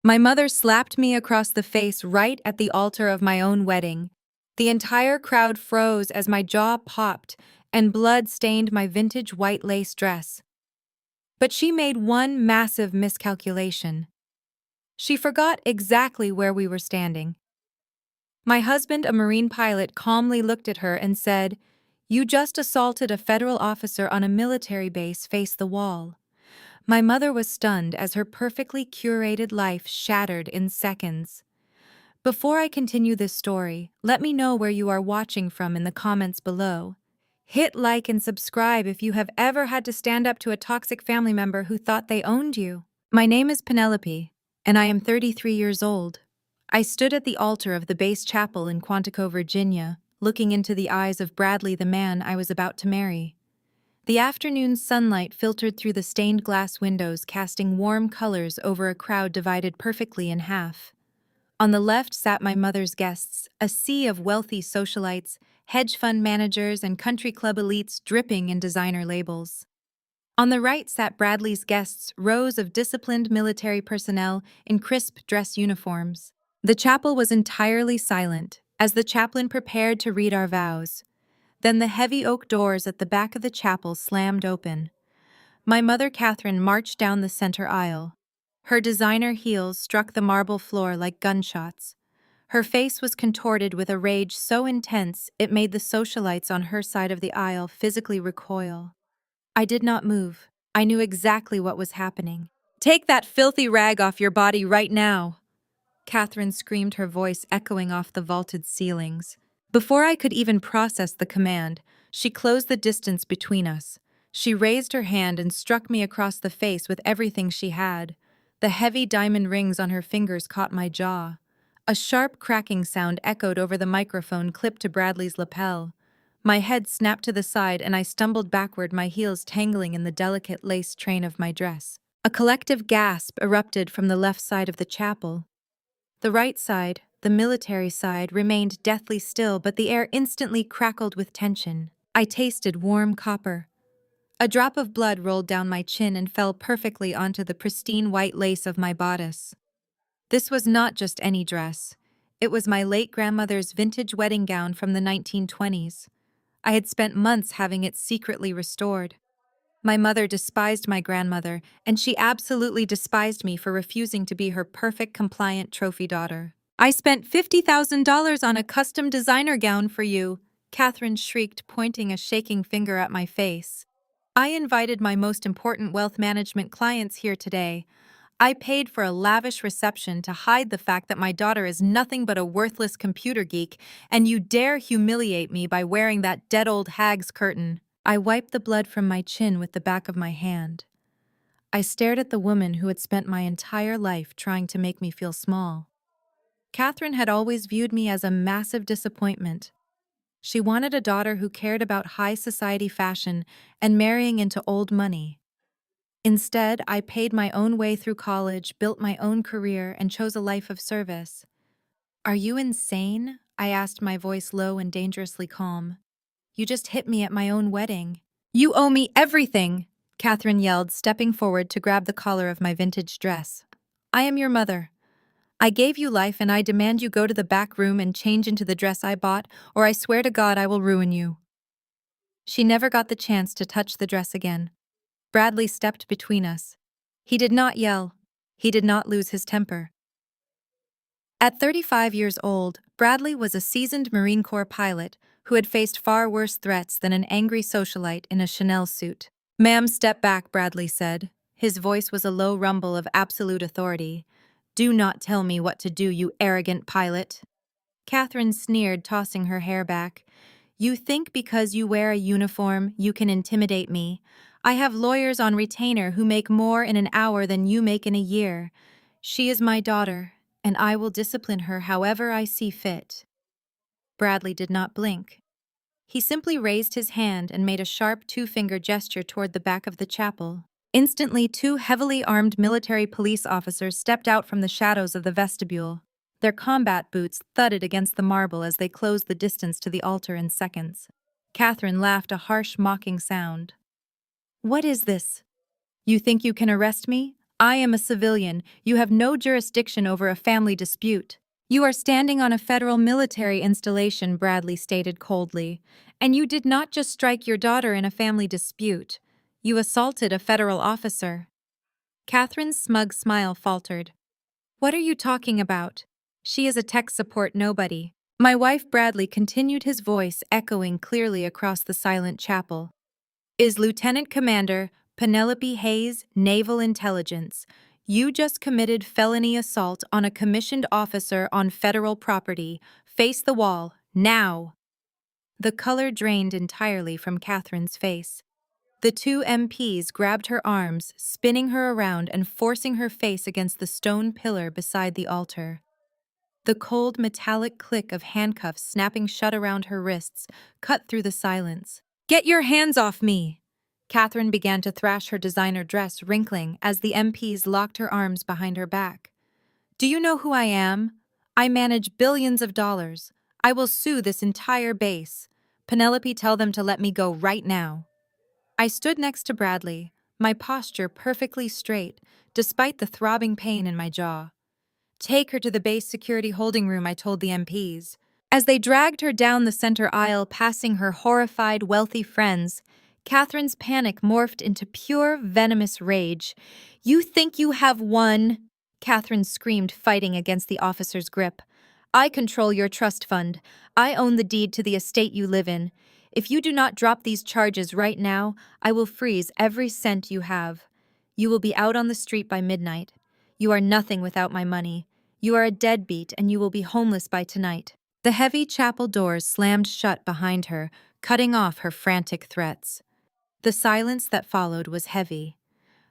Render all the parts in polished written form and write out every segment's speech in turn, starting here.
My mother slapped me across the face right at the altar of my own wedding. The entire crowd froze as my jaw popped and blood stained my vintage white lace dress. But she made one massive miscalculation. She forgot exactly where we were standing. My husband, a Marine pilot, calmly looked at her and said, "You just assaulted a federal officer on a military base. Face the wall." My mother was stunned as her perfectly curated life shattered in seconds. Before I continue this story, let me know where you are watching from in the comments below. Hit like and subscribe if you have ever had to stand up to a toxic family member who thought they owned you. My name is Penelope, and I am 33 years old. I stood at the altar of the base chapel in Quantico, Virginia, looking into the eyes of Bradley, the man I was about to marry. The afternoon sunlight filtered through the stained glass windows, casting warm colors over a crowd divided perfectly in half. On the left sat my mother's guests, a sea of wealthy socialites, hedge fund managers, and country club elites dripping in designer labels. On the right sat Bradley's guests, rows of disciplined military personnel in crisp dress uniforms. The chapel was entirely silent, as the chaplain prepared to read our vows. Then the heavy oak doors at the back of the chapel slammed open. My mother, Catherine, marched down the center aisle. Her designer heels struck the marble floor like gunshots. Her face was contorted with a rage so intense it made the socialites on her side of the aisle physically recoil. I did not move. I knew exactly what was happening. "Take that filthy rag off your body right now!" Catherine screamed, her voice echoing off the vaulted ceilings. Before I could even process the command, she closed the distance between us. She raised her hand and struck me across the face with everything she had. The heavy diamond rings on her fingers caught my jaw. A sharp cracking sound echoed over the microphone clipped to Bradley's lapel. My head snapped to the side and I stumbled backward, my heels tangling in the delicate lace train of my dress. A collective gasp erupted from the left side of the chapel. The right side, the military side, remained deathly still, but the air instantly crackled with tension. I tasted warm copper. A drop of blood rolled down my chin and fell perfectly onto the pristine white lace of my bodice. This was not just any dress. It was my late grandmother's vintage wedding gown from the 1920s. I had spent months having it secretly restored. My mother despised my grandmother, and she absolutely despised me for refusing to be her perfect, compliant trophy daughter. "I spent $50,000 on a custom designer gown for you," Catherine shrieked, pointing a shaking finger at my face. "I invited my most important wealth management clients here today. I paid for a lavish reception to hide the fact that my daughter is nothing but a worthless computer geek, and you dare humiliate me by wearing that dead old hag's curtain." I wiped the blood from my chin with the back of my hand. I stared at the woman who had spent my entire life trying to make me feel small. Catherine had always viewed me as a massive disappointment. She wanted a daughter who cared about high society fashion and marrying into old money. Instead, I paid my own way through college, built my own career, and chose a life of service. "Are you insane?" I asked, my voice low and dangerously calm. "You just hit me at my own wedding." "You owe me everything!" Catherine yelled, stepping forward to grab the collar of my vintage dress. "I am your mother. I gave you life and I demand you go to the back room and change into the dress I bought, or I swear to God I will ruin you." She never got the chance to touch the dress again. Bradley stepped between us. He did not yell. He did not lose his temper. At 35 years old, Bradley was a seasoned Marine Corps pilot who had faced far worse threats than an angry socialite in a Chanel suit. "Ma'am, step back," Bradley said. His voice was a low rumble of absolute authority. "Do not tell me what to do, you arrogant pilot." Catherine sneered, tossing her hair back. "You think because you wear a uniform, you can intimidate me. I have lawyers on retainer who make more in an hour than you make in a year. She is my daughter, and I will discipline her however I see fit." Bradley did not blink. He simply raised his hand and made a sharp two-finger gesture toward the back of the chapel. Instantly, two heavily armed military police officers stepped out from the shadows of the vestibule. Their combat boots thudded against the marble as they closed the distance to the altar in seconds. Catherine laughed, a harsh, mocking sound. "What is this? You think you can arrest me? I am a civilian. You have no jurisdiction over a family dispute. You are standing on a federal military installation, Bradley stated coldly. And you did not just strike your daughter in a family dispute. You assaulted a federal officer. Catherine's smug smile faltered. What are you talking about? She is a tech support nobody. My wife Bradley continued, his voice echoing clearly across the silent chapel. Is Lieutenant Commander Penelope Hayes, Naval Intelligence. You just committed felony assault on a commissioned officer on federal property. Face the wall, now. The color drained entirely from Catherine's face. The two MPs grabbed her arms, spinning her around and forcing her face against the stone pillar beside the altar. The cold metallic click of handcuffs snapping shut around her wrists cut through the silence. Get your hands off me! Catherine began to thrash her designer dress, wrinkling as the MPs locked her arms behind her back. Do you know who I am? I manage billions of dollars. I will sue this entire base. Penelope, tell them to let me go right now. I stood next to Bradley, my posture perfectly straight, despite the throbbing pain in my jaw. Take her to the base security holding room, I told the MPs. As they dragged her down the center aisle, passing her horrified, wealthy friends, Catherine's panic morphed into pure, venomous rage. You think you have won? Catherine screamed, fighting against the officer's grip. I control your trust fund. I own the deed to the estate you live in. If you do not drop these charges right now, I will freeze every cent you have. You will be out on the street by midnight. You are nothing without my money. You are a deadbeat, and you will be homeless by tonight. The heavy chapel doors slammed shut behind her, cutting off her frantic threats. The silence that followed was heavy.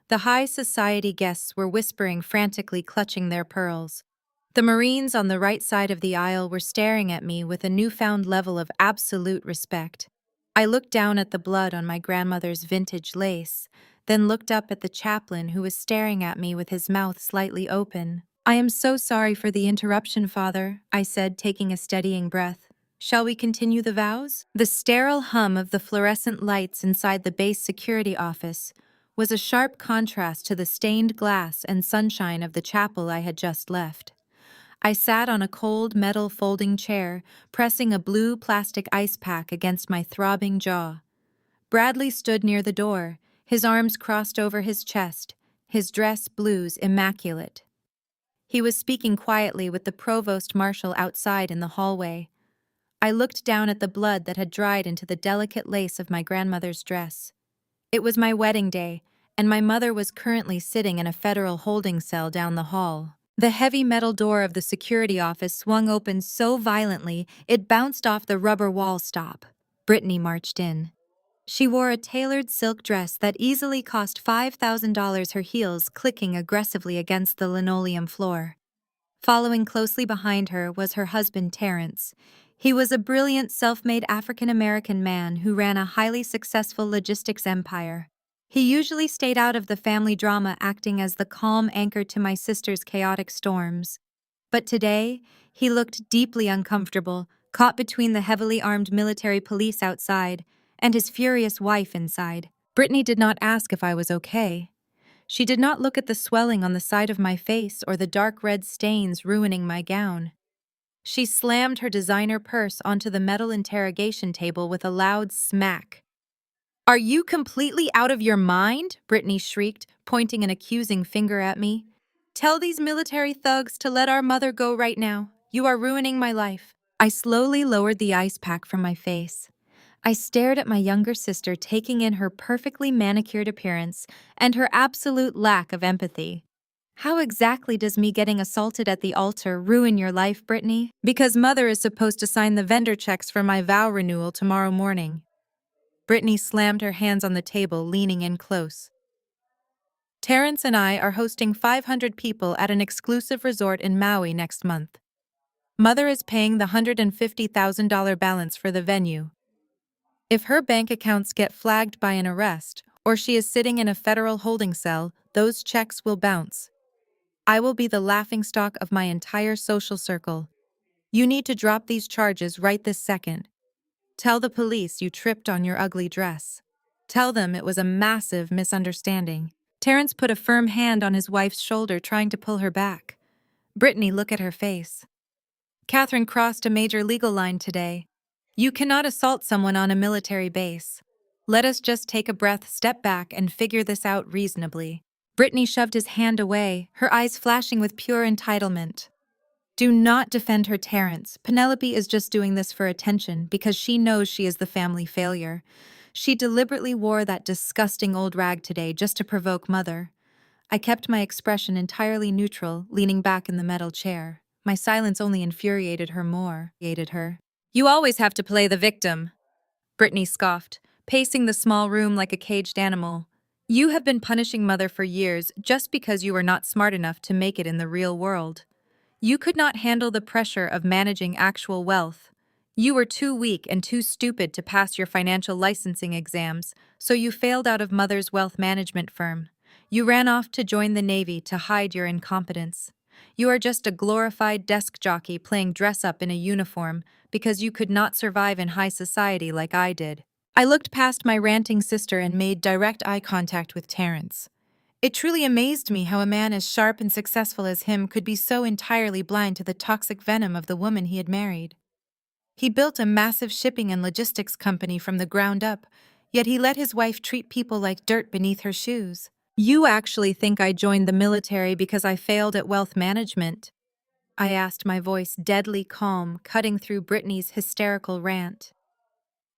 The high society guests were whispering frantically, clutching their pearls. The Marines on the right side of the aisle were staring at me with a newfound level of absolute respect. I looked down at the blood on my grandmother's vintage lace, then looked up at the chaplain who was staring at me with his mouth slightly open. I am so sorry for the interruption, Father, I said, taking a steadying breath. Shall we continue the vows? The sterile hum of the fluorescent lights inside the base security office was a sharp contrast to the stained glass and sunshine of the chapel I had just left. I sat on a cold metal folding chair, pressing a blue plastic ice pack against my throbbing jaw. Bradley stood near the door, his arms crossed over his chest, his dress blues immaculate. He was speaking quietly with the provost marshal outside in the hallway. I looked down at the blood that had dried into the delicate lace of my grandmother's dress. It was my wedding day, and my mother was currently sitting in a federal holding cell down the hall. The heavy metal door of the security office swung open so violently it bounced off the rubber wall stop. Brittany marched in. She wore a tailored silk dress that easily cost $5,000, her heels clicking aggressively against the linoleum floor. Following closely behind her was her husband, Terrence. He was a brilliant, self-made African-American man who ran a highly successful logistics empire. He usually stayed out of the family drama, acting as the calm anchor to my sister's chaotic storms. But today, he looked deeply uncomfortable, caught between the heavily armed military police outside and his furious wife inside. Brittany did not ask if I was okay. She did not look at the swelling on the side of my face or the dark red stains ruining my gown. She slammed her designer purse onto the metal interrogation table with a loud smack. Are you completely out of your mind? Brittany shrieked, pointing an accusing finger at me. Tell these military thugs to let our mother go right now. You are ruining my life. I slowly lowered the ice pack from my face. I stared at my younger sister, taking in her perfectly manicured appearance and her absolute lack of empathy. How exactly does me getting assaulted at the altar ruin your life, Brittany? Because Mother is supposed to sign the vendor checks for my vow renewal tomorrow morning. Brittany slammed her hands on the table, leaning in close. Terrence and I are hosting 500 people at an exclusive resort in Maui next month. Mother is paying the $150,000 balance for the venue. If her bank accounts get flagged by an arrest, or she is sitting in a federal holding cell, those checks will bounce. I will be the laughingstock of my entire social circle. You need to drop these charges right this second. Tell the police you tripped on your ugly dress. Tell them it was a massive misunderstanding. Terrence put a firm hand on his wife's shoulder, trying to pull her back. Brittany, look at her face. Catherine crossed a major legal line today. You cannot assault someone on a military base. Let us just take a breath, step back, and figure this out reasonably. Brittany shoved his hand away, her eyes flashing with pure entitlement. Do not defend her, Terrence. Penelope is just doing this for attention because she knows she is the family failure. She deliberately wore that disgusting old rag today just to provoke Mother. I kept my expression entirely neutral, leaning back in the metal chair. My silence only infuriated her more. You always have to play the victim, Brittany scoffed, pacing the small room like a caged animal. You have been punishing Mother for years just because you were not smart enough to make it in the real world. You could not handle the pressure of managing actual wealth. You were too weak and too stupid to pass your financial licensing exams, so you failed out of Mother's wealth management firm. You ran off to join the Navy to hide your incompetence. You are just a glorified desk jockey playing dress-up in a uniform because you could not survive in high society like I did. I looked past my ranting sister and made direct eye contact with Terrence. It truly amazed me how a man as sharp and successful as him could be so entirely blind to the toxic venom of the woman he had married. He built a massive shipping and logistics company from the ground up, yet he let his wife treat people like dirt beneath her shoes. You actually think I joined the military because I failed at wealth management? I asked, my voice deadly calm, cutting through Brittany's hysterical rant.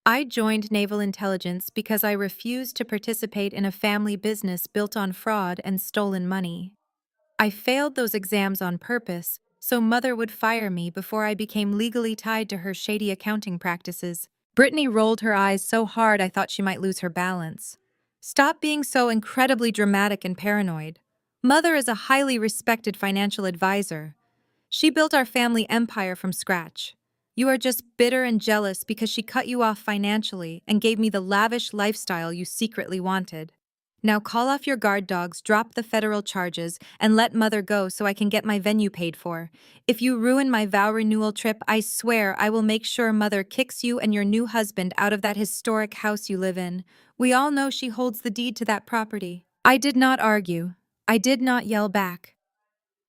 I joined Naval Intelligence because I refused to participate in a family business built on fraud and stolen money. I failed those exams on purpose, so Mother would fire me before I became legally tied to her shady accounting practices. Brittany rolled her eyes so hard I thought she might lose her balance. Stop being so incredibly dramatic and paranoid. Mother is a highly respected financial advisor. She built our family empire from scratch. You are just bitter and jealous because she cut you off financially and gave me the lavish lifestyle you secretly wanted. Now call off your guard dogs, drop the federal charges, and let Mother go so I can get my venue paid for. If you ruin my vow renewal trip, I swear I will make sure Mother kicks you and your new husband out of that historic house you live in. We all know she holds the deed to that property. I did not argue. I did not yell back.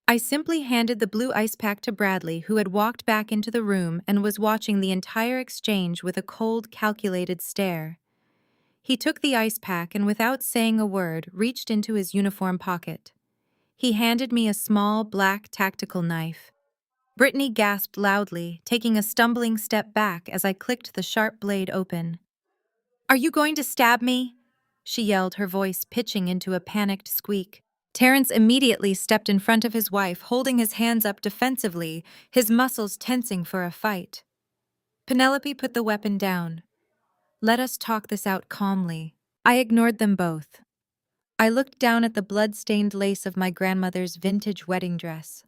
I simply handed the blue ice pack to Bradley, who had walked back into the room and was watching the entire exchange with a cold, calculated stare. He took the ice pack and, without saying a word, reached into his uniform pocket. He handed me a small, black tactical knife. Brittany gasped loudly, taking a stumbling step back as I clicked the sharp blade open. "Are you going to stab me?" she yelled, her voice pitching into a panicked squeak. Terrence immediately stepped in front of his wife, holding his hands up defensively, his muscles tensing for a fight. Penelope put the weapon down. Let us talk this out calmly. I ignored them both. I looked down at the blood-stained lace of my grandmother's vintage wedding dress.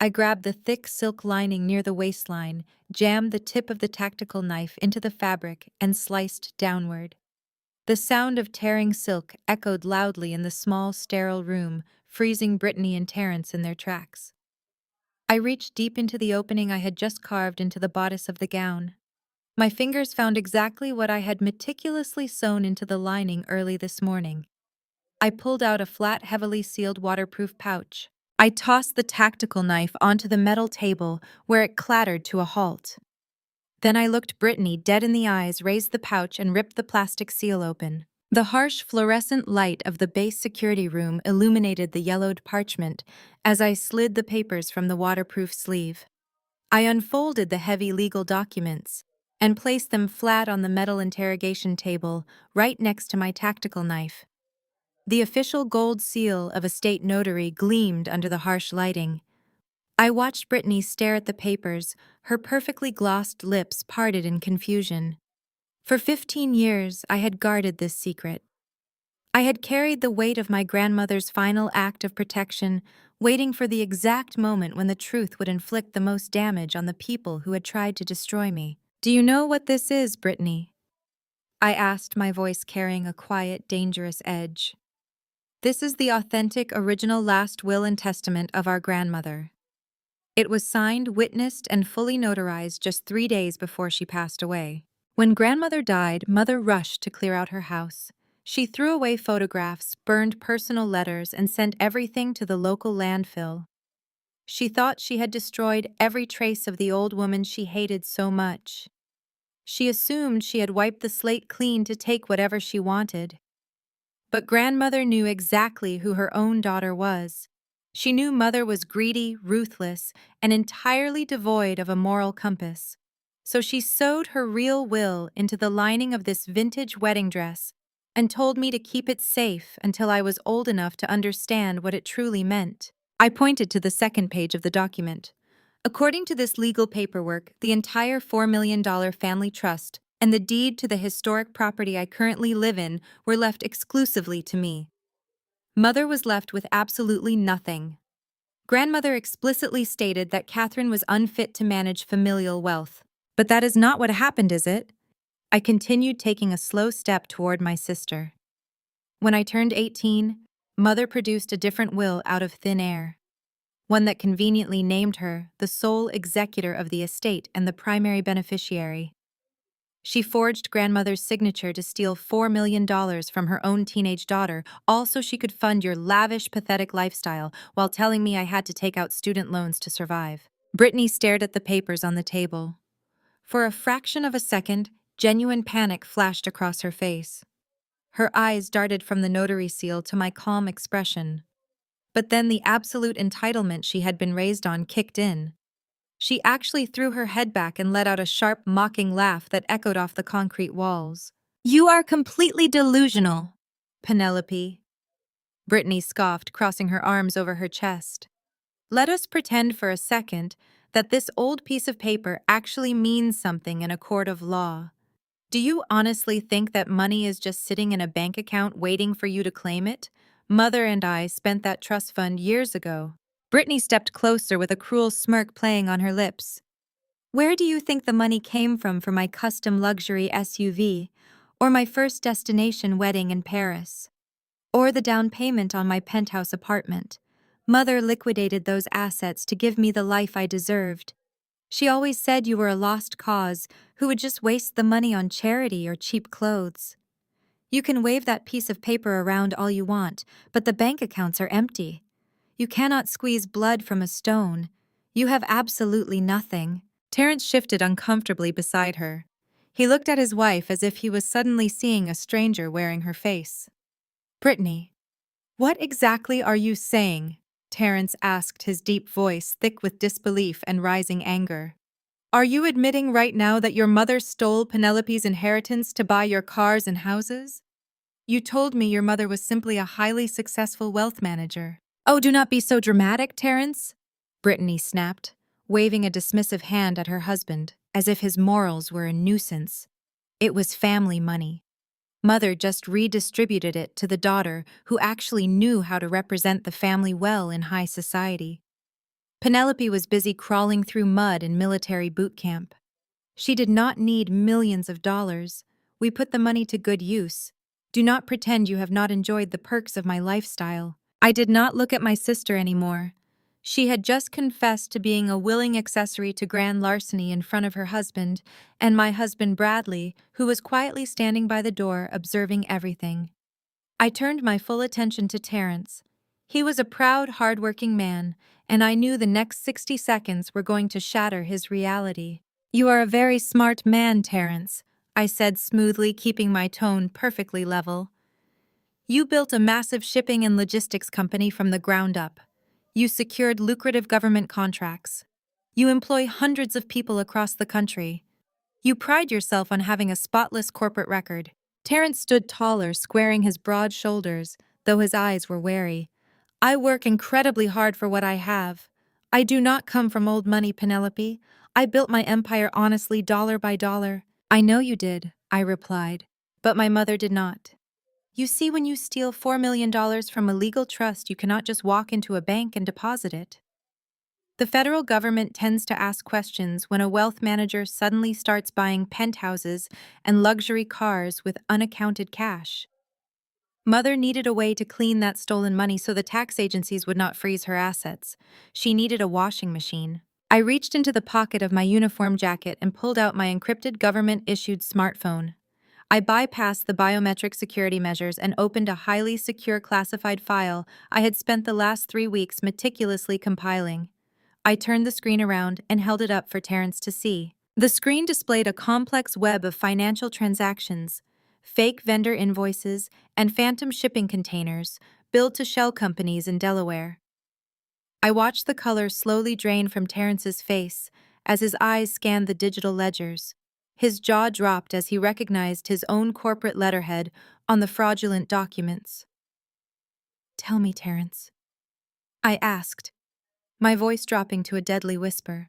I grabbed the thick silk lining near the waistline, jammed the tip of the tactical knife into the fabric, and sliced downward. The sound of tearing silk echoed loudly in the small, sterile room, freezing Brittany and Terrence in their tracks. I reached deep into the opening I had just carved into the bodice of the gown. My fingers found exactly what I had meticulously sewn into the lining early this morning. I pulled out a flat, heavily sealed waterproof pouch. I tossed the tactical knife onto the metal table, where it clattered to a halt. Then I looked Brittany dead in the eyes, raised the pouch, and ripped the plastic seal open. The harsh fluorescent light of the base security room illuminated the yellowed parchment as I slid the papers from the waterproof sleeve. I unfolded the heavy legal documents and placed them flat on the metal interrogation table right next to my tactical knife. The official gold seal of a state notary gleamed under the harsh lighting. I watched Brittany stare at the papers, her perfectly glossed lips parted in confusion. For 15 years, I had guarded this secret. I had carried the weight of my grandmother's final act of protection, waiting for the exact moment when the truth would inflict the most damage on the people who had tried to destroy me. Do you know what this is, Brittany? I asked, my voice carrying a quiet, dangerous edge. This is the authentic, original last will and testament of our grandmother. It was signed, witnessed, and fully notarized just 3 days before she passed away. When grandmother died, Mother rushed to clear out her house. She threw away photographs, burned personal letters, and sent everything to the local landfill. She thought she had destroyed every trace of the old woman she hated so much. She assumed she had wiped the slate clean to take whatever she wanted. But grandmother knew exactly who her own daughter was. She knew mother was greedy, ruthless, and entirely devoid of a moral compass. So she sewed her real will into the lining of this vintage wedding dress and told me to keep it safe until I was old enough to understand what it truly meant. I pointed to the second page of the document. According to this legal paperwork, the entire $4 million family trust and the deed to the historic property I currently live in were left exclusively to me. Mother was left with absolutely nothing. Grandmother explicitly stated that Catherine was unfit to manage familial wealth. But that is not what happened, is it? I continued taking a slow step toward my sister. When I turned 18, Mother produced a different will out of thin air. One that conveniently named her the sole executor of the estate and the primary beneficiary. She forged grandmother's signature to steal $4 million from her own teenage daughter, all so she could fund your lavish, pathetic lifestyle while telling me I had to take out student loans to survive. Brittany stared at the papers on the table. For a fraction of a second, genuine panic flashed across her face. Her eyes darted from the notary seal to my calm expression. But then the absolute entitlement she had been raised on kicked in. She actually threw her head back and let out a sharp, mocking laugh that echoed off the concrete walls. "You are completely delusional, Penelope," Brittany scoffed, crossing her arms over her chest. "Let us pretend for a second that this old piece of paper actually means something in a court of law. Do you honestly think that money is just sitting in a bank account waiting for you to claim it? Mother and I spent that trust fund years ago." Brittany stepped closer with a cruel smirk playing on her lips. "Where do you think the money came from for my custom luxury SUV, or my first destination wedding in Paris, or the down payment on my penthouse apartment? Mother liquidated those assets to give me the life I deserved. She always said you were a lost cause who would just waste the money on charity or cheap clothes. You can wave that piece of paper around all you want, but the bank accounts are empty. You cannot squeeze blood from a stone. You have absolutely nothing." Terrence shifted uncomfortably beside her. He looked at his wife as if he was suddenly seeing a stranger wearing her face. "Brittany, what exactly are you saying?" Terrence asked, his deep voice thick with disbelief and rising anger. "Are you admitting right now that your mother stole Penelope's inheritance to buy your cars and houses? You told me your mother was simply a highly successful wealth manager." "Oh, do not be so dramatic, Terrence," Brittany snapped, waving a dismissive hand at her husband, as if his morals were a nuisance. "It was family money. Mother just redistributed it to the daughter who actually knew how to represent the family well in high society. Penelope was busy crawling through mud in military boot camp. She did not need millions of dollars. We put the money to good use. Do not pretend you have not enjoyed the perks of my lifestyle." I did not look at my sister anymore. She had just confessed to being a willing accessory to grand larceny in front of her husband, and my husband Bradley, who was quietly standing by the door observing everything. I turned my full attention to Terrence. He was a proud, hard-working man, and I knew the next 60 seconds were going to shatter his reality. "You are a very smart man, Terrence," I said smoothly, keeping my tone perfectly level. "You built a massive shipping and logistics company from the ground up. You secured lucrative government contracts. You employ hundreds of people across the country. You pride yourself on having a spotless corporate record." Terrence stood taller, squaring his broad shoulders, though his eyes were wary. "I work incredibly hard for what I have. I do not come from old money, Penelope. I built my empire honestly, dollar by dollar." "I know you did," I replied, "but my mother did not. You see, when you steal $4 million from a legal trust, you cannot just walk into a bank and deposit it. The federal government tends to ask questions when a wealth manager suddenly starts buying penthouses and luxury cars with unaccounted cash. Mother needed a way to clean that stolen money so the tax agencies would not freeze her assets. She needed a washing machine. I reached into the pocket of my uniform jacket and pulled out my encrypted government-issued smartphone. I bypassed the biometric security measures and opened a highly secure classified file I had spent the last 3 weeks meticulously compiling. I turned the screen around and held it up for Terrence to see. The screen displayed a complex web of financial transactions, fake vendor invoices, and phantom shipping containers billed to shell companies in Delaware. I watched the color slowly drain from Terrence's face as his eyes scanned the digital ledgers. His jaw dropped as he recognized his own corporate letterhead on the fraudulent documents. "Tell me, Terrence," I asked, my voice dropping to a deadly whisper.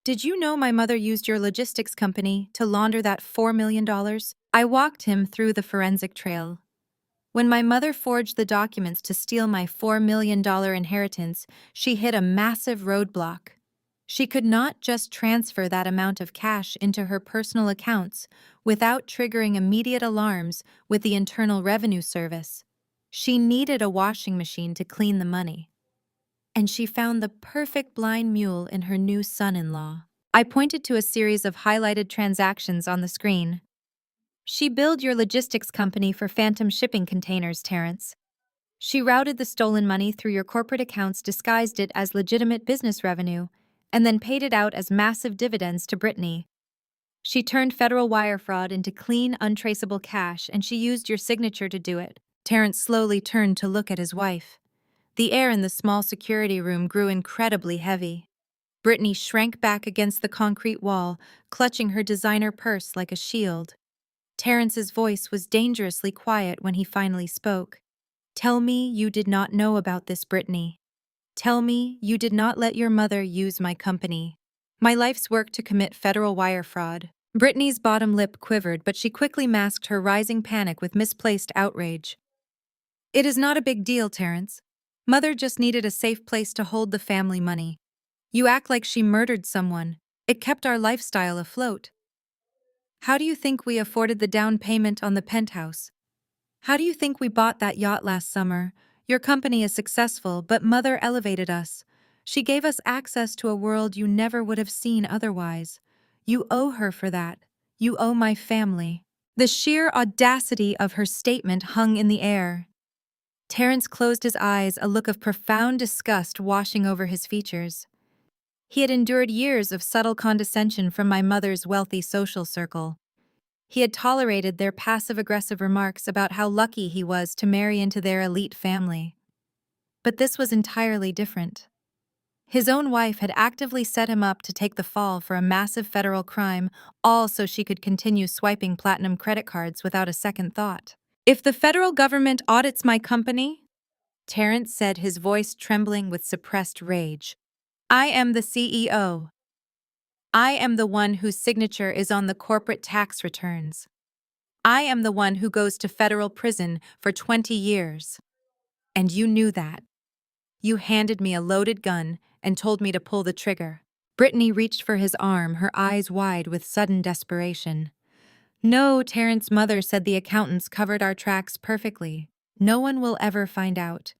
"Did you know my mother used your logistics company to launder that $4 million?" I walked him through the forensic trail. When my mother forged the documents to steal my $4 million inheritance, she hit a massive roadblock. She could not just transfer that amount of cash into her personal accounts without triggering immediate alarms with the Internal Revenue Service. She needed a washing machine to clean the money. And she found the perfect blind mule in her new son-in-law. I pointed to a series of highlighted transactions on the screen. "She billed your logistics company for phantom shipping containers, Terrence. She routed the stolen money through your corporate accounts, disguised it as legitimate business revenue, and then paid it out as massive dividends to Brittany. She turned federal wire fraud into clean, untraceable cash, and she used your signature to do it." Terrence slowly turned to look at his wife. The air in the small security room grew incredibly heavy. Brittany shrank back against the concrete wall, clutching her designer purse like a shield. Terrence's voice was dangerously quiet when he finally spoke. "Tell me you did not know about this, Brittany. Tell me you did not let your mother use my company. My life's work to commit federal wire fraud." Brittany's bottom lip quivered, but she quickly masked her rising panic with misplaced outrage. "It is not a big deal, Terrence. Mother just needed a safe place to hold the family money. You act like she murdered someone. It kept our lifestyle afloat. How do you think we afforded the down payment on the penthouse? How do you think we bought that yacht last summer? Your company is successful, but Mother elevated us. She gave us access to a world you never would have seen otherwise. You owe her for that. You owe my family." The sheer audacity of her statement hung in the air. Terrence closed his eyes, a look of profound disgust washing over his features. He had endured years of subtle condescension from my mother's wealthy social circle. He had tolerated their passive-aggressive remarks about how lucky he was to marry into their elite family. But this was entirely different. His own wife had actively set him up to take the fall for a massive federal crime, all so she could continue swiping platinum credit cards without a second thought. "If the federal government audits my company," Terrence said, his voice trembling with suppressed rage, "I am the CEO. I am the one whose signature is on the corporate tax returns. I am the one who goes to federal prison for 20 years. And you knew that. You handed me a loaded gun and told me to pull the trigger." Brittany reached for his arm, her eyes wide with sudden desperation. "No," Terrence's mother said, "the accountants covered our tracks perfectly. No one will ever find out.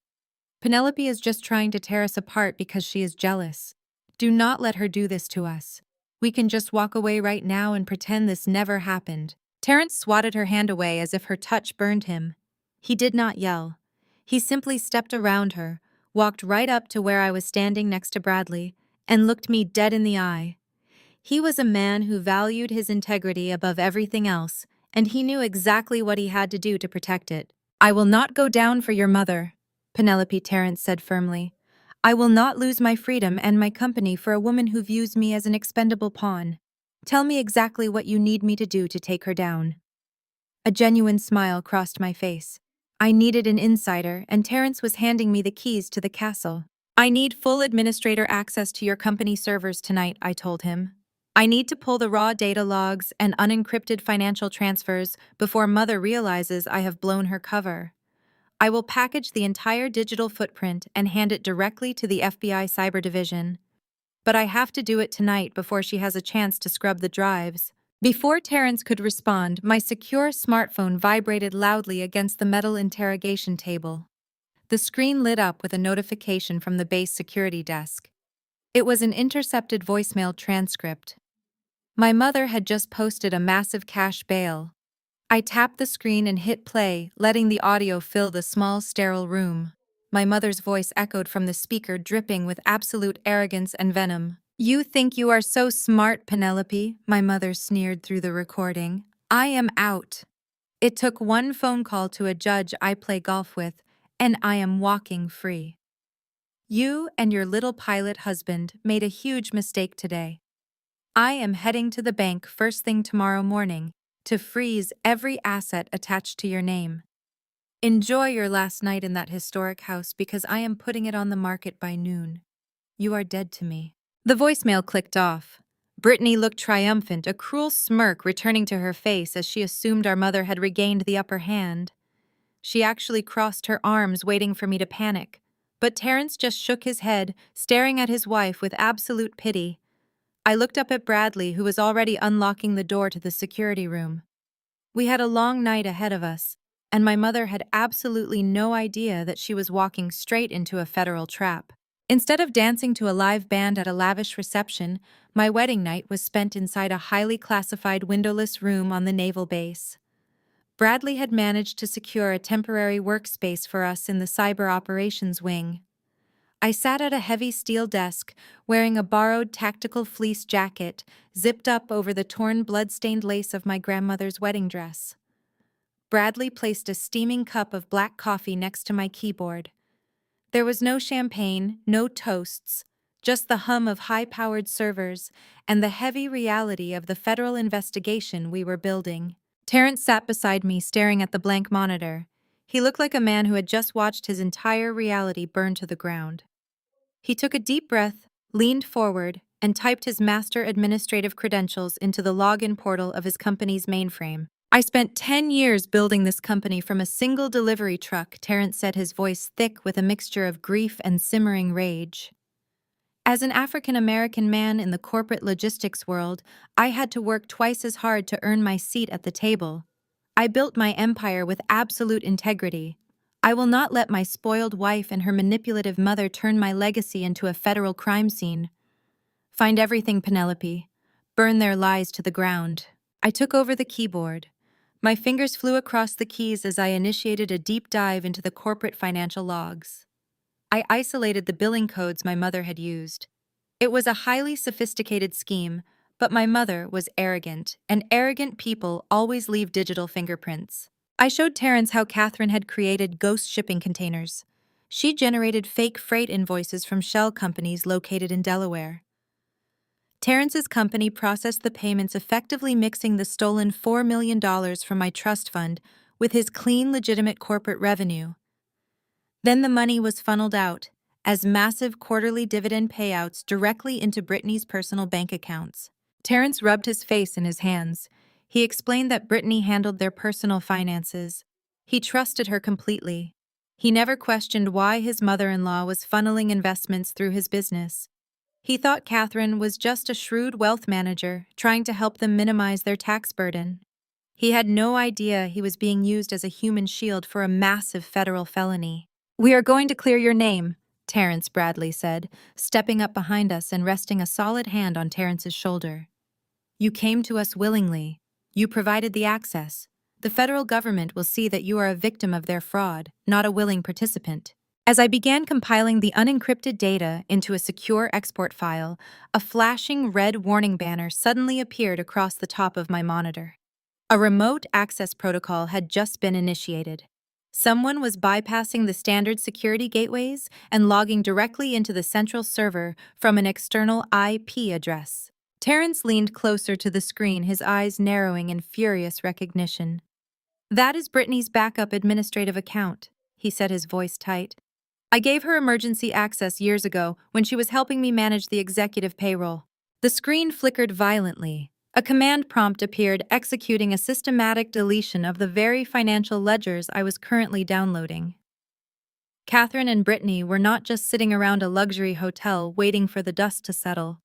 Penelope is just trying to tear us apart because she is jealous. Do not let her do this to us. We can just walk away right now and pretend this never happened." Terrence swatted her hand away as if her touch burned him. He did not yell. He simply stepped around her, walked right up to where I was standing next to Bradley, and looked me dead in the eye. He was a man who valued his integrity above everything else, and he knew exactly what he had to do to protect it. "I will not go down for your mother," Penelope, Terrence said firmly. "I will not lose my freedom and my company for a woman who views me as an expendable pawn. Tell me exactly what you need me to do to take her down." A genuine smile crossed my face. I needed an insider, and Terrence was handing me the keys to the castle. "I need full administrator access to your company servers tonight," I told him. "I need to pull the raw data logs and unencrypted financial transfers before Mother realizes I have blown her cover. I will package the entire digital footprint and hand it directly to the FBI Cyber Division. But I have to do it tonight before she has a chance to scrub the drives." Before Terrence could respond, my secure smartphone vibrated loudly against the metal interrogation table. The screen lit up with a notification from the base security desk. It was an intercepted voicemail transcript. My mother had just posted a massive cash bail. I tapped the screen and hit play, letting the audio fill the small, sterile room. My mother's voice echoed from the speaker, dripping with absolute arrogance and venom. "You think you are so smart, Penelope," my mother sneered through the recording. "I am out. It took one phone call to a judge I play golf with, and I am walking free. You and your little pilot husband made a huge mistake today. I am heading to the bank first thing tomorrow morning to freeze every asset attached to your name. Enjoy your last night in that historic house because I am putting it on the market by noon. You are dead to me." The voicemail clicked off. Brittany looked triumphant, a cruel smirk returning to her face as she assumed our mother had regained the upper hand. She actually crossed her arms, waiting for me to panic. But Terrence just shook his head, staring at his wife with absolute pity. I looked up at Bradley, who was already unlocking the door to the security room. We had a long night ahead of us, and my mother had absolutely no idea that she was walking straight into a federal trap. Instead of dancing to a live band at a lavish reception, my wedding night was spent inside a highly classified windowless room on the naval base. Bradley had managed to secure a temporary workspace for us in the cyber operations wing. I sat at a heavy steel desk, wearing a borrowed tactical fleece jacket, zipped up over the torn blood-stained lace of my grandmother's wedding dress. Bradley placed a steaming cup of black coffee next to my keyboard. There was no champagne, no toasts, just the hum of high-powered servers and the heavy reality of the federal investigation we were building. Terrence sat beside me, staring at the blank monitor. He looked like a man who had just watched his entire reality burn to the ground. He took a deep breath, leaned forward, and typed his master administrative credentials into the login portal of his company's mainframe. "I spent 10 years building this company from a single delivery truck," Terrence said, his voice thick with a mixture of grief and simmering rage. "As an African-American man in the corporate logistics world, I had to work twice as hard to earn my seat at the table. I built my empire with absolute integrity. I will not let my spoiled wife and her manipulative mother turn my legacy into a federal crime scene. Find everything, Penelope. Burn their lies to the ground." I took over the keyboard. My fingers flew across the keys as I initiated a deep dive into the corporate financial logs. I isolated the billing codes my mother had used. It was a highly sophisticated scheme, but my mother was arrogant, and arrogant people always leave digital fingerprints. I showed Terrence how Catherine had created ghost shipping containers. She generated fake freight invoices from shell companies located in Delaware. Terrence's company processed the payments, effectively mixing the stolen $4 million from my trust fund with his clean, legitimate corporate revenue. Then the money was funneled out as massive quarterly dividend payouts directly into Brittany's personal bank accounts. Terrence rubbed his face in his hands. He explained that Brittany handled their personal finances. He trusted her completely. He never questioned why his mother-in-law was funneling investments through his business. He thought Catherine was just a shrewd wealth manager trying to help them minimize their tax burden. He had no idea he was being used as a human shield for a massive federal felony. "We are going to clear your name," Terrence Bradley said, stepping up behind us and resting a solid hand on Terrence's shoulder. "You came to us willingly. You provided the access. The federal government will see that you are a victim of their fraud, not a willing participant." As I began compiling the unencrypted data into a secure export file, a flashing red warning banner suddenly appeared across the top of my monitor. A remote access protocol had just been initiated. Someone was bypassing the standard security gateways and logging directly into the central server from an external IP address. Terrence leaned closer to the screen, his eyes narrowing in furious recognition. "That is Brittany's backup administrative account," he said, his voice tight. "I gave her emergency access years ago when she was helping me manage the executive payroll." The screen flickered violently. A command prompt appeared, executing a systematic deletion of the very financial ledgers I was currently downloading. Catherine and Brittany were not just sitting around a luxury hotel waiting for the dust to settle.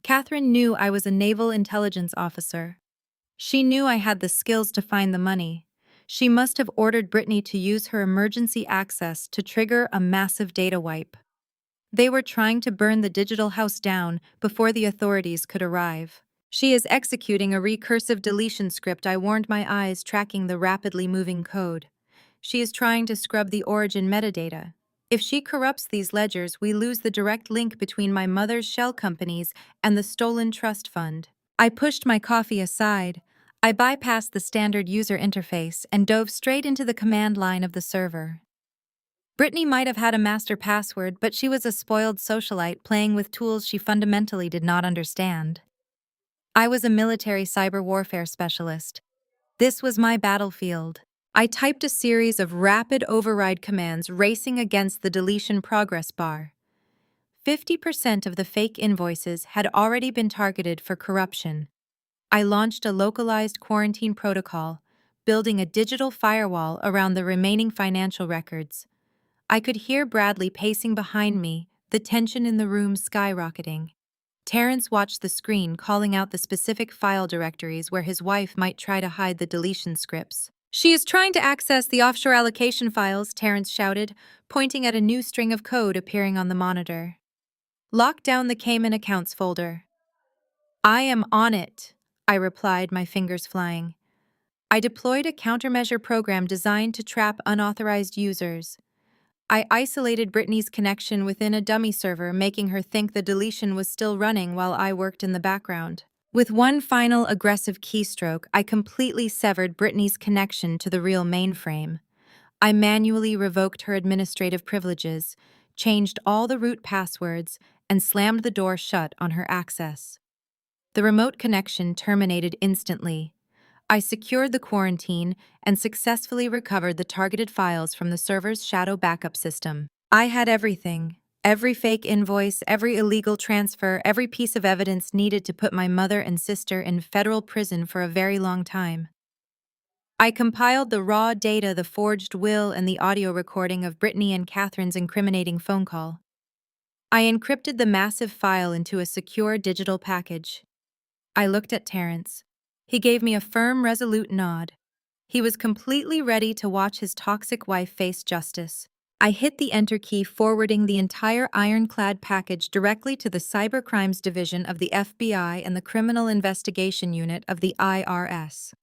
Catherine knew I was a naval intelligence officer. She knew I had the skills to find the money. She must have ordered Brittany to use her emergency access to trigger a massive data wipe. They were trying to burn the digital house down before the authorities could arrive. She is executing a recursive deletion script. I warned, my eyes tracking the rapidly moving code. She is trying to scrub the origin metadata. If she corrupts these ledgers, we lose the direct link between my mother's shell companies and the stolen trust fund. I pushed my coffee aside. I bypassed the standard user interface and dove straight into the command line of the server. Brittany might have had a master password, but she was a spoiled socialite playing with tools she fundamentally did not understand. I was a military cyber warfare specialist. This was my battlefield. I typed a series of rapid override commands racing against the deletion progress bar. 50% of the fake invoices had already been targeted for corruption. I launched a localized quarantine protocol, building a digital firewall around the remaining financial records. I could hear Bradley pacing behind me, the tension in the room skyrocketing. Terrence watched the screen, calling out the specific file directories where his wife might try to hide the deletion scripts. "She is trying to access the offshore allocation files," Terrence shouted, pointing at a new string of code appearing on the monitor. "Lock down the Cayman accounts folder." "I am on it," I replied, my fingers flying. I deployed a countermeasure program designed to trap unauthorized users. I isolated Brittany's connection within a dummy server, making her think the deletion was still running while I worked in the background. With one final aggressive keystroke, I completely severed Brittany's connection to the real mainframe. I manually revoked her administrative privileges, changed all the root passwords, and slammed the door shut on her access. The remote connection terminated instantly. I secured the quarantine and successfully recovered the targeted files from the server's shadow backup system. I had everything. Every fake invoice, every illegal transfer, every piece of evidence needed to put my mother and sister in federal prison for a very long time. I compiled the raw data, the forged will, and the audio recording of Brittany and Catherine's incriminating phone call. I encrypted the massive file into a secure digital package. I looked at Terrence. He gave me a firm, resolute nod. He was completely ready to watch his toxic wife face justice. I hit the enter key, forwarding the entire ironclad package directly to the Cybercrimes Division of the FBI and the Criminal Investigation Unit of the IRS.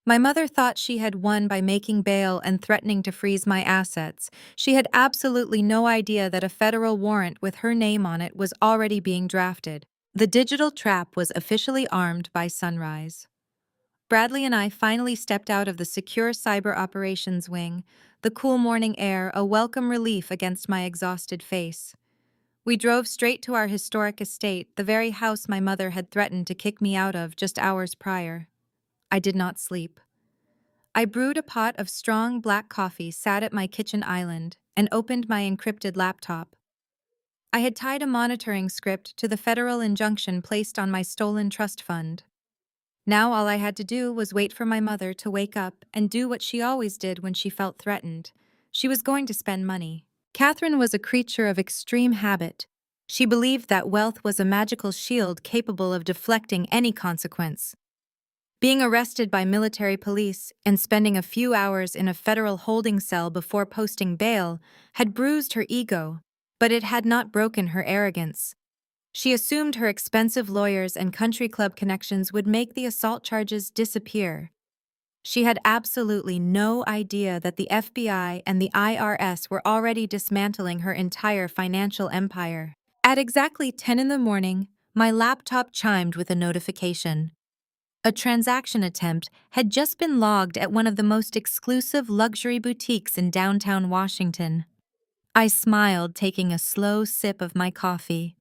My mother thought she had won by making bail and threatening to freeze my assets. She had absolutely no idea that a federal warrant with her name on it was already being drafted. The digital trap was officially armed by sunrise. Bradley and I finally stepped out of the secure cyber operations wing, the cool morning air a welcome relief against my exhausted face. We drove straight to our historic estate, the very house my mother had threatened to kick me out of just hours prior. I did not sleep. I brewed a pot of strong black coffee, sat at my kitchen island, and opened my encrypted laptop. I had tied a monitoring script to the federal injunction placed on my stolen trust fund. Now all I had to do was wait for my mother to wake up and do what she always did when she felt threatened. She was going to spend money. Catherine was a creature of extreme habit. She believed that wealth was a magical shield capable of deflecting any consequence. Being arrested by military police and spending a few hours in a federal holding cell before posting bail had bruised her ego, but it had not broken her arrogance. She assumed her expensive lawyers and country club connections would make the assault charges disappear. She had absolutely no idea that the FBI and the IRS were already dismantling her entire financial empire. At exactly 10 in the morning, my laptop chimed with a notification. A transaction attempt had just been logged at one of the most exclusive luxury boutiques in downtown Washington. I smiled, taking a slow sip of my coffee.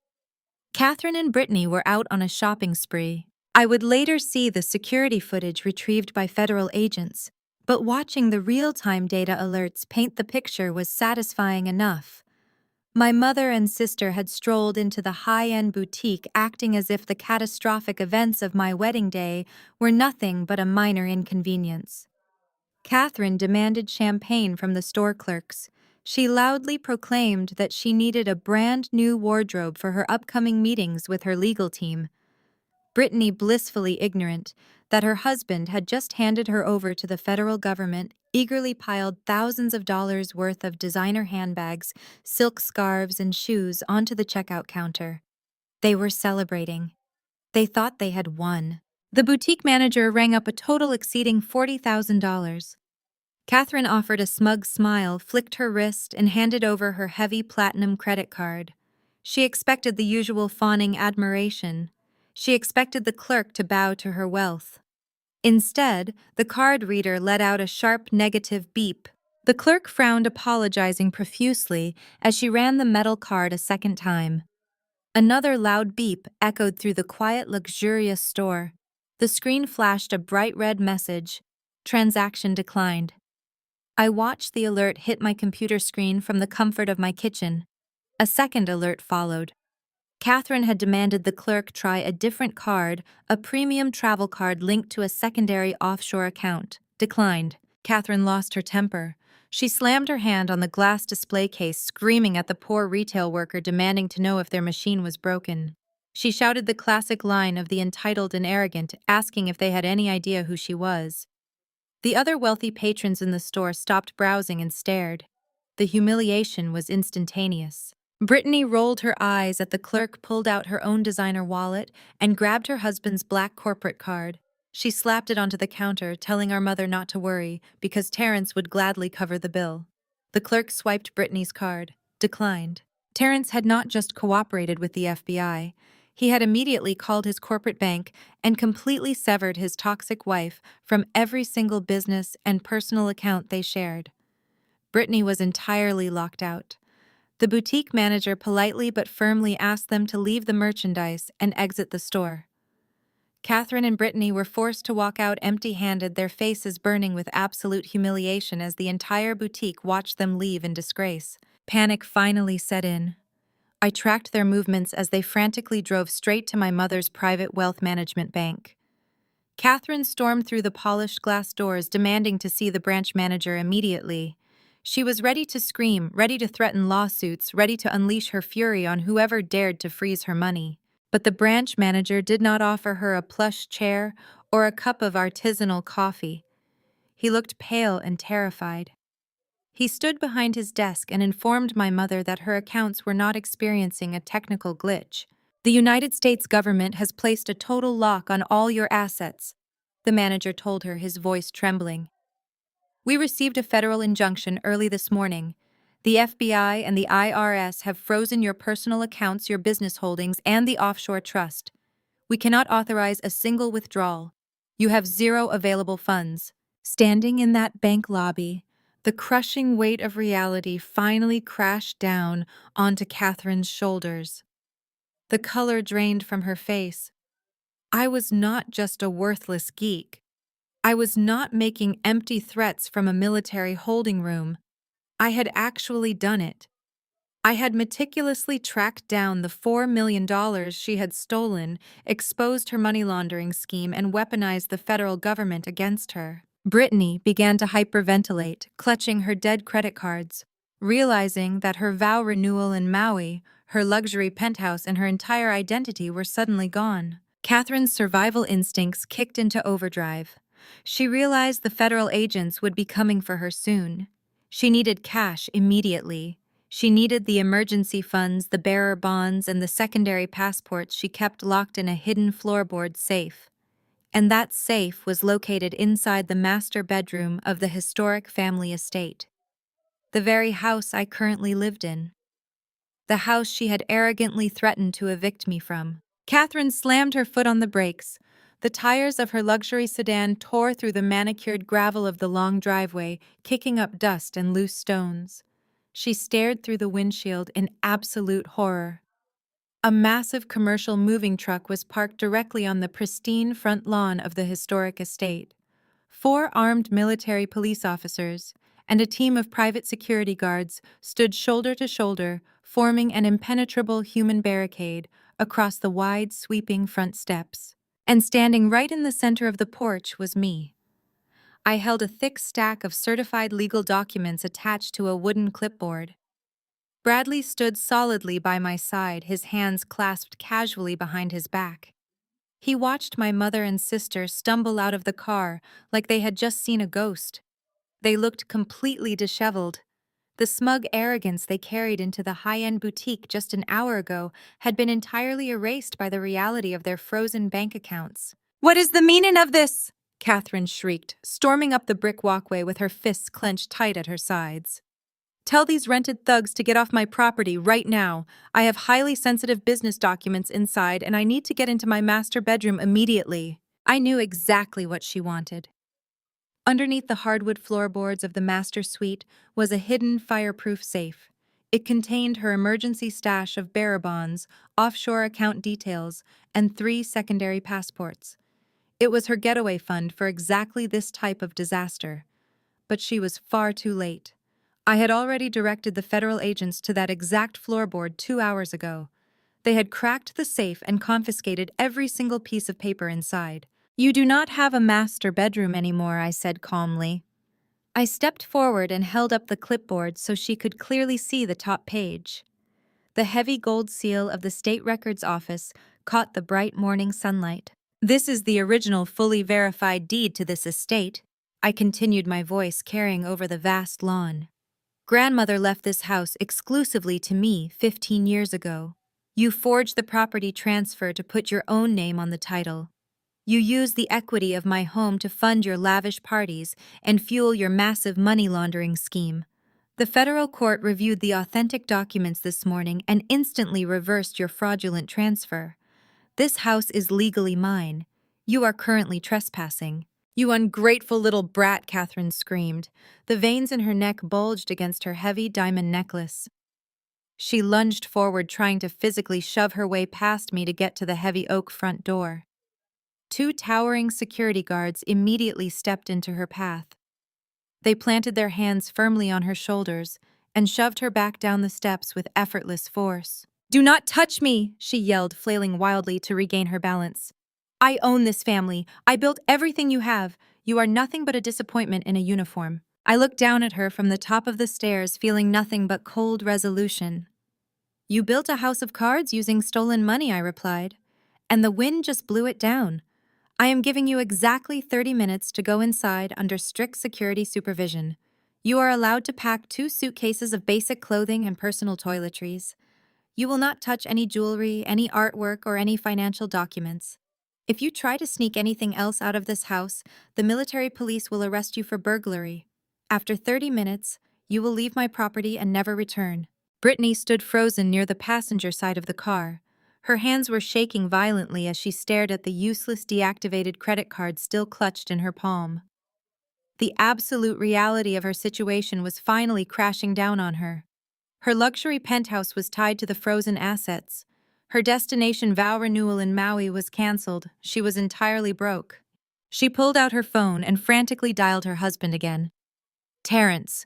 Catherine and Brittany were out on a shopping spree. I would later see the security footage retrieved by federal agents, but watching the real-time data alerts paint the picture was satisfying enough. My mother and sister had strolled into the high-end boutique, acting as if the catastrophic events of my wedding day were nothing but a minor inconvenience. Catherine demanded champagne from the store clerks. She loudly proclaimed that she needed a brand new wardrobe for her upcoming meetings with her legal team. Brittany, blissfully ignorant that her husband had just handed her over to the federal government, eagerly piled thousands of dollars worth of designer handbags, silk scarves, and shoes onto the checkout counter. They were celebrating. They thought they had won. The boutique manager rang up a total exceeding $40,000. Catherine offered a smug smile, flicked her wrist, and handed over her heavy platinum credit card. She expected the usual fawning admiration. She expected the clerk to bow to her wealth. Instead, the card reader let out a sharp negative beep. The clerk frowned, apologizing profusely as she ran the metal card a second time. Another loud beep echoed through the quiet, luxurious store. The screen flashed a bright red message: "Transaction declined." I watched the alert hit my computer screen from the comfort of my kitchen. A second alert followed. Catherine had demanded the clerk try a different card, a premium travel card linked to a secondary offshore account. Declined. Catherine lost her temper. She slammed her hand on the glass display case, screaming at the poor retail worker, demanding to know if their machine was broken. She shouted the classic line of the entitled and arrogant, asking if they had any idea who she was. The other wealthy patrons in the store stopped browsing and stared. The humiliation was instantaneous. Brittany rolled her eyes as the clerk pulled out her own designer wallet and grabbed her husband's black corporate card. She slapped it onto the counter, telling our mother not to worry, because Terrence would gladly cover the bill. The clerk swiped Brittany's card. Declined. Terrence had not just cooperated with the FBI. He had immediately called his corporate bank and completely severed his toxic wife from every single business and personal account they shared. Brittany was entirely locked out. The boutique manager politely but firmly asked them to leave the merchandise and exit the store. Catherine and Brittany were forced to walk out empty-handed, their faces burning with absolute humiliation as the entire boutique watched them leave in disgrace. Panic finally set in. I tracked their movements as they frantically drove straight to my mother's private wealth management bank. Catherine stormed through the polished glass doors, demanding to see the branch manager immediately. She was ready to scream, ready to threaten lawsuits, ready to unleash her fury on whoever dared to freeze her money. But the branch manager did not offer her a plush chair or a cup of artisanal coffee. He looked pale and terrified. He stood behind his desk and informed my mother that her accounts were not experiencing a technical glitch. "The United States government has placed a total lock on all your assets," the manager told her, his voice trembling. "We received a federal injunction early this morning. The FBI and the IRS have frozen your personal accounts, your business holdings, and the offshore trust. We cannot authorize a single withdrawal. You have zero available funds." Standing in that bank lobby, the crushing weight of reality finally crashed down onto Catherine's shoulders. The color drained from her face. I was not just a worthless geek. I was not making empty threats from a military holding room. I had actually done it. I had meticulously tracked down the $4 million she had stolen, exposed her money laundering scheme, and weaponized the federal government against her. Brittany began to hyperventilate, clutching her dead credit cards, realizing that her vow renewal in Maui, her luxury penthouse, and her entire identity were suddenly gone. Catherine's survival instincts kicked into overdrive. She realized the federal agents would be coming for her soon. She needed cash immediately. She needed the emergency funds, the bearer bonds, and the secondary passports she kept locked in a hidden floorboard safe. And that safe was located inside the master bedroom of the historic family estate. The very house I currently lived in. The house she had arrogantly threatened to evict me from. Catherine slammed her foot on the brakes. The tires of her luxury sedan tore through the manicured gravel of the long driveway, kicking up dust and loose stones. She stared through the windshield in absolute horror. A massive commercial moving truck was parked directly on the pristine front lawn of the historic estate. 4 armed military police officers and a team of private security guards stood shoulder to shoulder, forming an impenetrable human barricade across the wide, sweeping front steps. And standing right in the center of the porch was me. I held a thick stack of certified legal documents attached to a wooden clipboard. Bradley stood solidly by my side, his hands clasped casually behind his back. He watched my mother and sister stumble out of the car like they had just seen a ghost. They looked completely disheveled. The smug arrogance they carried into the high-end boutique just an hour ago had been entirely erased by the reality of their frozen bank accounts. "What is the meaning of this?" Catherine shrieked, storming up the brick walkway with her fists clenched tight at her sides. "Tell these rented thugs to get off my property right now. I have highly sensitive business documents inside and I need to get into my master bedroom immediately." I knew exactly what she wanted. Underneath the hardwood floorboards of the master suite was a hidden fireproof safe. It contained her emergency stash of bearer bonds, offshore account details, and 3 secondary passports. It was her getaway fund for exactly this type of disaster. But she was far too late. I had already directed the federal agents to that exact floorboard 2 hours ago. They had cracked the safe and confiscated every single piece of paper inside. "You do not have a master bedroom anymore," I said calmly. I stepped forward and held up the clipboard so she could clearly see the top page. The heavy gold seal of the State Records Office caught the bright morning sunlight. "This is the original fully verified deed to this estate," I continued, my voice carrying over the vast lawn. "Grandmother left this house exclusively to me 15 years ago. You forged the property transfer to put your own name on the title. You used the equity of my home to fund your lavish parties and fuel your massive money laundering scheme. The federal court reviewed the authentic documents this morning and instantly reversed your fraudulent transfer. This house is legally mine. You are currently trespassing." "You ungrateful little brat," Catherine screamed. The veins in her neck bulged against her heavy diamond necklace. She lunged forward, trying to physically shove her way past me to get to the heavy oak front door. 2 towering security guards immediately stepped into her path. They planted their hands firmly on her shoulders and shoved her back down the steps with effortless force. "Do not touch me!" she yelled, flailing wildly to regain her balance. "I own this family. I built everything you have. You are nothing but a disappointment in a uniform." I looked down at her from the top of the stairs, feeling nothing but cold resolution. "You built a house of cards using stolen money," I replied, "and the wind just blew it down. I am giving you exactly 30 minutes to go inside under strict security supervision. You are allowed to pack 2 suitcases of basic clothing and personal toiletries. You will not touch any jewelry, any artwork, or any financial documents. If you try to sneak anything else out of this house, the military police will arrest you for burglary. After 30 minutes, you will leave my property and never return." Brittany stood frozen near the passenger side of the car. Her hands were shaking violently as she stared at the useless deactivated credit card still clutched in her palm. The absolute reality of her situation was finally crashing down on her. Her luxury penthouse was tied to the frozen assets. Her destination vow renewal in Maui was cancelled. She was entirely broke. She pulled out her phone and frantically dialed her husband again. "Terrence,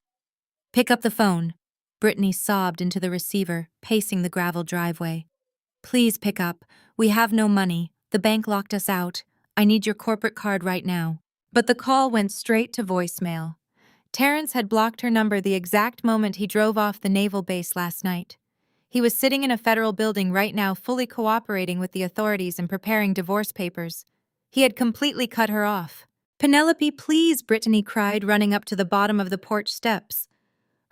pick up the phone." Brittany sobbed into the receiver, pacing the gravel driveway. "Please pick up. We have no money. The bank locked us out. I need your corporate card right now." But the call went straight to voicemail. Terrence had blocked her number the exact moment he drove off the naval base last night. He was sitting in a federal building right now, fully cooperating with the authorities and preparing divorce papers. He had completely cut her off. "Penelope, please," Brittany cried, running up to the bottom of the porch steps.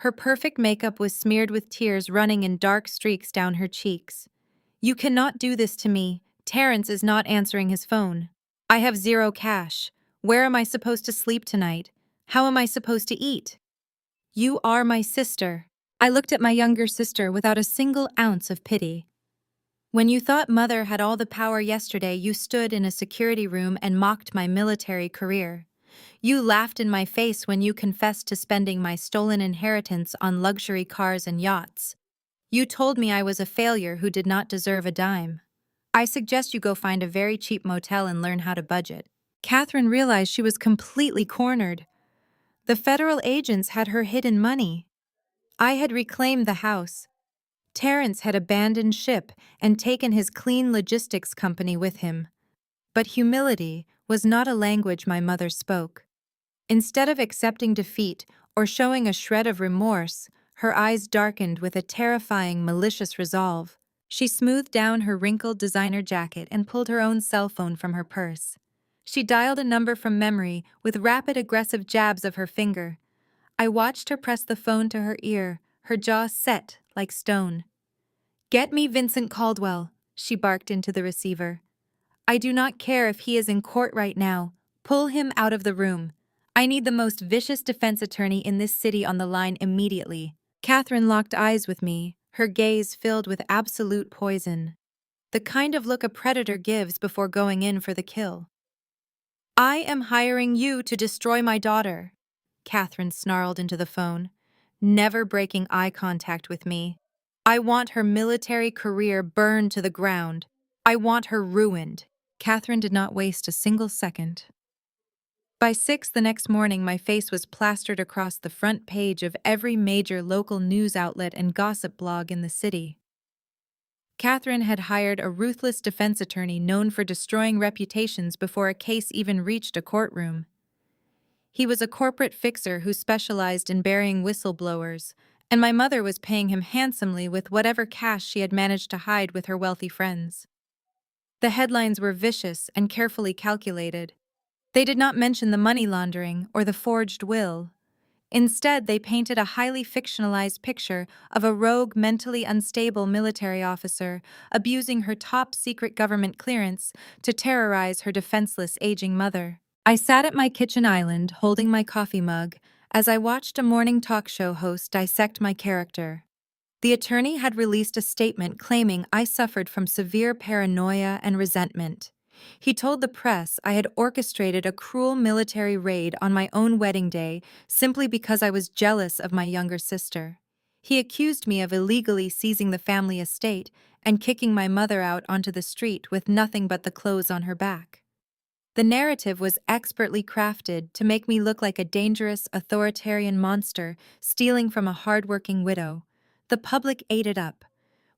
Her perfect makeup was smeared with tears running in dark streaks down her cheeks. "You cannot do this to me. Terrence is not answering his phone. I have 0 cash. Where am I supposed to sleep tonight? How am I supposed to eat? You are my sister." I looked at my younger sister without a single ounce of pity. "When you thought Mother had all the power yesterday, you stood in a security room and mocked my military career. You laughed in my face when you confessed to spending my stolen inheritance on luxury cars and yachts. You told me I was a failure who did not deserve a dime. I suggest you go find a very cheap motel and learn how to budget." Catherine realized she was completely cornered. The federal agents had her hidden money. I had reclaimed the house. Terrence had abandoned ship and taken his clean logistics company with him. But humility was not a language my mother spoke. Instead of accepting defeat or showing a shred of remorse, her eyes darkened with a terrifying, malicious resolve. She smoothed down her wrinkled designer jacket and pulled her own cell phone from her purse. She dialed a number from memory with rapid, aggressive jabs of her finger. I watched her press the phone to her ear, her jaw set like stone. "Get me Vincent Caldwell," she barked into the receiver. "I do not care if he is in court right now. Pull him out of the room. I need the most vicious defense attorney in this city on the line immediately." Catherine locked eyes with me, her gaze filled with absolute poison. The kind of look a predator gives before going in for the kill. "I am hiring you to destroy my daughter," Catherine snarled into the phone, never breaking eye contact with me. "I want her military career burned to the ground. I want her ruined." Catherine did not waste a single second. By 6 the next morning, my face was plastered across the front page of every major local news outlet and gossip blog in the city. Catherine had hired a ruthless defense attorney known for destroying reputations before a case even reached a courtroom. He was a corporate fixer who specialized in burying whistleblowers, and my mother was paying him handsomely with whatever cash she had managed to hide with her wealthy friends. The headlines were vicious and carefully calculated. They did not mention the money laundering or the forged will. Instead, they painted a highly fictionalized picture of a rogue, mentally unstable military officer abusing her top-secret government clearance to terrorize her defenseless aging mother. I sat at my kitchen island, holding my coffee mug, as I watched a morning talk show host dissect my character. The attorney had released a statement claiming I suffered from severe paranoia and resentment. He told the press I had orchestrated a cruel military raid on my own wedding day simply because I was jealous of my younger sister. He accused me of illegally seizing the family estate and kicking my mother out onto the street with nothing but the clothes on her back. The narrative was expertly crafted to make me look like a dangerous, authoritarian monster stealing from a hardworking widow. The public ate it up.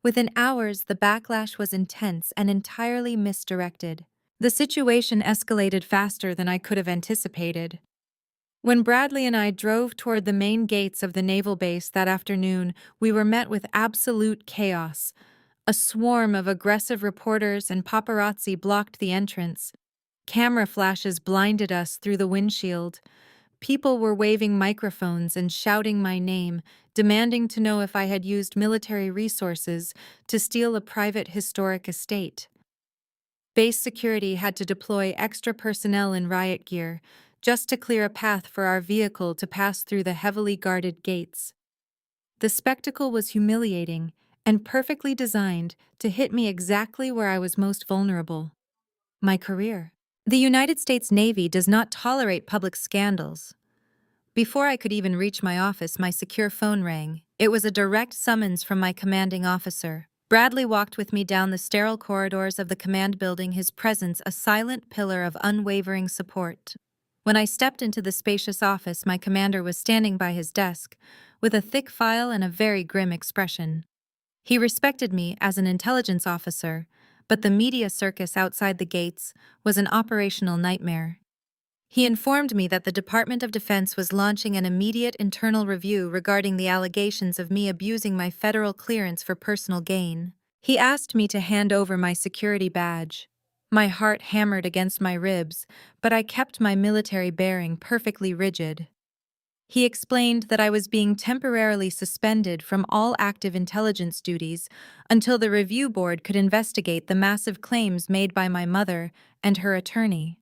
Within hours, the backlash was intense and entirely misdirected. The situation escalated faster than I could have anticipated. When Bradley and I drove toward the main gates of the naval base that afternoon, we were met with absolute chaos. A swarm of aggressive reporters and paparazzi blocked the entrance. Camera flashes blinded us through the windshield. People were waving microphones and shouting my name, demanding to know if I had used military resources to steal a private historic estate. Base security had to deploy extra personnel in riot gear just to clear a path for our vehicle to pass through the heavily guarded gates. The spectacle was humiliating and perfectly designed to hit me exactly where I was most vulnerable: my career. The United States Navy does not tolerate public scandals. Before I could even reach my office, my secure phone rang. It was a direct summons from my commanding officer. Bradley walked with me down the sterile corridors of the command building, his presence a silent pillar of unwavering support. When I stepped into the spacious office, my commander was standing by his desk, with a thick file and a very grim expression. He respected me as an intelligence officer, but the media circus outside the gates was an operational nightmare. He informed me that the Department of Defense was launching an immediate internal review regarding the allegations of me abusing my federal clearance for personal gain. He asked me to hand over my security badge. My heart hammered against my ribs, but I kept my military bearing perfectly rigid. He explained that I was being temporarily suspended from all active intelligence duties until the review board could investigate the massive claims made by my mother and her attorney.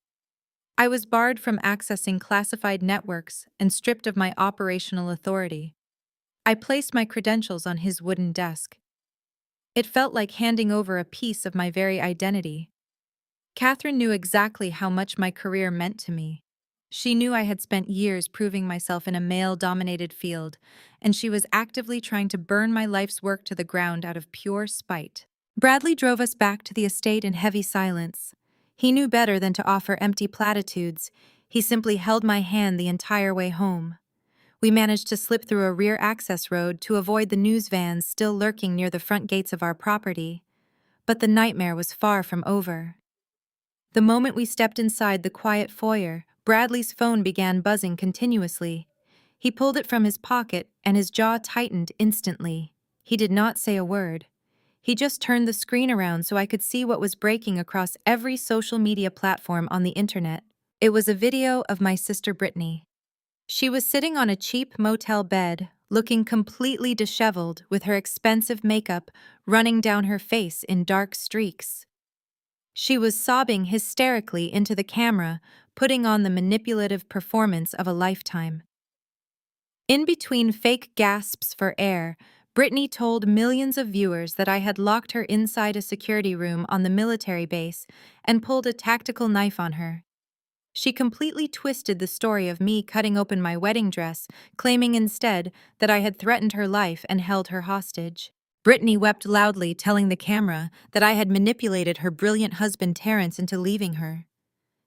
I was barred from accessing classified networks and stripped of my operational authority. I placed my credentials on his wooden desk. It felt like handing over a piece of my very identity. Catherine knew exactly how much my career meant to me. She knew I had spent years proving myself in a male-dominated field, and she was actively trying to burn my life's work to the ground out of pure spite. Bradley drove us back to the estate in heavy silence. He knew better than to offer empty platitudes. He simply held my hand the entire way home. We managed to slip through a rear access road to avoid the news vans still lurking near the front gates of our property. But the nightmare was far from over. The moment we stepped inside the quiet foyer, Bradley's phone began buzzing continuously. He pulled it from his pocket, and his jaw tightened instantly. He did not say a word. He just turned the screen around so I could see what was breaking across every social media platform on the internet. It was a video of my sister Brittany. She was sitting on a cheap motel bed, looking completely disheveled with her expensive makeup running down her face in dark streaks. She was sobbing hysterically into the camera, putting on the manipulative performance of a lifetime. In between fake gasps for air, Brittany told millions of viewers that I had locked her inside a security room on the military base and pulled a tactical knife on her. She completely twisted the story of me cutting open my wedding dress, claiming instead that I had threatened her life and held her hostage. Brittany wept loudly, telling the camera that I had manipulated her brilliant husband Terrence into leaving her.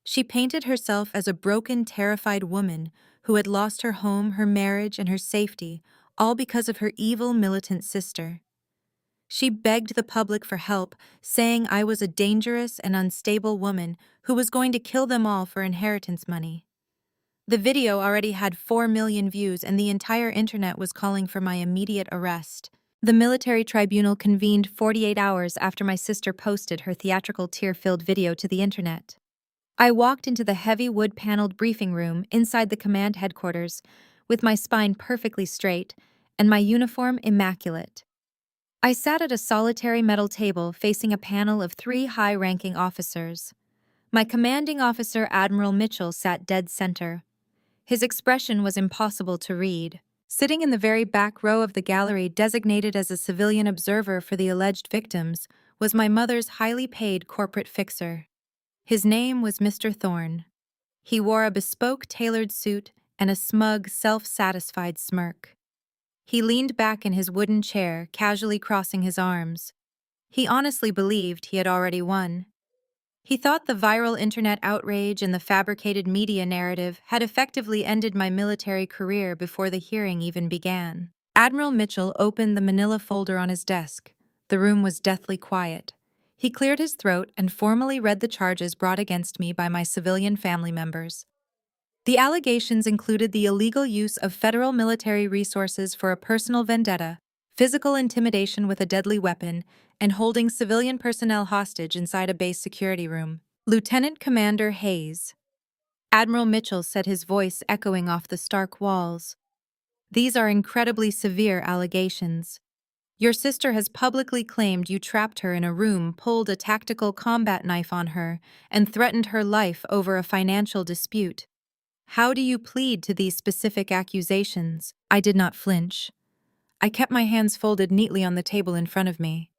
She painted herself as a broken, terrified woman who had lost her home, her marriage, and her safety, all because of her evil, militant sister. She begged the public for help, saying I was a dangerous and unstable woman who was going to kill them all for inheritance money. The video already had 4 million views, and the entire internet was calling for my immediate arrest. The military tribunal convened 48 hours after my sister posted her theatrical tear-filled video to the internet. I walked into the heavy wood-paneled briefing room inside the command headquarters, with my spine perfectly straight and my uniform immaculate. I sat at a solitary metal table facing a panel of 3 high-ranking officers. My commanding officer, Admiral Mitchell, sat dead center. His expression was impossible to read. Sitting in the very back row of the gallery, designated as a civilian observer for the alleged victims, was my mother's highly paid corporate fixer. His name was Mr. Thorne. He wore a bespoke tailored suit and a smug, self-satisfied smirk. He leaned back in his wooden chair, casually crossing his arms. He honestly believed he had already won. He thought the viral internet outrage and the fabricated media narrative had effectively ended my military career before the hearing even began. Admiral Mitchell opened the manila folder on his desk. The room was deathly quiet. He cleared his throat and formally read the charges brought against me by my civilian family members. The allegations included the illegal use of federal military resources for a personal vendetta, physical intimidation with a deadly weapon, and holding civilian personnel hostage inside a base security room. Lieutenant Commander Hayes. Admiral Mitchell said, his voice echoing off the stark walls. These are incredibly severe allegations. Your sister has publicly claimed you trapped her in a room, pulled a tactical combat knife on her, and threatened her life over a financial dispute. How do you plead to these specific accusations? I did not flinch. I kept my hands folded neatly on the table in front of me.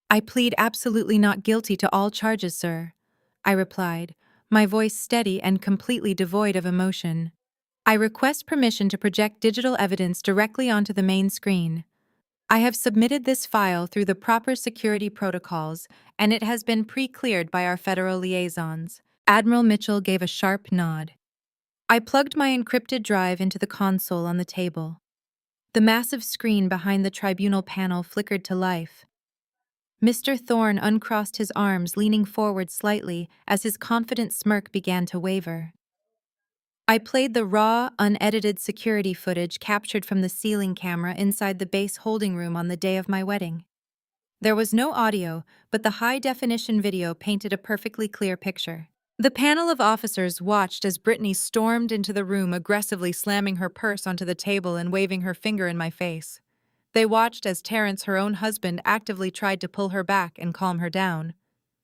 I plead absolutely not guilty to all charges, sir, I replied, my voice steady and completely devoid of emotion. I request permission to project digital evidence directly onto the main screen. I have submitted this file through the proper security protocols, and it has been pre-cleared by our federal liaisons. Admiral Mitchell gave a sharp nod. I plugged my encrypted drive into the console on the table. The massive screen behind the tribunal panel flickered to life. Mr. Thorne uncrossed his arms, leaning forward slightly as his confident smirk began to waver. I played the raw, unedited security footage captured from the ceiling camera inside the base holding room on the day of my wedding. There was no audio, but the high-definition video painted a perfectly clear picture. The panel of officers watched as Brittany stormed into the room, aggressively slamming her purse onto the table and waving her finger in my face. They watched as Terrence, her own husband, actively tried to pull her back and calm her down.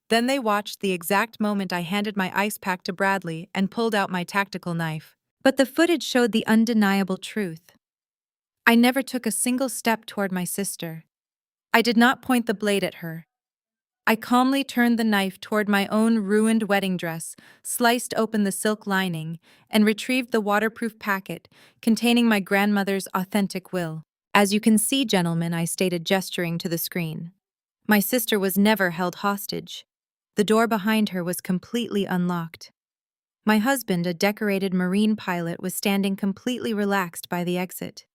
Then they watched the exact moment I handed my ice pack to Bradley and pulled out my tactical knife. But the footage showed the undeniable truth. I never took a single step toward my sister. I did not point the blade at her. I calmly turned the knife toward my own ruined wedding dress, sliced open the silk lining, and retrieved the waterproof packet containing my grandmother's authentic will. As you can see, gentlemen, I stated, gesturing to the screen. My sister was never held hostage. The door behind her was completely unlocked. My husband, a decorated Marine pilot, was standing completely relaxed by the exit.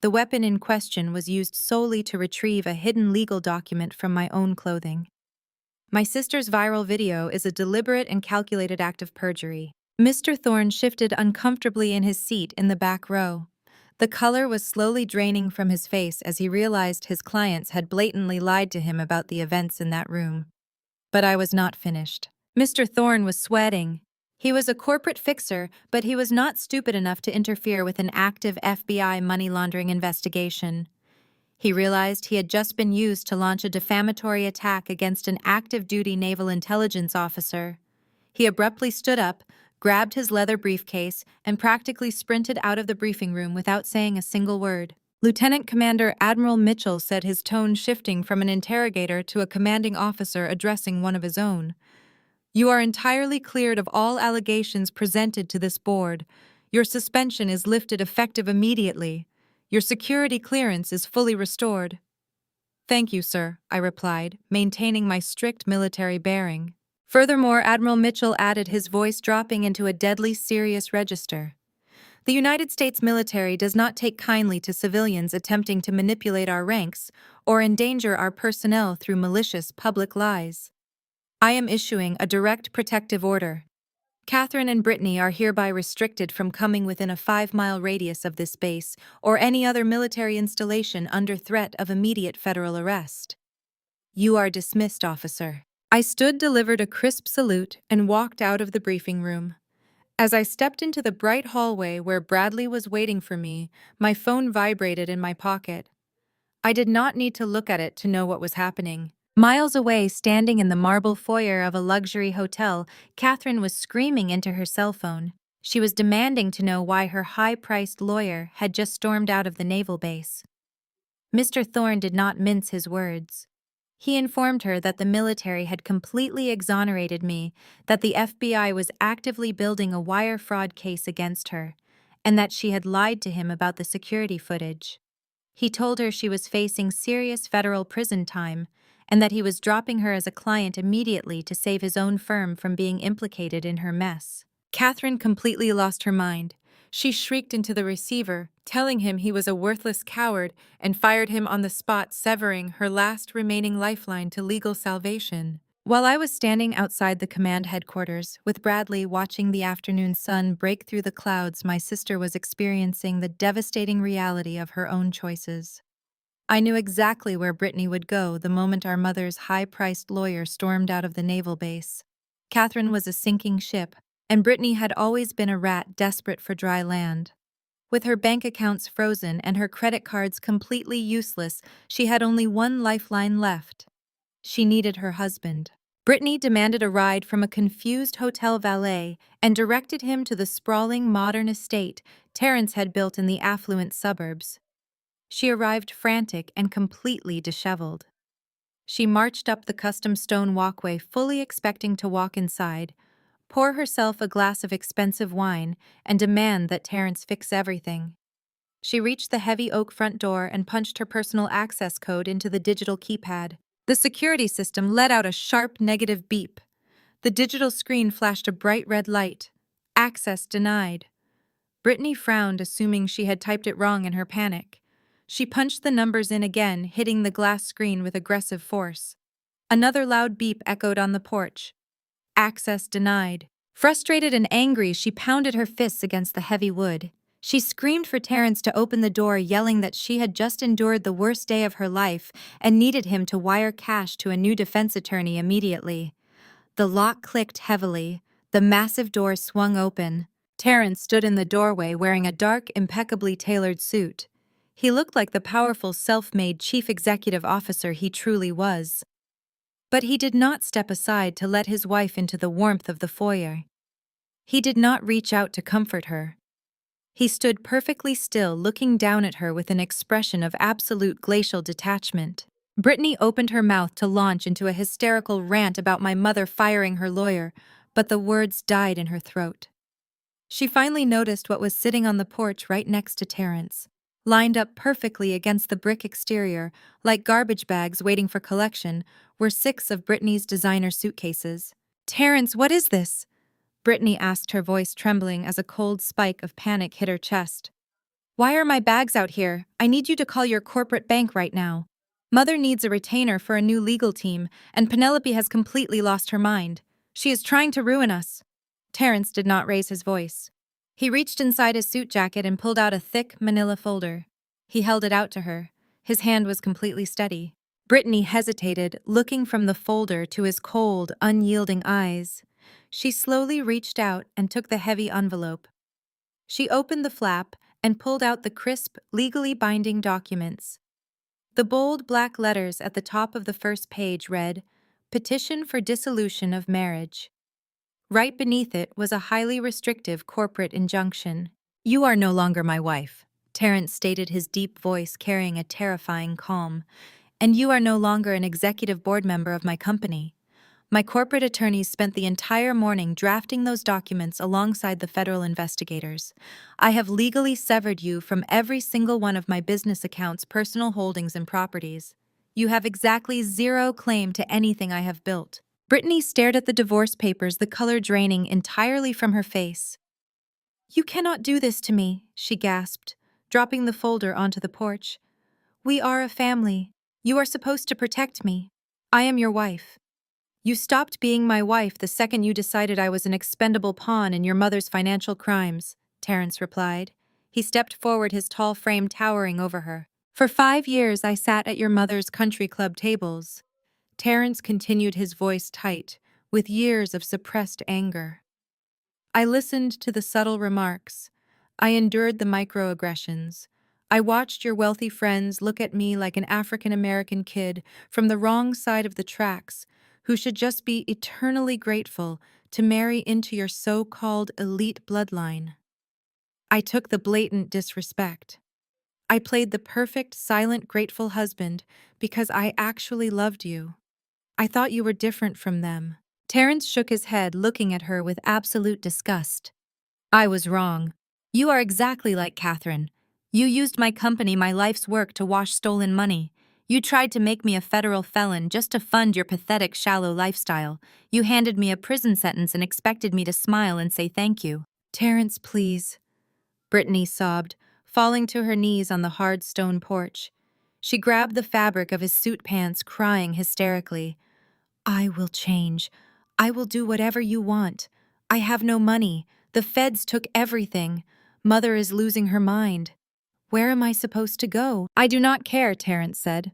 The weapon in question was used solely to retrieve a hidden legal document from my own clothing. My sister's viral video is a deliberate and calculated act of perjury. Mr. Thorne shifted uncomfortably in his seat in the back row. The color was slowly draining from his face as he realized his clients had blatantly lied to him about the events in that room. But I was not finished. Mr. Thorne was sweating. He was a corporate fixer, but he was not stupid enough to interfere with an active FBI money laundering investigation. He realized he had just been used to launch a defamatory attack against an active-duty naval intelligence officer. He abruptly stood up, grabbed his leather briefcase, and practically sprinted out of the briefing room without saying a single word. Lieutenant Commander Admiral Mitchell said, his tone shifting from an interrogator to a commanding officer addressing one of his own. "You are entirely cleared of all allegations presented to this board. Your suspension is lifted effective immediately. Your security clearance is fully restored." "Thank you, sir," I replied, maintaining my strict military bearing. Furthermore, Admiral Mitchell added, his voice dropping into a deadly serious register. "The United States military does not take kindly to civilians attempting to manipulate our ranks or endanger our personnel through malicious public lies. I am issuing a direct protective order. Catherine and Brittany are hereby restricted from coming within a 5-mile radius of this base or any other military installation under threat of immediate federal arrest. You are dismissed, officer." I stood, delivered a crisp salute, and walked out of the briefing room. As I stepped into the bright hallway where Bradley was waiting for me, my phone vibrated in my pocket. I did not need to look at it to know what was happening. Miles away, standing in the marble foyer of a luxury hotel, Catherine was screaming into her cell phone. She was demanding to know why her high-priced lawyer had just stormed out of the naval base. Mr. Thorne did not mince his words. He informed her that the military had completely exonerated me, that the FBI was actively building a wire fraud case against her, and that she had lied to him about the security footage. He told her she was facing serious federal prison time, and that he was dropping her as a client immediately to save his own firm from being implicated in her mess. Catherine completely lost her mind. She shrieked into the receiver, telling him he was a worthless coward, and fired him on the spot, severing her last remaining lifeline to legal salvation. While I was standing outside the command headquarters, with Bradley watching the afternoon sun break through the clouds, my sister was experiencing the devastating reality of her own choices. I knew exactly where Brittany would go the moment our mother's high-priced lawyer stormed out of the naval base. Catherine was a sinking ship, and Brittany had always been a rat desperate for dry land. With her bank accounts frozen and her credit cards completely useless, she had only one lifeline left. She needed her husband. Brittany demanded a ride from a confused hotel valet and directed him to the sprawling modern estate Terrence had built in the affluent suburbs. She arrived frantic and completely disheveled. She marched up the custom stone walkway, fully expecting to walk inside, pour herself a glass of expensive wine, and demand that Terrence fix everything. She reached the heavy oak front door and punched her personal access code into the digital keypad. The security system let out a sharp negative beep. The digital screen flashed a bright red light. Access denied. Brittany frowned, assuming she had typed it wrong in her panic. She punched the numbers in again, hitting the glass screen with aggressive force. Another loud beep echoed on the porch. Access denied. Frustrated and angry, she pounded her fists against the heavy wood. She screamed for Terrence to open the door, yelling that she had just endured the worst day of her life and needed him to wire cash to a new defense attorney immediately. The lock clicked heavily. The massive door swung open. Terrence stood in the doorway wearing a dark, impeccably tailored suit. He looked like the powerful, self-made chief executive officer he truly was. But he did not step aside to let his wife into the warmth of the foyer. He did not reach out to comfort her. He stood perfectly still, looking down at her with an expression of absolute glacial detachment. Brittany opened her mouth to launch into a hysterical rant about my mother firing her lawyer, but the words died in her throat. She finally noticed what was sitting on the porch right next to Terrence. Lined up perfectly against the brick exterior, like garbage bags waiting for collection, were 6 of Brittany's designer suitcases. "Terrence, what is this?" Brittany asked, her voice trembling as a cold spike of panic hit her chest. "Why are my bags out here? I need you to call your corporate bank right now. Mother needs a retainer for a new legal team, and Penelope has completely lost her mind. She is trying to ruin us." Terrence did not raise his voice. He reached inside his suit jacket and pulled out a thick manila folder. He held it out to her. His hand was completely steady. Brittany hesitated, looking from the folder to his cold, unyielding eyes. She slowly reached out and took the heavy envelope. She opened the flap and pulled out the crisp, legally binding documents. The bold black letters at the top of the first page read, "Petition for Dissolution of Marriage." Right beneath it was a highly restrictive corporate injunction. "You are no longer my wife," Terrence stated, his deep voice carrying a terrifying calm. "And you are no longer an executive board member of my company." My corporate attorneys spent the entire morning drafting those documents alongside the federal investigators. I have legally severed you from every single one of my business accounts, personal holdings, and properties. You have exactly zero claim to anything I have built. Brittany stared at the divorce papers, the color draining entirely from her face. "You cannot do this to me," she gasped, dropping the folder onto the porch. "We are a family. You are supposed to protect me. I am your wife." "You stopped being my wife the second you decided I was an expendable pawn in your mother's financial crimes," Terrence replied. He stepped forward, his tall frame towering over her. "For 5 years I sat at your mother's country club tables." Terrence continued, his voice tight, with years of suppressed anger. "I listened to the subtle remarks. I endured the microaggressions. I watched your wealthy friends look at me like an African-American kid from the wrong side of the tracks, who should just be eternally grateful to marry into your so-called elite bloodline. I took the blatant disrespect. I played the perfect, silent, grateful husband because I actually loved you. I thought you were different from them." Terrence shook his head, looking at her with absolute disgust. "I was wrong. You are exactly like Catherine. You used my company, my life's work, to wash stolen money. You tried to make me a federal felon just to fund your pathetic, shallow lifestyle. You handed me a prison sentence and expected me to smile and say thank you." "Terrence, please," Brittany sobbed, falling to her knees on the hard stone porch. She grabbed the fabric of his suit pants, crying hysterically. "I will change. I will do whatever you want. I have no money. The feds took everything. Mother is losing her mind. Where am I supposed to go?" "I do not care," Terrence said.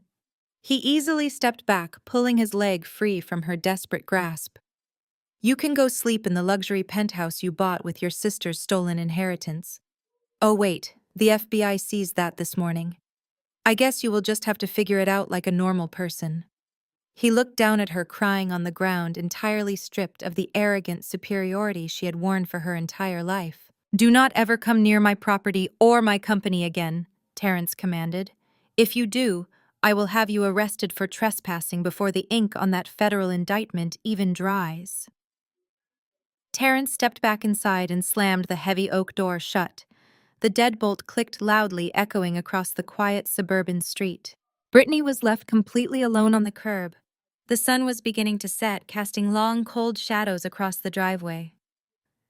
He easily stepped back, pulling his leg free from her desperate grasp. "You can go sleep in the luxury penthouse you bought with your sister's stolen inheritance. Oh wait, the FBI seized that this morning. I guess you will just have to figure it out like a normal person." He looked down at her, crying on the ground, entirely stripped of the arrogant superiority she had worn for her entire life. "Do not ever come near my property or my company again," Terrence commanded. "If you do, I will have you arrested for trespassing before the ink on that federal indictment even dries." Terrence stepped back inside and slammed the heavy oak door shut. The deadbolt clicked loudly, echoing across the quiet suburban street. Brittany was left completely alone on the curb. The sun was beginning to set, casting long, cold shadows across the driveway.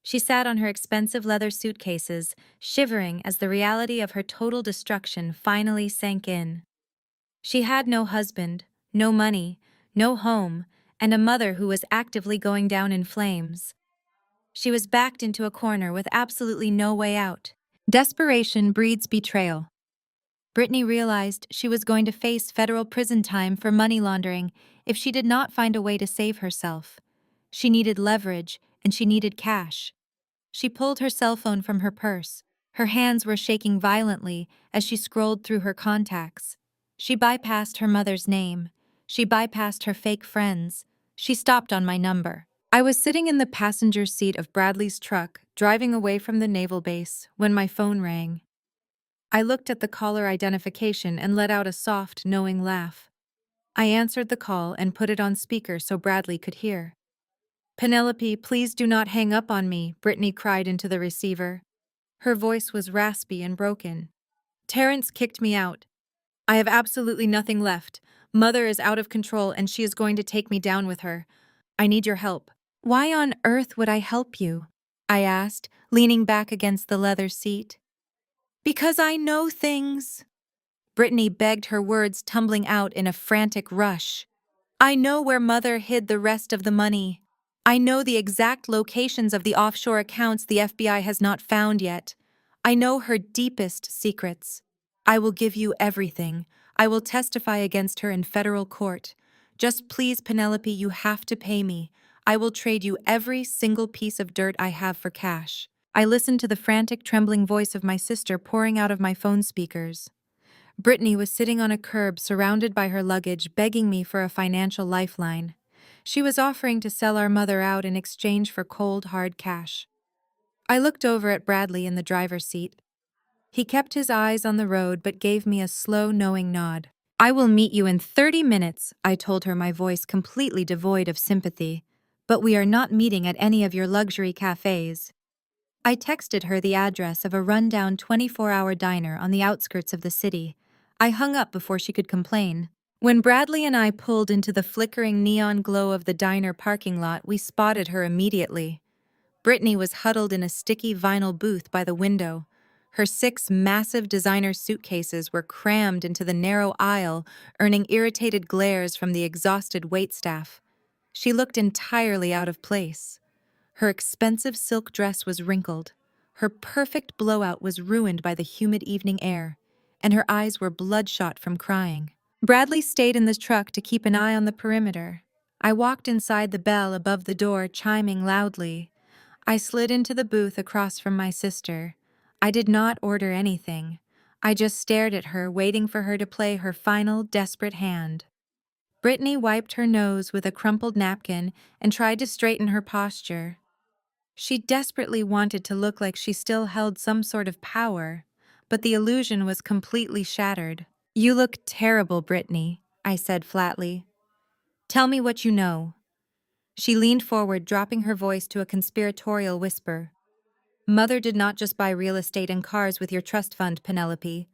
She sat on her expensive leather suitcases, shivering as the reality of her total destruction finally sank in. She had no husband, no money, no home, and a mother who was actively going down in flames. She was backed into a corner with absolutely no way out. Desperation breeds betrayal. Brittany realized she was going to face federal prison time for money laundering if she did not find a way to save herself. She needed leverage, and she needed cash. She pulled her cell phone from her purse. Her hands were shaking violently as she scrolled through her contacts. She bypassed her mother's name. She bypassed her fake friends. She stopped on my number. I was sitting in the passenger seat of Bradley's truck, driving away from the naval base, when my phone rang. I looked at the caller identification and let out a soft, knowing laugh. I answered the call and put it on speaker so Bradley could hear. "Penelope, please do not hang up on me," Brittany cried into the receiver. Her voice was raspy and broken. "Terrence kicked me out. I have absolutely nothing left. Mother is out of control and she is going to take me down with her. I need your help." "Why on earth would I help you?" I asked, leaning back against the leather seat. "Because I know things." Brittany begged, her words tumbling out in a frantic rush. "I know where Mother hid the rest of the money. I know the exact locations of the offshore accounts the FBI has not found yet. I know her deepest secrets. I will give you everything. I will testify against her in federal court. Just please, Penelope, you have to pay me. I will trade you every single piece of dirt I have for cash. I listened to the frantic, trembling voice of my sister pouring out of my phone speakers. Brittany was sitting on a curb surrounded by her luggage, begging me for a financial lifeline. She was offering to sell our mother out in exchange for cold, hard cash. I looked over at Bradley in the driver's seat. He kept his eyes on the road but gave me a slow, knowing nod. I will meet you in 30 minutes, I told her, my voice completely devoid of sympathy. But we are not meeting at any of your luxury cafes. I texted her the address of a rundown 24-hour diner on the outskirts of the city. I hung up before she could complain. When Bradley and I pulled into the flickering neon glow of the diner parking lot, we spotted her immediately. Brittany was huddled in a sticky vinyl booth by the window. Her 6 massive designer suitcases were crammed into the narrow aisle, earning irritated glares from the exhausted waitstaff. She looked entirely out of place. Her expensive silk dress was wrinkled. Her perfect blowout was ruined by the humid evening air, and her eyes were bloodshot from crying. Bradley stayed in the truck to keep an eye on the perimeter. I walked inside, the bell above the door chiming loudly. I slid into the booth across from my sister. I did not order anything. I just stared at her, waiting for her to play her final, desperate hand. Brittany wiped her nose with a crumpled napkin and tried to straighten her posture. She desperately wanted to look like she still held some sort of power, but the illusion was completely shattered. "You look terrible, Brittany," I said flatly. "Tell me what you know." She leaned forward, dropping her voice to a conspiratorial whisper. "Mother did not just buy real estate and cars with your trust fund, Penelope.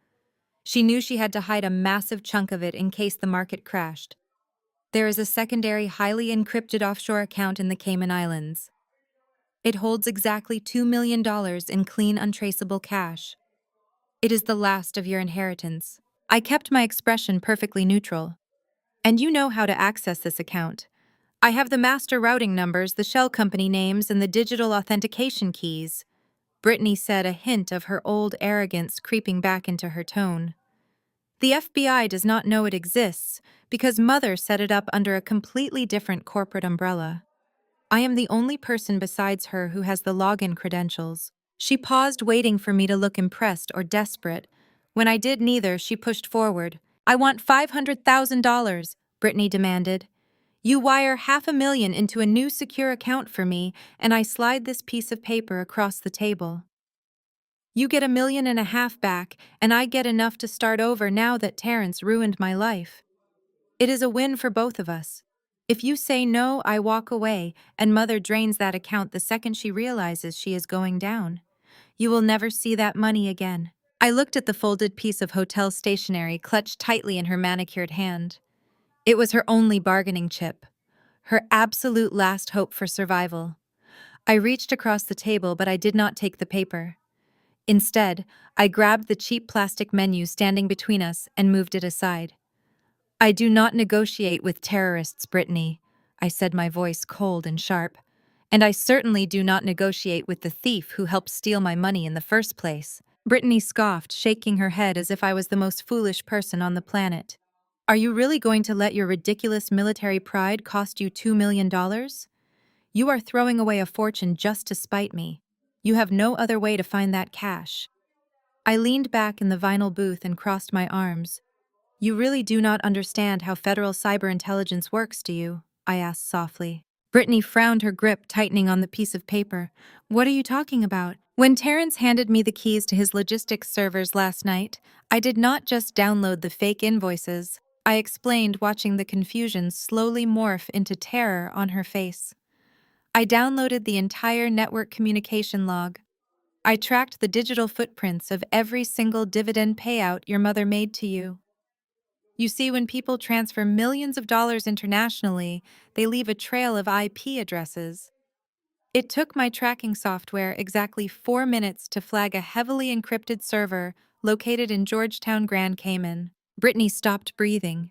She knew she had to hide a massive chunk of it in case the market crashed. There is a secondary, highly encrypted offshore account in the Cayman Islands. It holds exactly $2 million in clean, untraceable cash. It is the last of your inheritance." I kept my expression perfectly neutral. "And you know how to access this account. I have the master routing numbers, the shell company names, and the digital authentication keys." Brittany said, a hint of her old arrogance creeping back into her tone. "The FBI does not know it exists because Mother set it up under a completely different corporate umbrella. I am the only person besides her who has the login credentials." She paused, waiting for me to look impressed or desperate. When I did neither, she pushed forward. "I want $500,000, Brittany demanded. "You wire $500,000 into a new secure account for me, and I slide this piece of paper across the table. You get $1.5 million back, and I get enough to start over now that Terrence ruined my life. It is a win for both of us. If you say no, I walk away, and Mother drains that account the second she realizes she is going down. You will never see that money again." I looked at the folded piece of hotel stationery clutched tightly in her manicured hand. It was her only bargaining chip, her absolute last hope for survival. I reached across the table, but I did not take the paper. Instead, I grabbed the cheap plastic menu standing between us and moved it aside. "I do not negotiate with terrorists, Brittany," I said, my voice cold and sharp. "And I certainly do not negotiate with the thief who helped steal my money in the first place." Brittany scoffed, shaking her head as if I was the most foolish person on the planet. "Are you really going to let your ridiculous military pride cost you $2 million? You are throwing away a fortune just to spite me. You have no other way to find that cash." I leaned back in the vinyl booth and crossed my arms. "You really do not understand how federal cyber intelligence works, do you?" I asked softly. Brittany frowned, her grip tightening on the piece of paper. "What are you talking about?" "When Terrence handed me the keys to his logistics servers last night, I did not just download the fake invoices," I explained, watching the confusion slowly morph into terror on her face. "I downloaded the entire network communication log. I tracked the digital footprints of every single dividend payout your mother made to you. You see, when people transfer millions of dollars internationally, they leave a trail of IP addresses. It took my tracking software exactly 4 minutes to flag a heavily encrypted server located in Georgetown, Grand Cayman." Brittany stopped breathing.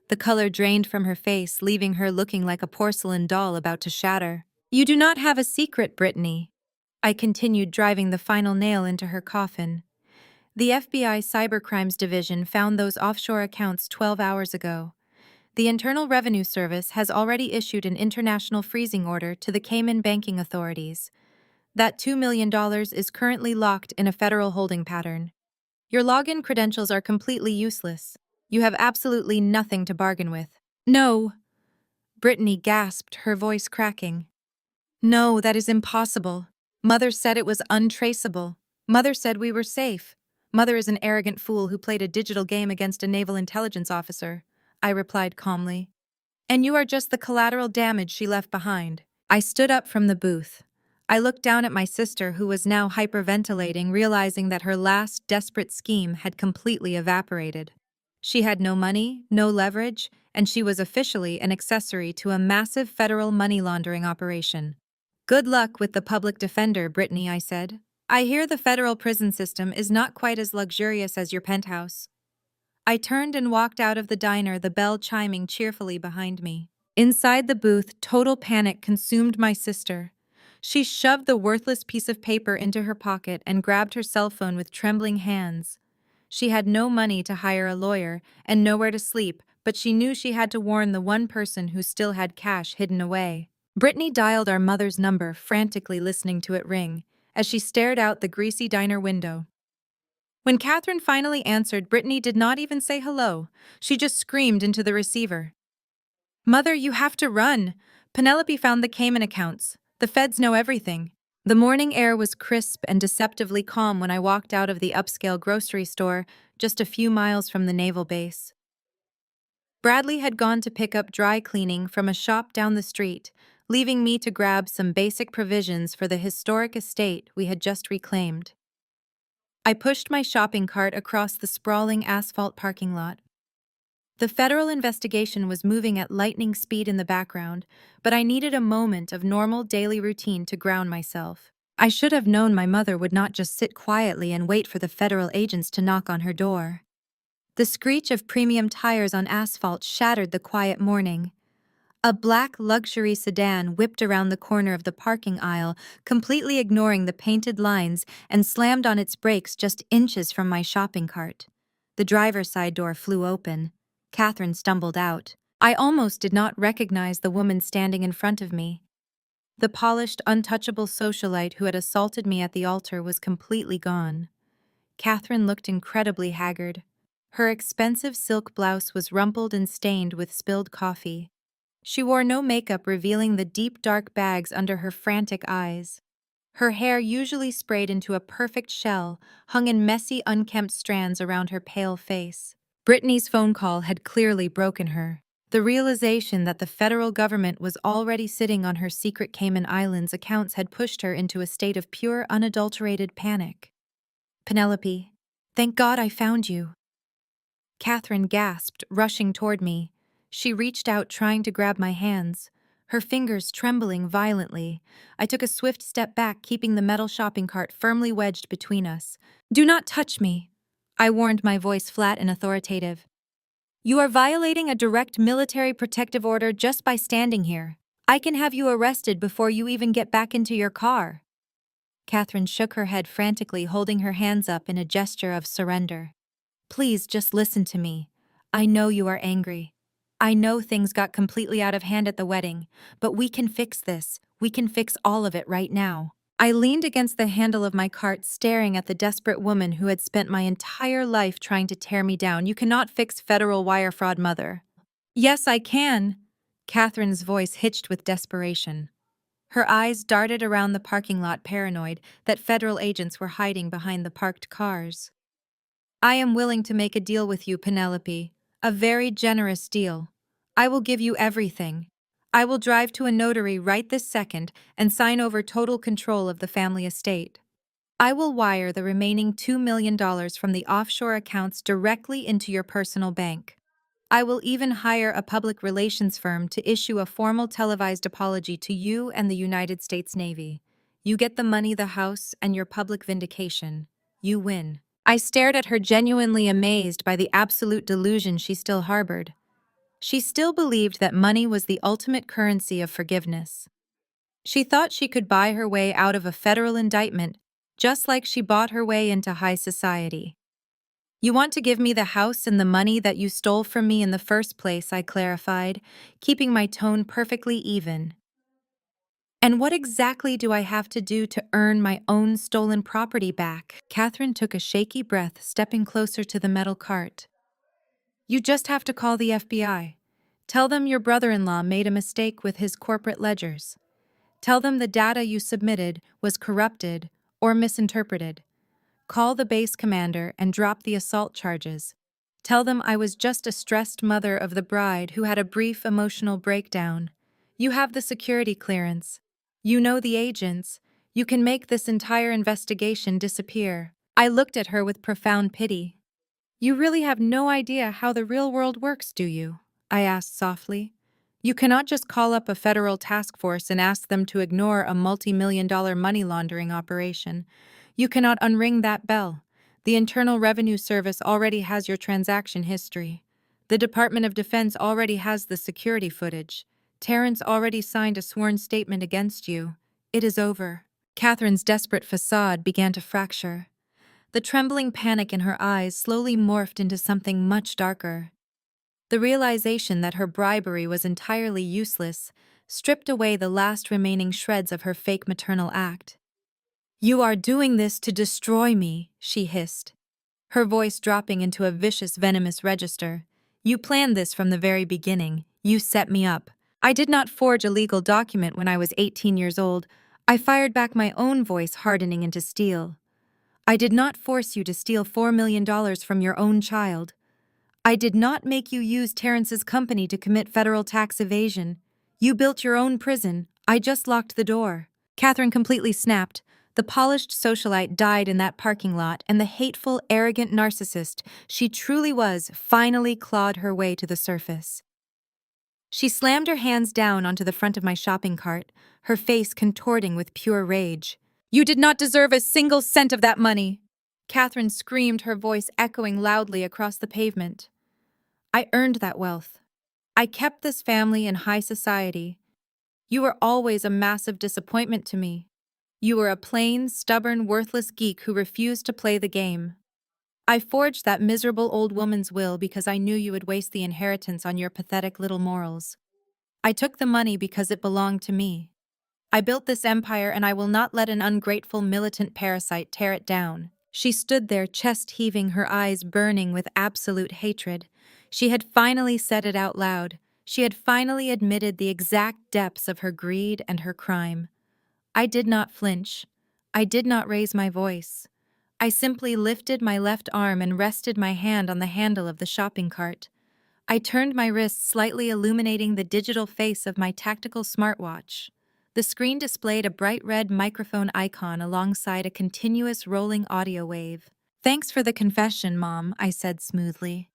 The color drained from her face, leaving her looking like a porcelain doll about to shatter. "You do not have a secret, Brittany." I continued, driving the final nail into her coffin. "The FBI Cybercrimes Division found those offshore accounts 12 hours ago. The Internal Revenue Service has already issued an international freezing order to the Cayman banking authorities. That $2 million is currently locked in a federal holding pattern. Your login credentials are completely useless. You have absolutely nothing to bargain with. No, Brittany gasped, her voice cracking. No, that is impossible. Mother said it was untraceable. Mother said we were safe. Mother is an arrogant fool who played a digital game against a naval intelligence officer, I replied calmly. And you are just the collateral damage she left behind. I stood up from the booth. I looked down at my sister, who was now hyperventilating, realizing that her last desperate scheme had completely evaporated. She had no money, no leverage, and she was officially an accessory to a massive federal money laundering operation. Good luck with the public defender, Brittany, I said. I hear the federal prison system is not quite as luxurious as your penthouse. I turned and walked out of the diner, the bell chiming cheerfully behind me. Inside the booth, total panic consumed my sister. She shoved the worthless piece of paper into her pocket and grabbed her cell phone with trembling hands. She had no money to hire a lawyer and nowhere to sleep, but she knew she had to warn the one person who still had cash hidden away. Brittany dialed our mother's number, frantically listening to it ring, as she stared out the greasy diner window. When Catherine finally answered, Brittany did not even say hello. She just screamed into the receiver. Mother, you have to run. Penelope found the Cayman accounts. The feds know everything. The morning air was crisp and deceptively calm when I walked out of the upscale grocery store just a few miles from the naval base. Bradley had gone to pick up dry cleaning from a shop down the street, leaving me to grab some basic provisions for the historic estate we had just reclaimed. I pushed my shopping cart across the sprawling asphalt parking lot. The federal investigation was moving at lightning speed in the background, but I needed a moment of normal daily routine to ground myself. I should have known my mother would not just sit quietly and wait for the federal agents to knock on her door. The screech of premium tires on asphalt shattered the quiet morning. A black luxury sedan whipped around the corner of the parking aisle, completely ignoring the painted lines, and slammed on its brakes just inches from my shopping cart. The driver's side door flew open. Catherine stumbled out. I almost did not recognize the woman standing in front of me. The polished, untouchable socialite who had assaulted me at the altar was completely gone. Catherine looked incredibly haggard. Her expensive silk blouse was rumpled and stained with spilled coffee. She wore no makeup, revealing the deep dark bags under her frantic eyes. Her hair, usually sprayed into a perfect shell, hung in messy, unkempt strands around her pale face. Brittany's phone call had clearly broken her. The realization that the federal government was already sitting on her secret Cayman Islands accounts had pushed her into a state of pure, unadulterated panic. Penelope, thank God I found you. Catherine gasped, rushing toward me. She reached out, trying to grab my hands, her fingers trembling violently. I took a swift step back, keeping the metal shopping cart firmly wedged between us. Do not touch me, I warned, my voice flat and authoritative. You are violating a direct military protective order just by standing here. I can have you arrested before you even get back into your car. Catherine shook her head frantically, holding her hands up in a gesture of surrender. Please just listen to me. I know you are angry. I know things got completely out of hand at the wedding, but we can fix this. We can fix all of it right now. I leaned against the handle of my cart, staring at the desperate woman who had spent my entire life trying to tear me down. You cannot fix federal wire fraud, Mother. Yes, I can. Catherine's voice hitched with desperation. Her eyes darted around the parking lot, paranoid that federal agents were hiding behind the parked cars. I am willing to make a deal with you, Penelope. A very generous deal. I will give you everything. I will drive to a notary right this second and sign over total control of the family estate. I will wire the remaining $2 million from the offshore accounts directly into your personal bank. I will even hire a public relations firm to issue a formal televised apology to you and the United States Navy. You get the money, the house, and your public vindication. You win. I stared at her, genuinely amazed by the absolute delusion she still harbored. She still believed that money was the ultimate currency of forgiveness. She thought she could buy her way out of a federal indictment, just like she bought her way into high society. You want to give me the house and the money that you stole from me in the first place, I clarified, keeping my tone perfectly even. And what exactly do I have to do to earn my own stolen property back? Catherine took a shaky breath, stepping closer to the metal cart. You just have to call the FBI. Tell them your brother-in-law made a mistake with his corporate ledgers. Tell them the data you submitted was corrupted or misinterpreted. Call the base commander and drop the assault charges. Tell them I was just a stressed mother of the bride who had a brief emotional breakdown. You have the security clearance. You know the agents. You can make this entire investigation disappear. I looked at her with profound pity. You really have no idea how the real world works, do you? I asked softly. You cannot just call up a federal task force and ask them to ignore a multi-million-dollar money laundering operation. You cannot unring that bell. The Internal Revenue Service already has your transaction history. The Department of Defense already has the security footage. Terrence already signed a sworn statement against you. It is over. Catherine's desperate facade began to fracture. The trembling panic in her eyes slowly morphed into something much darker. The realization that her bribery was entirely useless stripped away the last remaining shreds of her fake maternal act. You are doing this to destroy me, she hissed, her voice dropping into a vicious, venomous register. You planned this from the very beginning. You set me up. I did not forge a legal document when I was 18 years old. I fired back, my own voice hardening into steel. I did not force you to steal $4 million from your own child. I did not make you use Terrence's company to commit federal tax evasion. You built your own prison. I just locked the door. Catherine completely snapped. The polished socialite died in that parking lot, and the hateful, arrogant narcissist she truly was finally clawed her way to the surface. She slammed her hands down onto the front of my shopping cart, her face contorting with pure rage. You did not deserve a single cent of that money! Catherine screamed, her voice echoing loudly across the pavement. I earned that wealth. I kept this family in high society. You were always a massive disappointment to me. You were a plain, stubborn, worthless geek who refused to play the game. I forged that miserable old woman's will because I knew you would waste the inheritance on your pathetic little morals. I took the money because it belonged to me. I built this empire, and I will not let an ungrateful militant parasite tear it down. She stood there, chest heaving, her eyes burning with absolute hatred. She had finally said it out loud. She had finally admitted the exact depths of her greed and her crime. I did not flinch. I did not raise my voice. I simply lifted my left arm and rested my hand on the handle of the shopping cart. I turned my wrist, slightly illuminating the digital face of my tactical smartwatch. The screen displayed a bright red microphone icon alongside a continuous rolling audio wave. Thanks for the confession, Mom, I said smoothly.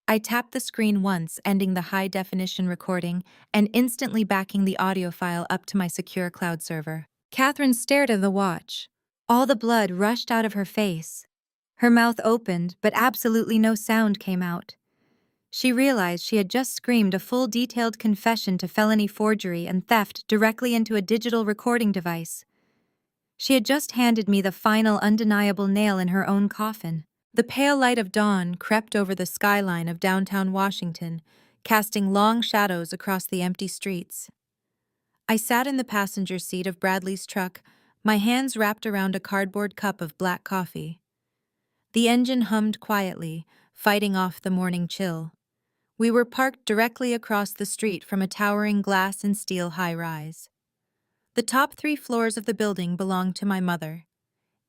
I tapped the screen once, ending the high-definition recording and instantly backing the audio file up to my secure cloud server. Catherine stared at the watch. All the blood rushed out of her face. Her mouth opened, but absolutely no sound came out. She realized she had just screamed a full detailed confession to felony forgery and theft directly into a digital recording device. She had just handed me the final undeniable nail in her own coffin. The pale light of dawn crept over the skyline of downtown Washington, casting long shadows across the empty streets. I sat in the passenger seat of Bradley's truck, my hands wrapped around a cardboard cup of black coffee. The engine hummed quietly, fighting off the morning chill. We were parked directly across the street from a towering glass and steel high-rise. The top 3 floors of the building belonged to my mother.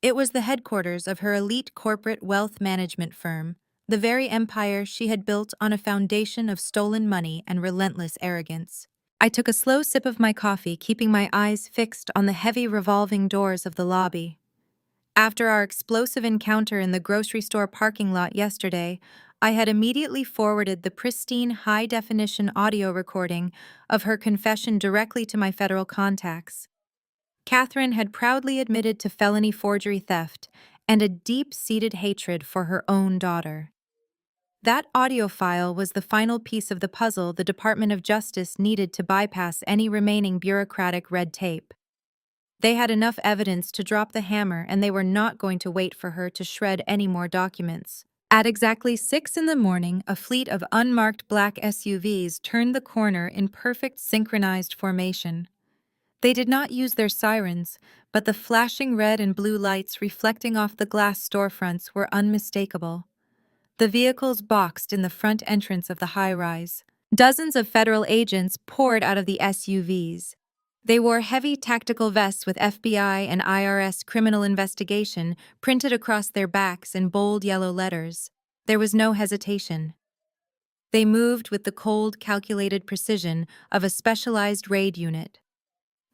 It was the headquarters of her elite corporate wealth management firm, the very empire she had built on a foundation of stolen money and relentless arrogance. I took a slow sip of my coffee, keeping my eyes fixed on the heavy revolving doors of the lobby. After our explosive encounter in the grocery store parking lot yesterday, I had immediately forwarded the pristine, high-definition audio recording of her confession directly to my federal contacts. Catherine had proudly admitted to felony forgery theft and a deep-seated hatred for her own daughter. That audio file was the final piece of the puzzle the Department of Justice needed to bypass any remaining bureaucratic red tape. They had enough evidence to drop the hammer, and they were not going to wait for her to shred any more documents. At exactly 6 in the morning, a fleet of unmarked black SUVs turned the corner in perfect synchronized formation. They did not use their sirens, but the flashing red and blue lights reflecting off the glass storefronts were unmistakable. The vehicles boxed in the front entrance of the high-rise. Dozens of federal agents poured out of the SUVs. They wore heavy tactical vests with FBI and IRS criminal investigation printed across their backs in bold yellow letters. There was no hesitation. They moved with the cold, calculated precision of a specialized raid unit.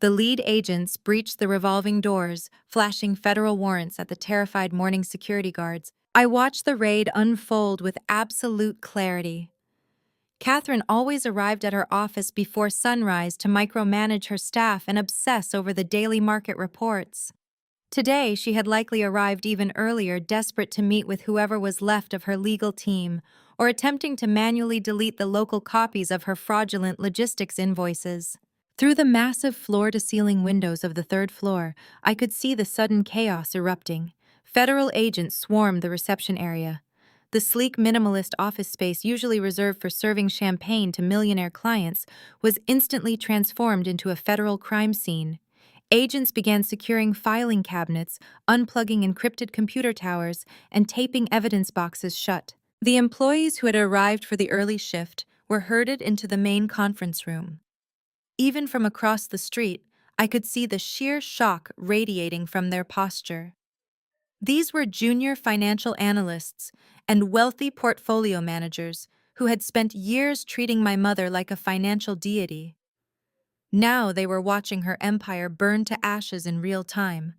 The lead agents breached the revolving doors, flashing federal warrants at the terrified morning security guards. I watched the raid unfold with absolute clarity. Catherine always arrived at her office before sunrise to micromanage her staff and obsess over the daily market reports. Today, she had likely arrived even earlier, desperate to meet with whoever was left of her legal team, or attempting to manually delete the local copies of her fraudulent logistics invoices. Through the massive floor-to-ceiling windows of the third floor, I could see the sudden chaos erupting. Federal agents swarmed the reception area. The sleek minimalist office space usually reserved for serving champagne to millionaire clients was instantly transformed into a federal crime scene. Agents began securing filing cabinets, unplugging encrypted computer towers, and taping evidence boxes shut. The employees who had arrived for the early shift were herded into the main conference room. Even from across the street, I could see the sheer shock radiating from their posture. These were junior financial analysts and wealthy portfolio managers who had spent years treating my mother like a financial deity. Now they were watching her empire burn to ashes in real time.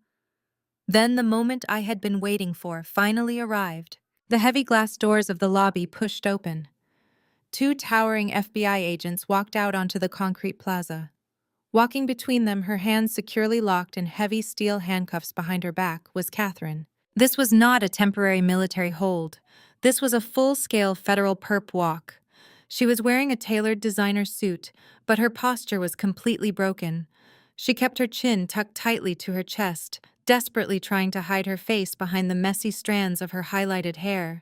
Then the moment I had been waiting for finally arrived. The heavy glass doors of the lobby pushed open. Two towering FBI agents walked out onto the concrete plaza. Walking between them, her hands securely locked in heavy steel handcuffs behind her back, was Catherine. This was not a temporary military hold. This was a full-scale federal perp walk. She was wearing a tailored designer suit, but her posture was completely broken. She kept her chin tucked tightly to her chest, desperately trying to hide her face behind the messy strands of her highlighted hair.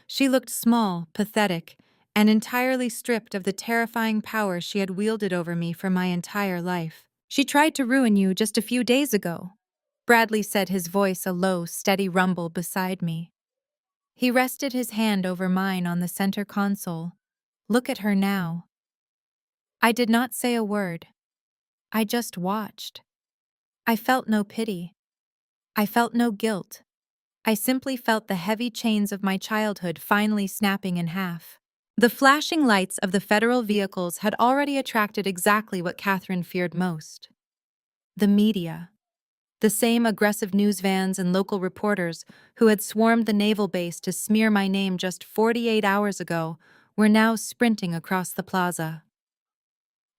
She looked small, pathetic, and entirely stripped of the terrifying power she had wielded over me for my entire life. "She tried to ruin you just a few days ago," Bradley said, his voice a low, steady rumble beside me. He rested his hand over mine on the center console. "Look at her now." I did not say a word. I just watched. I felt no pity. I felt no guilt. I simply felt the heavy chains of my childhood finally snapping in half. The flashing lights of the federal vehicles had already attracted exactly what Catherine feared most: the media. The same aggressive news vans and local reporters who had swarmed the naval base to smear my name just 48 hours ago were now sprinting across the plaza.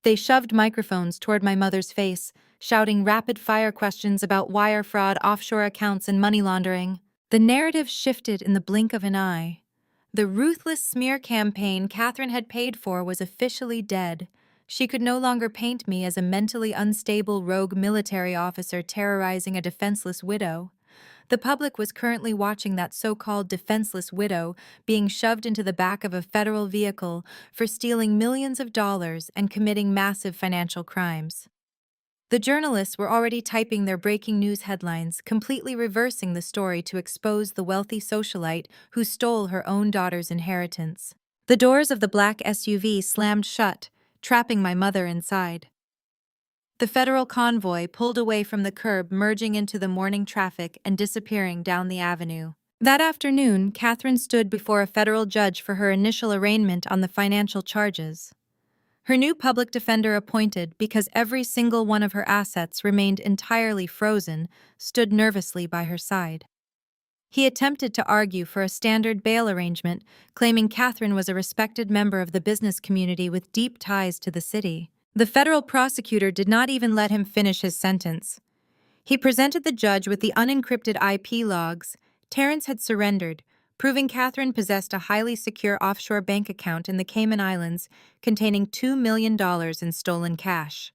They shoved microphones toward my mother's face, shouting rapid-fire questions about wire fraud, offshore accounts, and money laundering. The narrative shifted in the blink of an eye. The ruthless smear campaign Catherine had paid for was officially dead. She could no longer paint me as a mentally unstable rogue military officer terrorizing a defenseless widow. The public was currently watching that so-called defenseless widow being shoved into the back of a federal vehicle for stealing millions of dollars and committing massive financial crimes. The journalists were already typing their breaking news headlines, completely reversing the story to expose the wealthy socialite who stole her own daughter's inheritance. The doors of the black SUV slammed shut, trapping my mother inside. The federal convoy pulled away from the curb, merging into the morning traffic and disappearing down the avenue. That afternoon, Catherine stood before a federal judge for her initial arraignment on the financial charges. Her new public defender, appointed because every single one of her assets remained entirely frozen, stood nervously by her side. He attempted to argue for a standard bail arrangement, claiming Catherine was a respected member of the business community with deep ties to the city. The federal prosecutor did not even let him finish his sentence. He presented the judge with the unencrypted IP logs. Terrence had surrendered, proving Catherine possessed a highly secure offshore bank account in the Cayman Islands containing $2 million in stolen cash.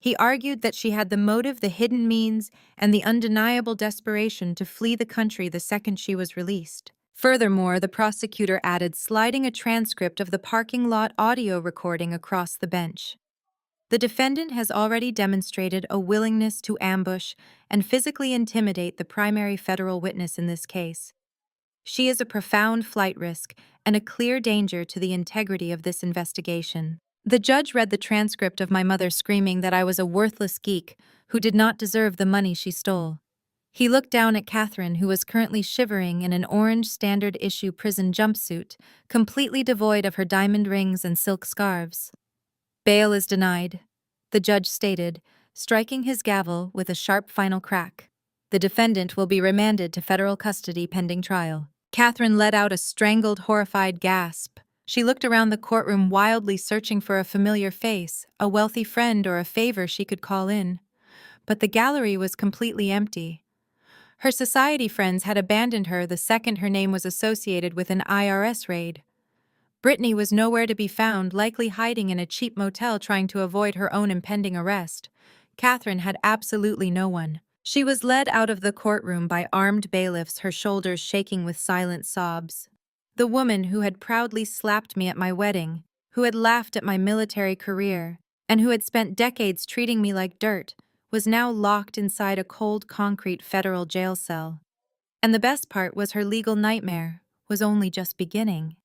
He argued that she had the motive, the hidden means, and the undeniable desperation to flee the country the second she was released. Furthermore, the prosecutor added sliding a transcript of the parking lot audio recording across the bench. The defendant has already demonstrated a willingness to ambush and physically intimidate the primary federal witness in this case. She is a profound flight risk and a clear danger to the integrity of this investigation. The judge read the transcript of my mother screaming that I was a worthless geek who did not deserve the money she stole. He looked down at Catherine, who was currently shivering in an orange standard-issue prison jumpsuit, completely devoid of her diamond rings and silk scarves. Bail is denied, the judge stated, striking his gavel with a sharp final crack. The defendant will be remanded to federal custody pending trial. Catherine let out a strangled, horrified gasp. She looked around the courtroom wildly searching for a familiar face, a wealthy friend, or a favor she could call in. But the gallery was completely empty. Her society friends had abandoned her the second her name was associated with an IRS raid. Brittany was nowhere to be found, likely hiding in a cheap motel trying to avoid her own impending arrest. Catherine had absolutely no one. She was led out of the courtroom by armed bailiffs, her shoulders shaking with silent sobs. The woman who had proudly slapped me at my wedding, who had laughed at my military career, and who had spent decades treating me like dirt, was now locked inside a cold concrete federal jail cell. And the best part was her legal nightmare was only just beginning.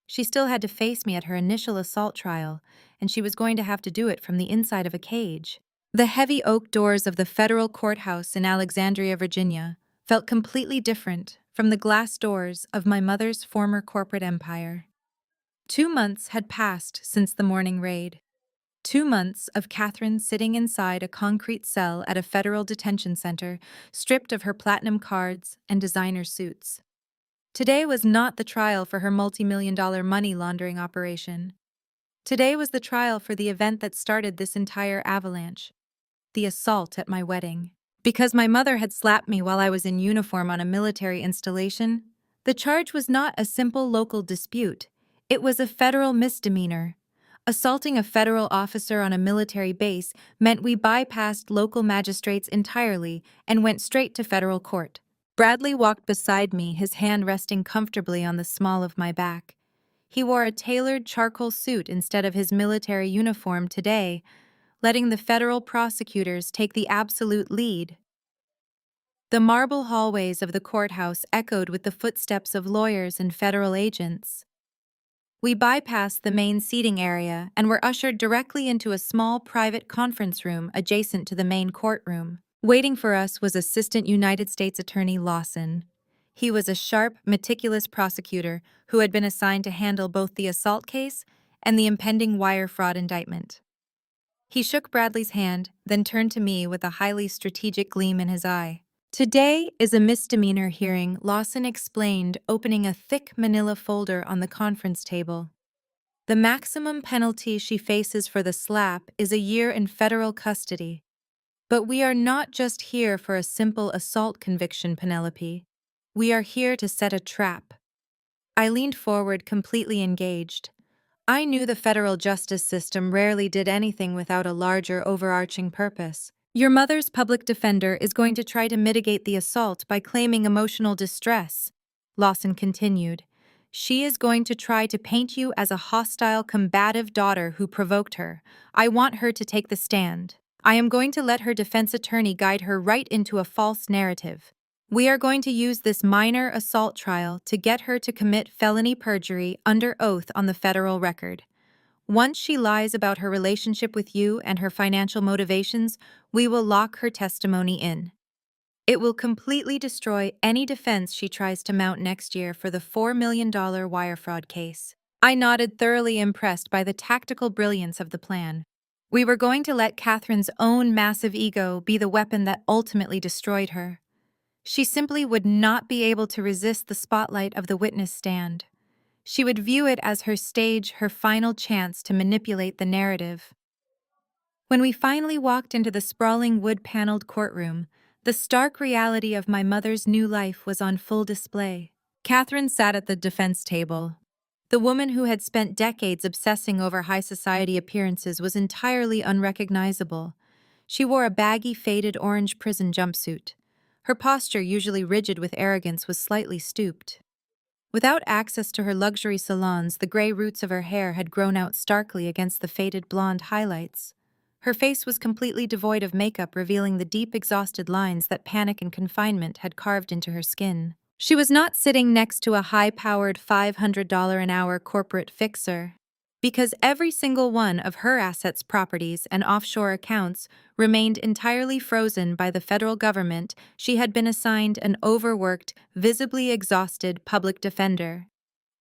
She still had to face me at her initial assault trial, and she was going to have to do it from the inside of a cage. The heavy oak doors of the federal courthouse in Alexandria, Virginia, felt completely different from the glass doors of my mother's former corporate empire. 2 months had passed since the morning raid. 2 months of Catherine sitting inside a concrete cell at a federal detention center, stripped of her platinum cards and designer suits. Today was not the trial for her multi-million-dollar money laundering operation. Today was the trial for the event that started this entire avalanche. The assault at my wedding. Because my mother had slapped me while I was in uniform on a military installation, the charge was not a simple local dispute. It was a federal misdemeanor. Assaulting a federal officer on a military base meant we bypassed local magistrates entirely and went straight to federal court. Bradley walked beside me, his hand resting comfortably on the small of my back. He wore a tailored charcoal suit instead of his military uniform today, letting the federal prosecutors take the absolute lead. The marble hallways of the courthouse echoed with the footsteps of lawyers and federal agents. We bypassed the main seating area and were ushered directly into a small private conference room adjacent to the main courtroom. Waiting for us was Assistant United States Attorney Lawson. He was a sharp, meticulous prosecutor who had been assigned to handle both the assault case and the impending wire fraud indictment. He shook Bradley's hand, then turned to me with a highly strategic gleam in his eye. Today is a misdemeanor hearing, Lawson explained, opening a thick manila folder on the conference table. The maximum penalty she faces for the slap is a year in federal custody. But we are not just here for a simple assault conviction, Penelope. We are here to set a trap. I leaned forward, completely engaged. I knew the federal justice system rarely did anything without a larger, overarching purpose. Your mother's public defender is going to try to mitigate the assault by claiming emotional distress, Lawson continued. She is going to try to paint you as a hostile, combative daughter who provoked her. I want her to take the stand. I am going to let her defense attorney guide her right into a false narrative. We are going to use this minor assault trial to get her to commit felony perjury under oath on the federal record. Once she lies about her relationship with you and her financial motivations, we will lock her testimony in. It will completely destroy any defense she tries to mount next year for the $4 million wire fraud case. I nodded, thoroughly impressed by the tactical brilliance of the plan. We were going to let Catherine's own massive ego be the weapon that ultimately destroyed her. She simply would not be able to resist the spotlight of the witness stand. She would view it as her stage, her final chance to manipulate the narrative. When we finally walked into the sprawling wood-paneled courtroom, the stark reality of my mother's new life was on full display. Catherine sat at the defense table. The woman who had spent decades obsessing over high society appearances was entirely unrecognizable. She wore a baggy, faded orange prison jumpsuit. Her posture, usually rigid with arrogance, was slightly stooped. Without access to her luxury salons, the gray roots of her hair had grown out starkly against the faded blonde highlights. Her face was completely devoid of makeup, revealing the deep, exhausted lines that panic and confinement had carved into her skin. She was not sitting next to a high-powered $500 an hour corporate fixer, because every single one of her assets, properties, and offshore accounts remained entirely frozen by the federal government. She had been assigned an overworked, visibly exhausted public defender.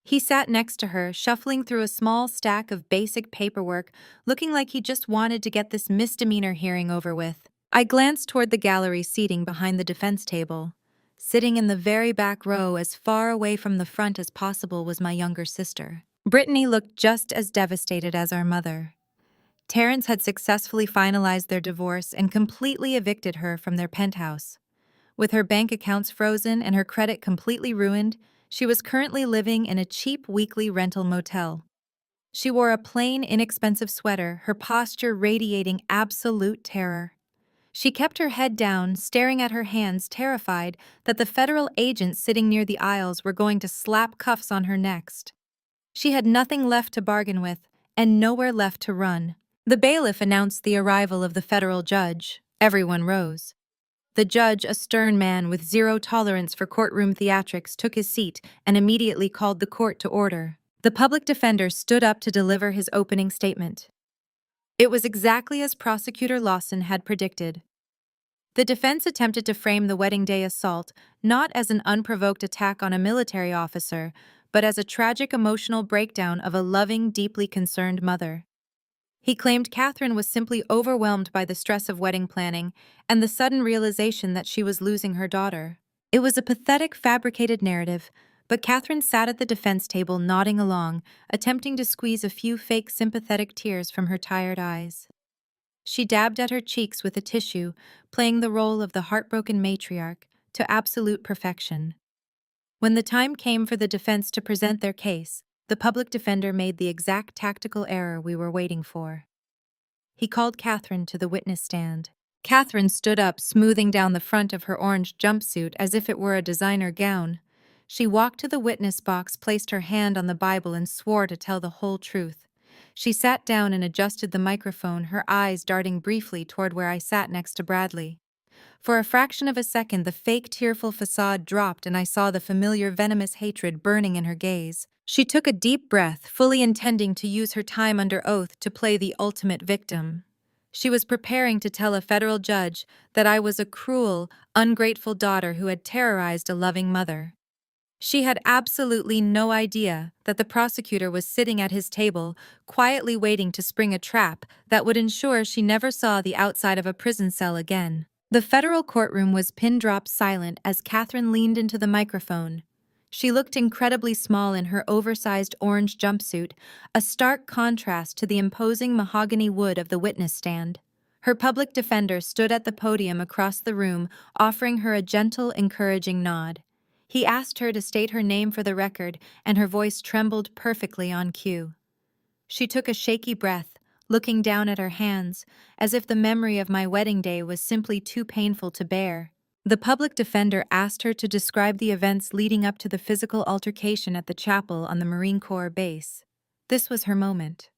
He sat next to her, shuffling through a small stack of basic paperwork, looking like he just wanted to get this misdemeanor hearing over with. I glanced toward the gallery seating behind the defense table. Sitting in the very back row, as far away from the front as possible, was my younger sister. Brittany looked just as devastated as our mother. Terrence had successfully finalized their divorce and completely evicted her from their penthouse. With her bank accounts frozen and her credit completely ruined, she was currently living in a cheap weekly rental motel. She wore a plain, inexpensive sweater, her posture radiating absolute terror. She kept her head down, staring at her hands, terrified that the federal agents sitting near the aisles were going to slap cuffs on her next. She had nothing left to bargain with, and nowhere left to run. The bailiff announced the arrival of the federal judge. Everyone rose. The judge, a stern man with zero tolerance for courtroom theatrics, took his seat and immediately called the court to order. The public defender stood up to deliver his opening statement. It was exactly as Prosecutor Lawson had predicted. The defense attempted to frame the wedding day assault not as an unprovoked attack on a military officer, but as a tragic emotional breakdown of a loving, deeply concerned mother. He claimed Catherine was simply overwhelmed by the stress of wedding planning and the sudden realization that she was losing her daughter. It was a pathetic, fabricated narrative, but Catherine sat at the defense table nodding along, attempting to squeeze a few fake sympathetic tears from her tired eyes. She dabbed at her cheeks with a tissue, playing the role of the heartbroken matriarch to absolute perfection. When the time came for the defense to present their case, the public defender made the exact tactical error we were waiting for. He called Catherine to the witness stand. Catherine stood up, smoothing down the front of her orange jumpsuit as if it were a designer gown. She walked to the witness box, placed her hand on the Bible, and swore to tell the whole truth. She sat down and adjusted the microphone, her eyes darting briefly toward where I sat next to Bradley. For a fraction of a second, the fake tearful facade dropped and I saw the familiar venomous hatred burning in her gaze. She took a deep breath, fully intending to use her time under oath to play the ultimate victim. She was preparing to tell a federal judge that I was a cruel, ungrateful daughter who had terrorized a loving mother. She had absolutely no idea that the prosecutor was sitting at his table, quietly waiting to spring a trap that would ensure she never saw the outside of a prison cell again. The federal courtroom was pin-drop silent as Catherine leaned into the microphone. She looked incredibly small in her oversized orange jumpsuit, a stark contrast to the imposing mahogany wood of the witness stand. Her public defender stood at the podium across the room, offering her a gentle, encouraging nod. He asked her to state her name for the record, and her voice trembled perfectly on cue. She took a shaky breath, looking down at her hands, as if the memory of my wedding day was simply too painful to bear. The public defender asked her to describe the events leading up to the physical altercation at the chapel on the Marine Corps base. This was her moment.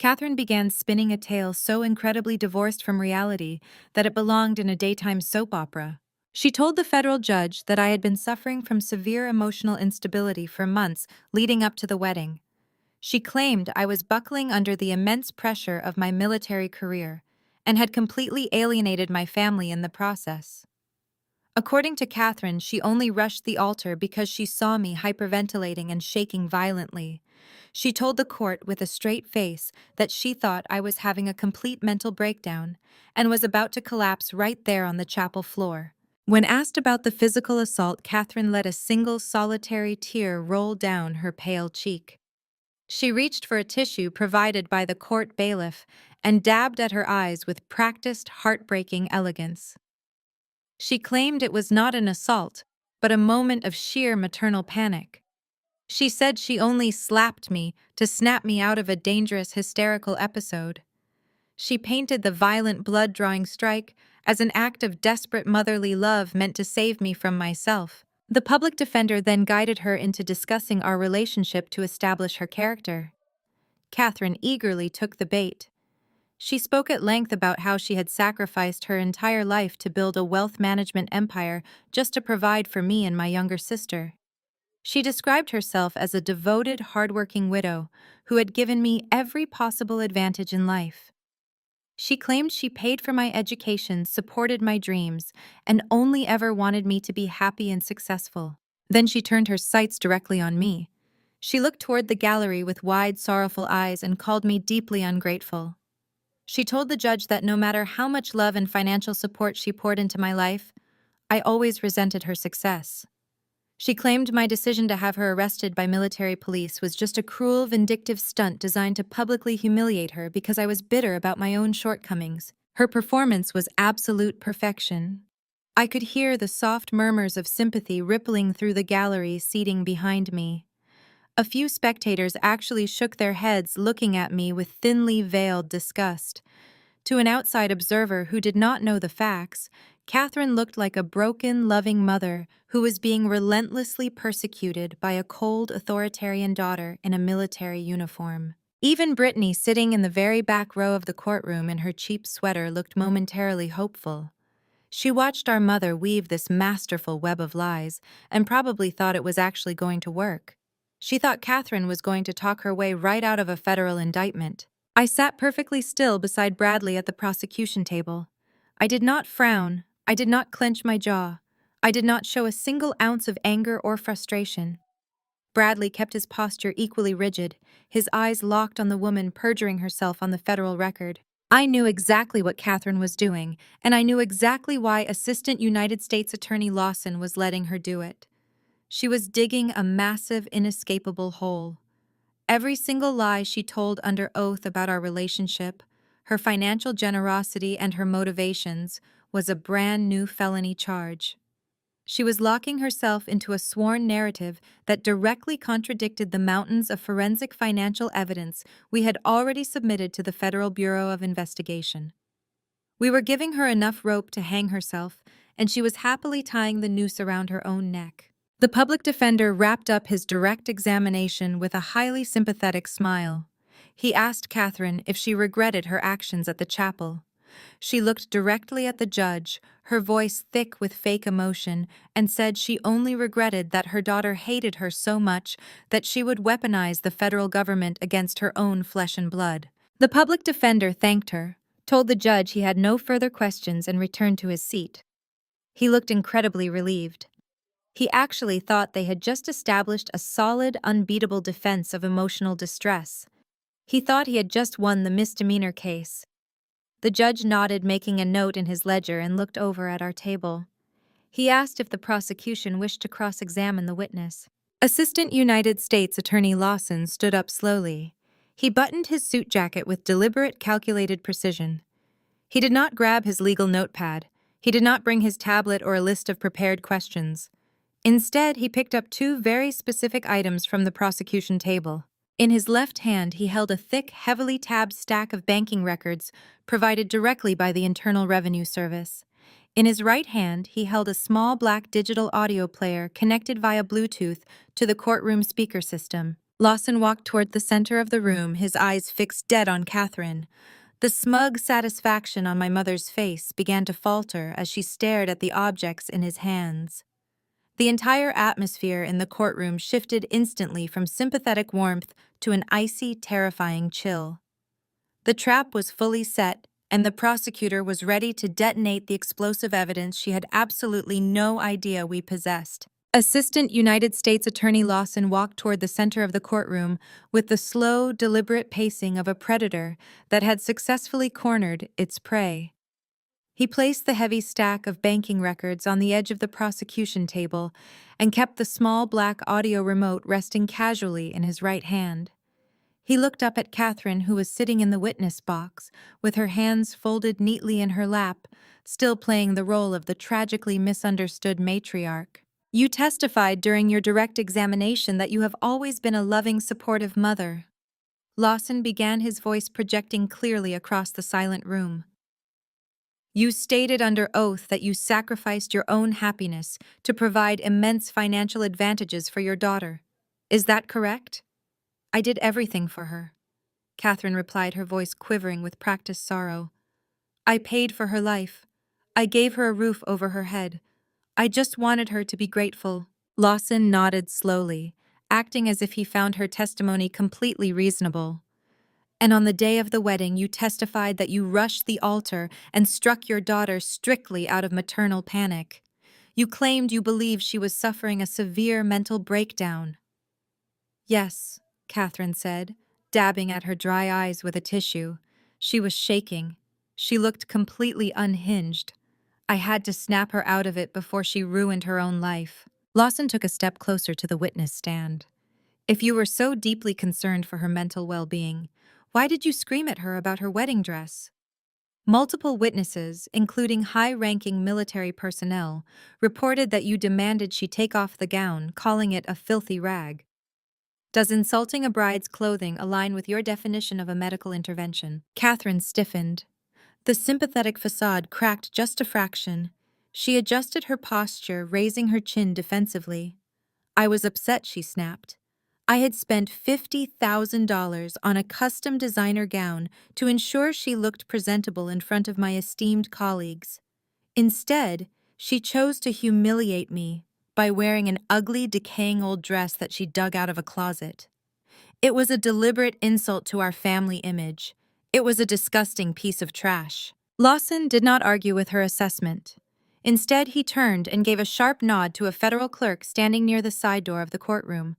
Catherine began spinning a tale so incredibly divorced from reality that it belonged in a daytime soap opera. She told the federal judge that I had been suffering from severe emotional instability for months leading up to the wedding. She claimed I was buckling under the immense pressure of my military career and had completely alienated my family in the process. According to Catherine, she only rushed the altar because she saw me hyperventilating and shaking violently. She told the court with a straight face that she thought I was having a complete mental breakdown and was about to collapse right there on the chapel floor. When asked about the physical assault, Catherine let a single solitary tear roll down her pale cheek. She reached for a tissue provided by the court bailiff and dabbed at her eyes with practiced, heartbreaking elegance. She claimed it was not an assault, but a moment of sheer maternal panic. She said she only slapped me to snap me out of a dangerous hysterical episode. She painted the violent blood-drawing strike as an act of desperate motherly love meant to save me from myself. The public defender then guided her into discussing our relationship to establish her character. Catherine eagerly took the bait. She spoke at length about how she had sacrificed her entire life to build a wealth management empire just to provide for me and my younger sister. She described herself as a devoted, hardworking widow who had given me every possible advantage in life. She claimed she paid for my education, supported my dreams, and only ever wanted me to be happy and successful. Then she turned her sights directly on me. She looked toward the gallery with wide, sorrowful eyes and called me deeply ungrateful. She told the judge that no matter how much love and financial support she poured into my life, I always resented her success. She claimed my decision to have her arrested by military police was just a cruel, vindictive stunt designed to publicly humiliate her because I was bitter about my own shortcomings. Her performance was absolute perfection. I could hear the soft murmurs of sympathy rippling through the gallery seating behind me. A few spectators actually shook their heads, looking at me with thinly veiled disgust. To an outside observer who did not know the facts, Catherine looked like a broken, loving mother who was being relentlessly persecuted by a cold, authoritarian daughter in a military uniform. Even Brittany, sitting in the very back row of the courtroom in her cheap sweater, looked momentarily hopeful. She watched our mother weave this masterful web of lies and probably thought it was actually going to work. She thought Catherine was going to talk her way right out of a federal indictment. I sat perfectly still beside Bradley at the prosecution table. I did not frown. I did not clench my jaw. I did not show a single ounce of anger or frustration. Bradley kept his posture equally rigid, his eyes locked on the woman perjuring herself on the federal record. I knew exactly what Catherine was doing, and I knew exactly why Assistant United States Attorney Lawson was letting her do it. She was digging a massive, inescapable hole. Every single lie she told under oath about our relationship, her financial generosity, and her motivations was a brand new felony charge. She was locking herself into a sworn narrative that directly contradicted the mountains of forensic financial evidence we had already submitted to the Federal Bureau of Investigation. We were giving her enough rope to hang herself, and she was happily tying the noose around her own neck. The public defender wrapped up his direct examination with a highly sympathetic smile. He asked Catherine if she regretted her actions at the chapel. She looked directly at the judge, her voice thick with fake emotion, and said she only regretted that her daughter hated her so much that she would weaponize the federal government against her own flesh and blood. The public defender thanked her, told the judge he had no further questions, and returned to his seat. He looked incredibly relieved. He actually thought they had just established a solid, unbeatable defense of emotional distress. He thought he had just won the misdemeanor case. The judge nodded, making a note in his ledger, and looked over at our table. He asked if the prosecution wished to cross-examine the witness. Assistant United States Attorney Lawson stood up slowly. He buttoned his suit jacket with deliberate, calculated precision. He did not grab his legal notepad. He did not bring his tablet or a list of prepared questions. Instead, he picked up two very specific items from the prosecution table. In his left hand, he held a thick, heavily tabbed stack of banking records provided directly by the Internal Revenue Service. In his right hand, he held a small black digital audio player connected via Bluetooth to the courtroom speaker system. Lawson walked toward the center of the room, his eyes fixed dead on Catherine. The smug satisfaction on my mother's face began to falter as she stared at the objects in his hands. The entire atmosphere in the courtroom shifted instantly from sympathetic warmth to an icy, terrifying chill. The trap was fully set, and the prosecutor was ready to detonate the explosive evidence she had absolutely no idea we possessed. Assistant United States Attorney Lawson walked toward the center of the courtroom with the slow, deliberate pacing of a predator that had successfully cornered its prey. He placed the heavy stack of banking records on the edge of the prosecution table and kept the small black audio remote resting casually in his right hand. He looked up at Catherine, who was sitting in the witness box, with her hands folded neatly in her lap, still playing the role of the tragically misunderstood matriarch. "You testified during your direct examination that you have always been a loving, supportive mother." Lawson began, his voice projecting clearly across the silent room. You stated under oath that you sacrificed your own happiness to provide immense financial advantages for your daughter. Is that correct? I did everything for her, Catherine replied, her voice quivering with practiced sorrow. I paid for her life. I gave her a roof over her head. I just wanted her to be grateful. Lawson nodded slowly, acting as if he found her testimony completely reasonable. And on the day of the wedding, you testified that you rushed the altar and struck your daughter strictly out of maternal panic. You claimed you believed she was suffering a severe mental breakdown. Yes, Catherine said, dabbing at her dry eyes with a tissue. She was shaking. She looked completely unhinged. I had to snap her out of it before she ruined her own life. Lawson took a step closer to the witness stand. If you were so deeply concerned for her mental well-being, why did you scream at her about her wedding dress? Multiple witnesses, including high-ranking military personnel, reported that you demanded she take off the gown, calling it a filthy rag. Does insulting a bride's clothing align with your definition of a medical intervention? Catherine stiffened. The sympathetic facade cracked just a fraction. She adjusted her posture, raising her chin defensively. I was upset, she snapped. I had spent $50,000 on a custom designer gown to ensure she looked presentable in front of my esteemed colleagues. Instead, she chose to humiliate me by wearing an ugly, decaying old dress that she dug out of a closet. It was a deliberate insult to our family image. It was a disgusting piece of trash. Lawson did not argue with her assessment. Instead, he turned and gave a sharp nod to a federal clerk standing near the side door of the courtroom.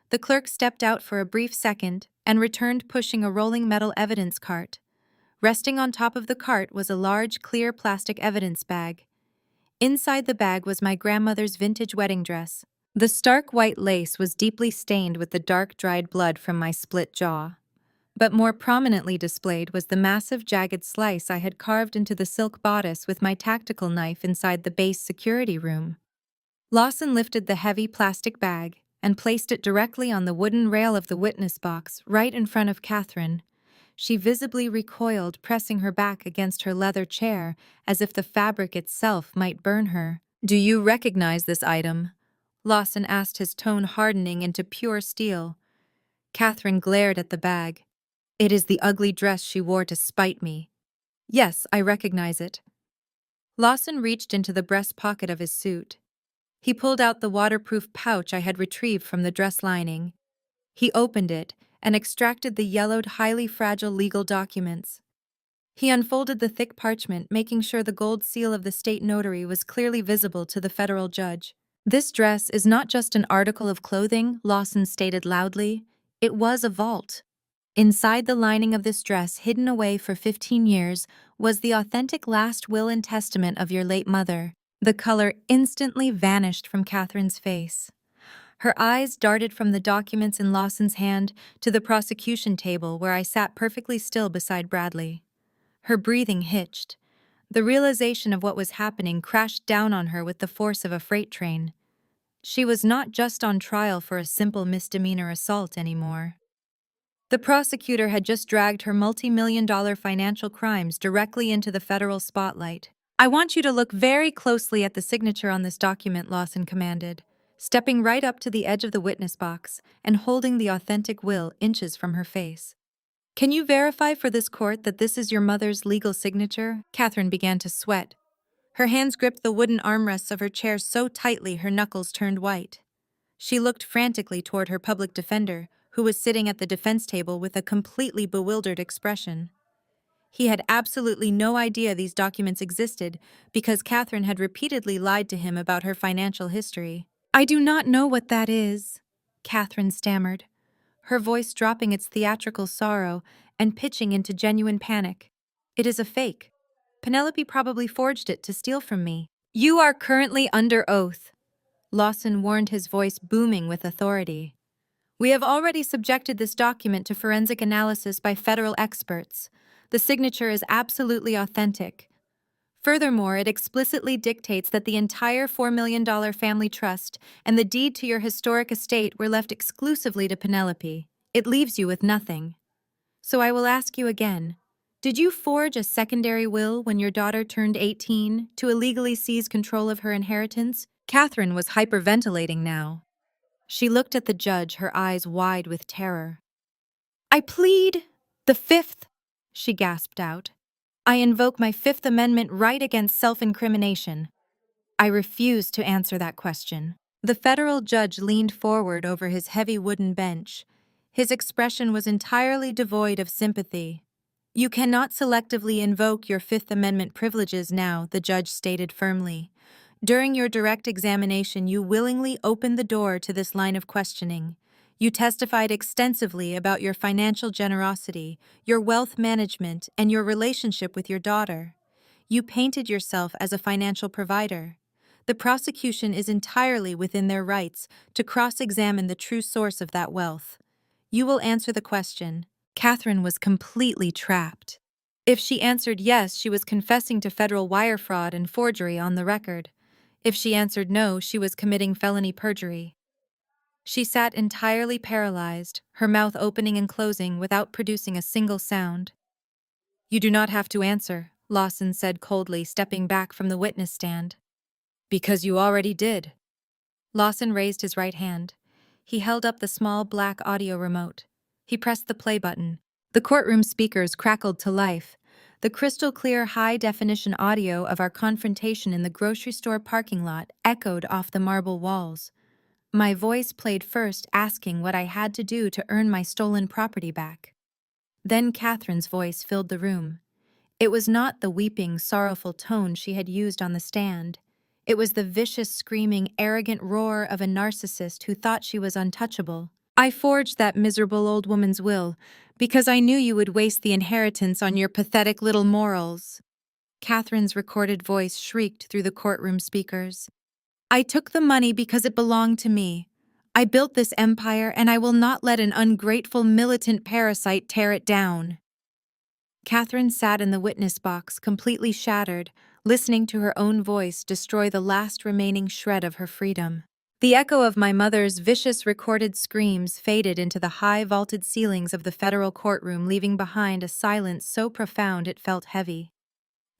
The clerk stepped out for a brief second and returned pushing a rolling metal evidence cart. Resting on top of the cart was a large, clear plastic evidence bag. Inside the bag was my grandmother's vintage wedding dress. The stark white lace was deeply stained with the dark, dried blood from my split jaw. But more prominently displayed was the massive, jagged slice I had carved into the silk bodice with my tactical knife inside the base security room. Lawson lifted the heavy plastic bag and placed it directly on the wooden rail of the witness box right in front of Catherine. She visibly recoiled, pressing her back against her leather chair as if the fabric itself might burn her. Do you recognize this item? Lawson asked, his tone hardening into pure steel. Catherine glared at the bag. It is the ugly dress she wore to spite me. Yes, I recognize it. Lawson reached into the breast pocket of his suit. He pulled out the waterproof pouch I had retrieved from the dress lining. He opened it and extracted the yellowed, highly fragile legal documents. He unfolded the thick parchment, making sure the gold seal of the state notary was clearly visible to the federal judge. This dress is not just an article of clothing, Lawson stated loudly. It was a vault. Inside the lining of this dress, hidden away for 15 years, was the authentic last will and testament of your late mother. The color instantly vanished from Catherine's face. Her eyes darted from the documents in Lawson's hand to the prosecution table where I sat perfectly still beside Bradley. Her breathing hitched. The realization of what was happening crashed down on her with the force of a freight train. She was not just on trial for a simple misdemeanor assault anymore. The prosecutor had just dragged her multi-million-dollar financial crimes directly into the federal spotlight. I want you to look very closely at the signature on this document, Lawson commanded, stepping right up to the edge of the witness box and holding the authentic will inches from her face. Can you verify for this court that this is your mother's legal signature? Catherine began to sweat. Her hands gripped the wooden armrests of her chair so tightly her knuckles turned white. She looked frantically toward her public defender, who was sitting at the defense table with a completely bewildered expression. He had absolutely no idea these documents existed because Catherine had repeatedly lied to him about her financial history. I do not know what that is, Catherine stammered, her voice dropping its theatrical sorrow and pitching into genuine panic. It is a fake. Penelope probably forged it to steal from me. You are currently under oath, Lawson warned, his voice booming with authority. We have already subjected this document to forensic analysis by federal experts. The signature is absolutely authentic. Furthermore, it explicitly dictates that the entire $4 million family trust and the deed to your historic estate were left exclusively to Penelope. It leaves you with nothing. So I will ask you again, Did you forge a secondary will when your daughter turned 18 to illegally seize control of her inheritance? Catherine was hyperventilating now. She looked at the judge, her eyes wide with terror. I plead the fifth, she gasped out. I invoke my Fifth Amendment right against self-incrimination. I refuse to answer that question. The federal judge leaned forward over his heavy wooden bench. His expression was entirely devoid of sympathy. You cannot selectively invoke your Fifth Amendment privileges now, the judge stated firmly. During your direct examination, you willingly opened the door to this line of questioning. You testified extensively about your financial generosity, your wealth management, and your relationship with your daughter. You painted yourself as a financial provider. The prosecution is entirely within their rights to cross-examine the true source of that wealth. You will answer the question. Catherine was completely trapped. If she answered yes, she was confessing to federal wire fraud and forgery on the record. If she answered no, she was committing felony perjury. She sat entirely paralyzed, her mouth opening and closing without producing a single sound. You do not have to answer, Lawson said coldly, stepping back from the witness stand. Because you already did. Lawson raised his right hand. He held up the small black audio remote. He pressed the play button. The courtroom speakers crackled to life. The crystal-clear, high-definition audio of our confrontation in the grocery store parking lot echoed off the marble walls. My voice played first, asking what I had to do to earn my stolen property back. Then Catherine's voice filled the room. It was not the weeping, sorrowful tone she had used on the stand. It was the vicious, screaming, arrogant roar of a narcissist who thought she was untouchable. I forged that miserable old woman's will because I knew you would waste the inheritance on your pathetic little morals. Catherine's recorded voice shrieked through the courtroom speakers. I took the money because it belonged to me. I built this empire, and I will not let an ungrateful militant parasite tear it down. Catherine sat in the witness box, completely shattered, listening to her own voice destroy the last remaining shred of her freedom. The echo of my mother's vicious recorded screams faded into the high vaulted ceilings of the federal courtroom, leaving behind a silence so profound it felt heavy.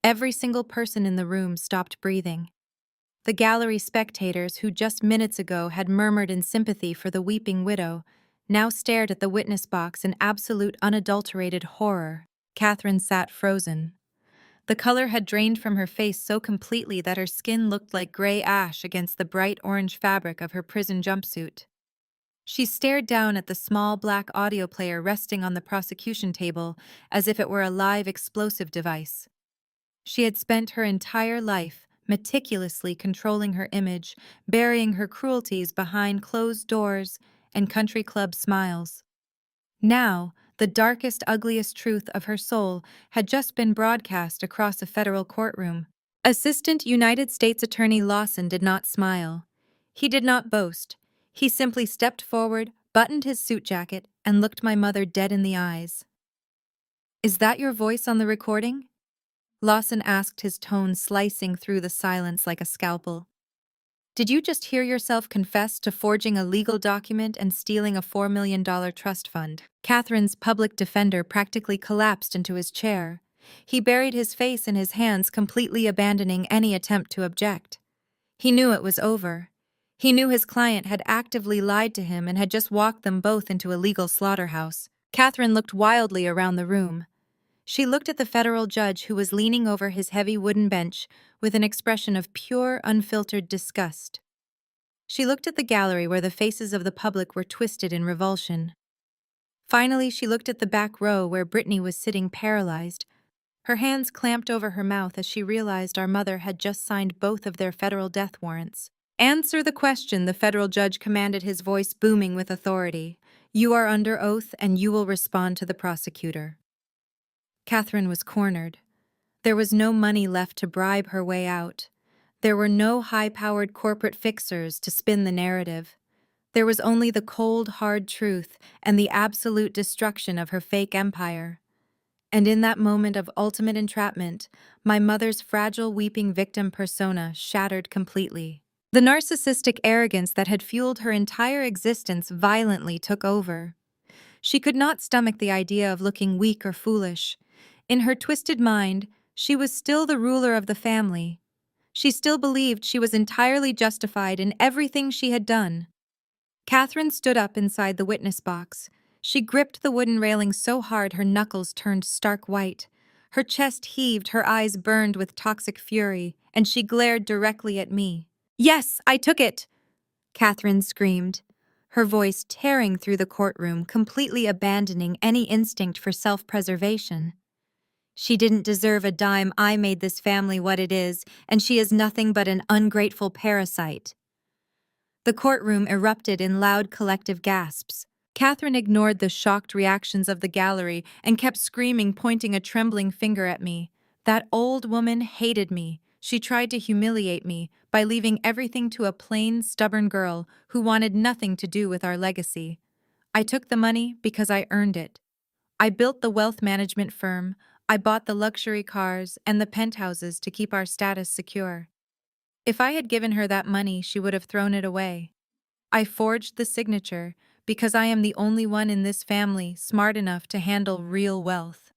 Every single person in the room stopped breathing. The gallery spectators, who just minutes ago had murmured in sympathy for the weeping widow, now stared at the witness box in absolute unadulterated horror. Catherine sat frozen. The color had drained from her face so completely that her skin looked like gray ash against the bright orange fabric of her prison jumpsuit. She stared down at the small black audio player resting on the prosecution table as if it were a live explosive device. She had spent her entire life meticulously controlling her image, burying her cruelties behind closed doors and country club smiles. Now, the darkest, ugliest truth of her soul had just been broadcast across a federal courtroom. Assistant United States Attorney Lawson did not smile. He did not boast. He simply stepped forward, buttoned his suit jacket, and looked my mother dead in the eyes. Is that your voice on the recording? Lawson asked, his tone slicing through the silence like a scalpel. Did you just hear yourself confess to forging a legal document and stealing a $4 million trust fund? Catherine's public defender practically collapsed into his chair. He buried his face in his hands, completely abandoning any attempt to object. He knew it was over. He knew his client had actively lied to him and had just walked them both into a legal slaughterhouse. Catherine looked wildly around the room. She looked at the federal judge, who was leaning over his heavy wooden bench with an expression of pure, unfiltered disgust. She looked at the gallery where the faces of the public were twisted in revulsion. Finally, she looked at the back row where Brittany was sitting paralyzed, her hands clamped over her mouth as she realized our mother had just signed both of their federal death warrants. Answer the question, the federal judge commanded, his voice booming with authority. You are under oath, and you will respond to the prosecutor. Catherine was cornered. There was no money left to bribe her way out. There were no high-powered corporate fixers to spin the narrative. There was only the cold, hard truth and the absolute destruction of her fake empire. And in that moment of ultimate entrapment, my mother's fragile, weeping victim persona shattered completely. The narcissistic arrogance that had fueled her entire existence violently took over. She could not stomach the idea of looking weak or foolish. In her twisted mind, she was still the ruler of the family. She still believed she was entirely justified in everything she had done. Catherine stood up inside the witness box. She gripped the wooden railing so hard her knuckles turned stark white. Her chest heaved, her eyes burned with toxic fury, and she glared directly at me. "Yes, I took it!" Catherine screamed, her voice tearing through the courtroom, completely abandoning any instinct for self-preservation. "She didn't deserve a dime. I made this family what it is, and she is nothing but an ungrateful parasite." The courtroom erupted in loud collective gasps. Catherine ignored the shocked reactions of the gallery and kept screaming, pointing a trembling finger at me. That old woman hated me. She tried to humiliate me by leaving everything to a plain, stubborn girl who wanted nothing to do with our legacy. I took the money because I earned it. I built the wealth management firm, I bought the luxury cars and the penthouses to keep our status secure. If I had given her that money, she would have thrown it away. I forged the signature because I am the only one in this family smart enough to handle real wealth.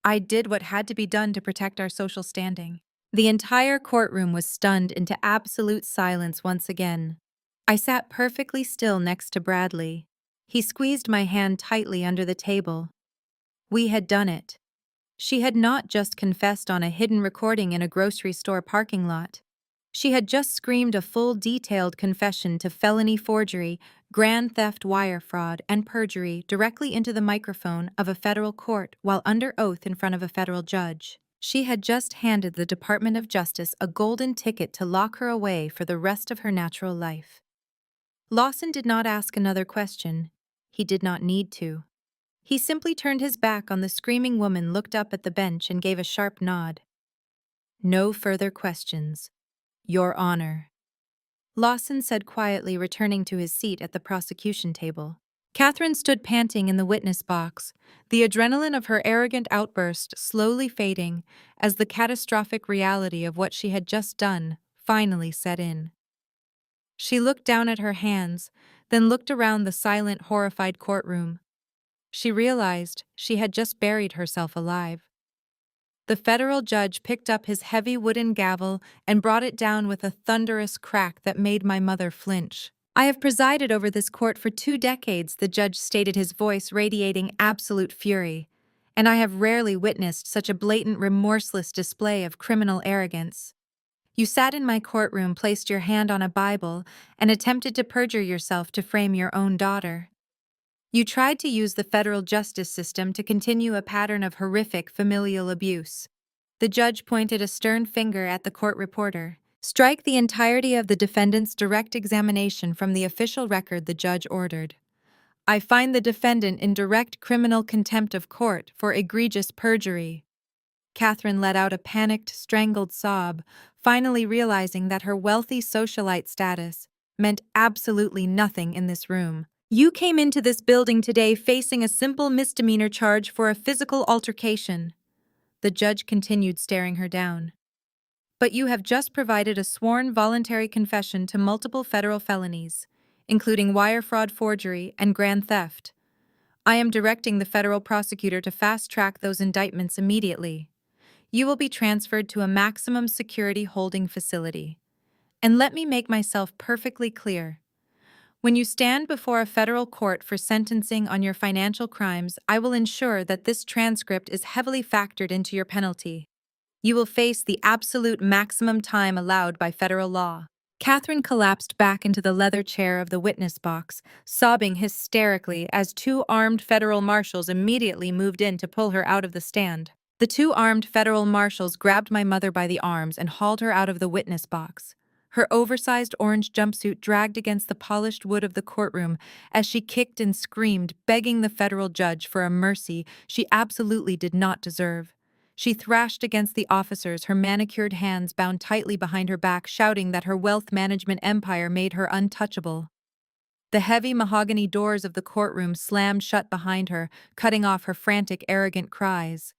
I did what had to be done to protect our social standing. The entire courtroom was stunned into absolute silence once again. I sat perfectly still next to Bradley. He squeezed my hand tightly under the table. We had done it. She had not just confessed on a hidden recording in a grocery store parking lot. She had just screamed a full detailed confession to felony forgery, grand theft, wire fraud, and perjury directly into the microphone of a federal court while under oath in front of a federal judge. She had just handed the Department of Justice a golden ticket to lock her away for the rest of her natural life. Lawson did not ask another question. He did not need to. He simply turned his back on the screaming woman, looked up at the bench, and gave a sharp nod. "No further questions, Your Honor," Lawson said quietly, returning to his seat at the prosecution table. Catherine stood panting in the witness box, the adrenaline of her arrogant outburst slowly fading as the catastrophic reality of what she had just done finally set in. She looked down at her hands, then looked around the silent, horrified courtroom. She realized she had just buried herself alive. The federal judge picked up his heavy wooden gavel and brought it down with a thunderous crack that made my mother flinch. "I have presided over this court for 2 decades," the judge stated, his voice radiating absolute fury, "and I have rarely witnessed such a blatant, remorseless display of criminal arrogance. You sat in my courtroom, placed your hand on a Bible, and attempted to perjure yourself to frame your own daughter. You tried to use the federal justice system to continue a pattern of horrific familial abuse." The judge pointed a stern finger at the court reporter. "Strike the entirety of the defendant's direct examination from the official record," the judge ordered. "I find the defendant in direct criminal contempt of court for egregious perjury." Catherine let out a panicked, strangled sob, finally realizing that her wealthy socialite status meant absolutely nothing in this room. "You came into this building today facing a simple misdemeanor charge for a physical altercation." The judge continued, staring her down. "But you have just provided a sworn voluntary confession to multiple federal felonies, including wire fraud, forgery, and grand theft. I am directing the federal prosecutor to fast-track those indictments immediately. You will be transferred to a maximum security holding facility. And let me make myself perfectly clear. When you stand before a federal court for sentencing on your financial crimes, I will ensure that this transcript is heavily factored into your penalty. You will face the absolute maximum time allowed by federal law." Catherine collapsed back into the leather chair of the witness box, sobbing hysterically as 2 armed federal marshals immediately moved in to pull her out of the stand. The 2 armed federal marshals grabbed my mother by the arms and hauled her out of the witness box. Her oversized orange jumpsuit dragged against the polished wood of the courtroom as she kicked and screamed, begging the federal judge for a mercy she absolutely did not deserve. She thrashed against the officers, her manicured hands bound tightly behind her back, shouting that her wealth management empire made her untouchable. The heavy mahogany doors of the courtroom slammed shut behind her, cutting off her frantic, arrogant cries.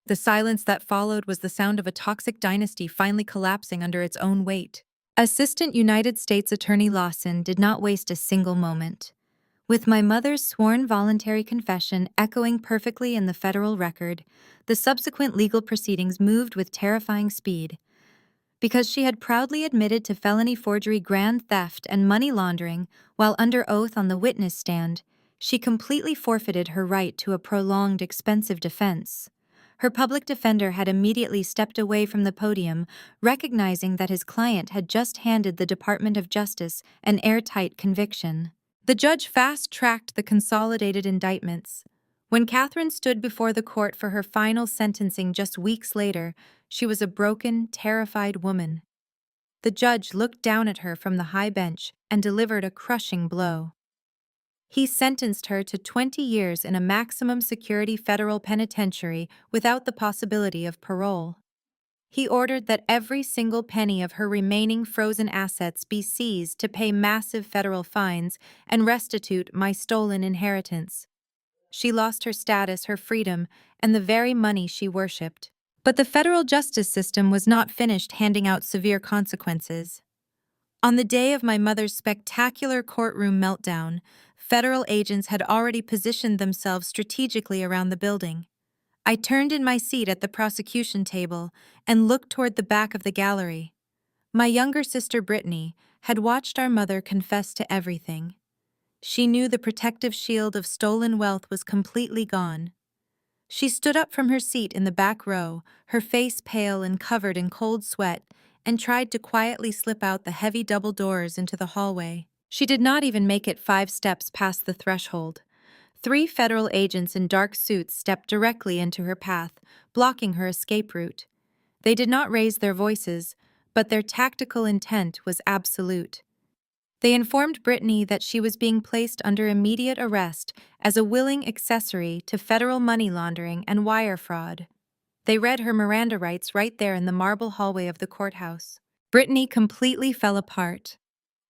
The silence that followed was the sound of a toxic dynasty finally collapsing under its own weight. Assistant United States Attorney Lawson did not waste a single moment. With my mother's sworn voluntary confession echoing perfectly in the federal record, the subsequent legal proceedings moved with terrifying speed. Because she had proudly admitted to felony forgery, grand theft, and money laundering while under oath on the witness stand, she completely forfeited her right to a prolonged, expensive defense. Her public defender had immediately stepped away from the podium, recognizing that his client had just handed the Department of Justice an airtight conviction. The judge fast-tracked the consolidated indictments. When Catherine stood before the court for her final sentencing just weeks later, she was a broken, terrified woman. The judge looked down at her from the high bench and delivered a crushing blow. He sentenced her to 20 years in a maximum security federal penitentiary without the possibility of parole. He ordered that every single penny of her remaining frozen assets be seized to pay massive federal fines and restitute my stolen inheritance. She lost her status, her freedom, and the very money she worshipped. But the federal justice system was not finished handing out severe consequences. On the day of my mother's spectacular courtroom meltdown, federal agents had already positioned themselves strategically around the building. I turned in my seat at the prosecution table and looked toward the back of the gallery. My younger sister, Brittany, had watched our mother confess to everything. She knew the protective shield of stolen wealth was completely gone. She stood up from her seat in the back row, her face pale and covered in cold sweat, and tried to quietly slip out the heavy double doors into the hallway. She did not even make it 5 steps past the threshold. 3 federal agents in dark suits stepped directly into her path, blocking her escape route. They did not raise their voices, but their tactical intent was absolute. They informed Brittany that she was being placed under immediate arrest as a willing accessory to federal money laundering and wire fraud. They read her Miranda rights right there in the marble hallway of the courthouse. Brittany completely fell apart.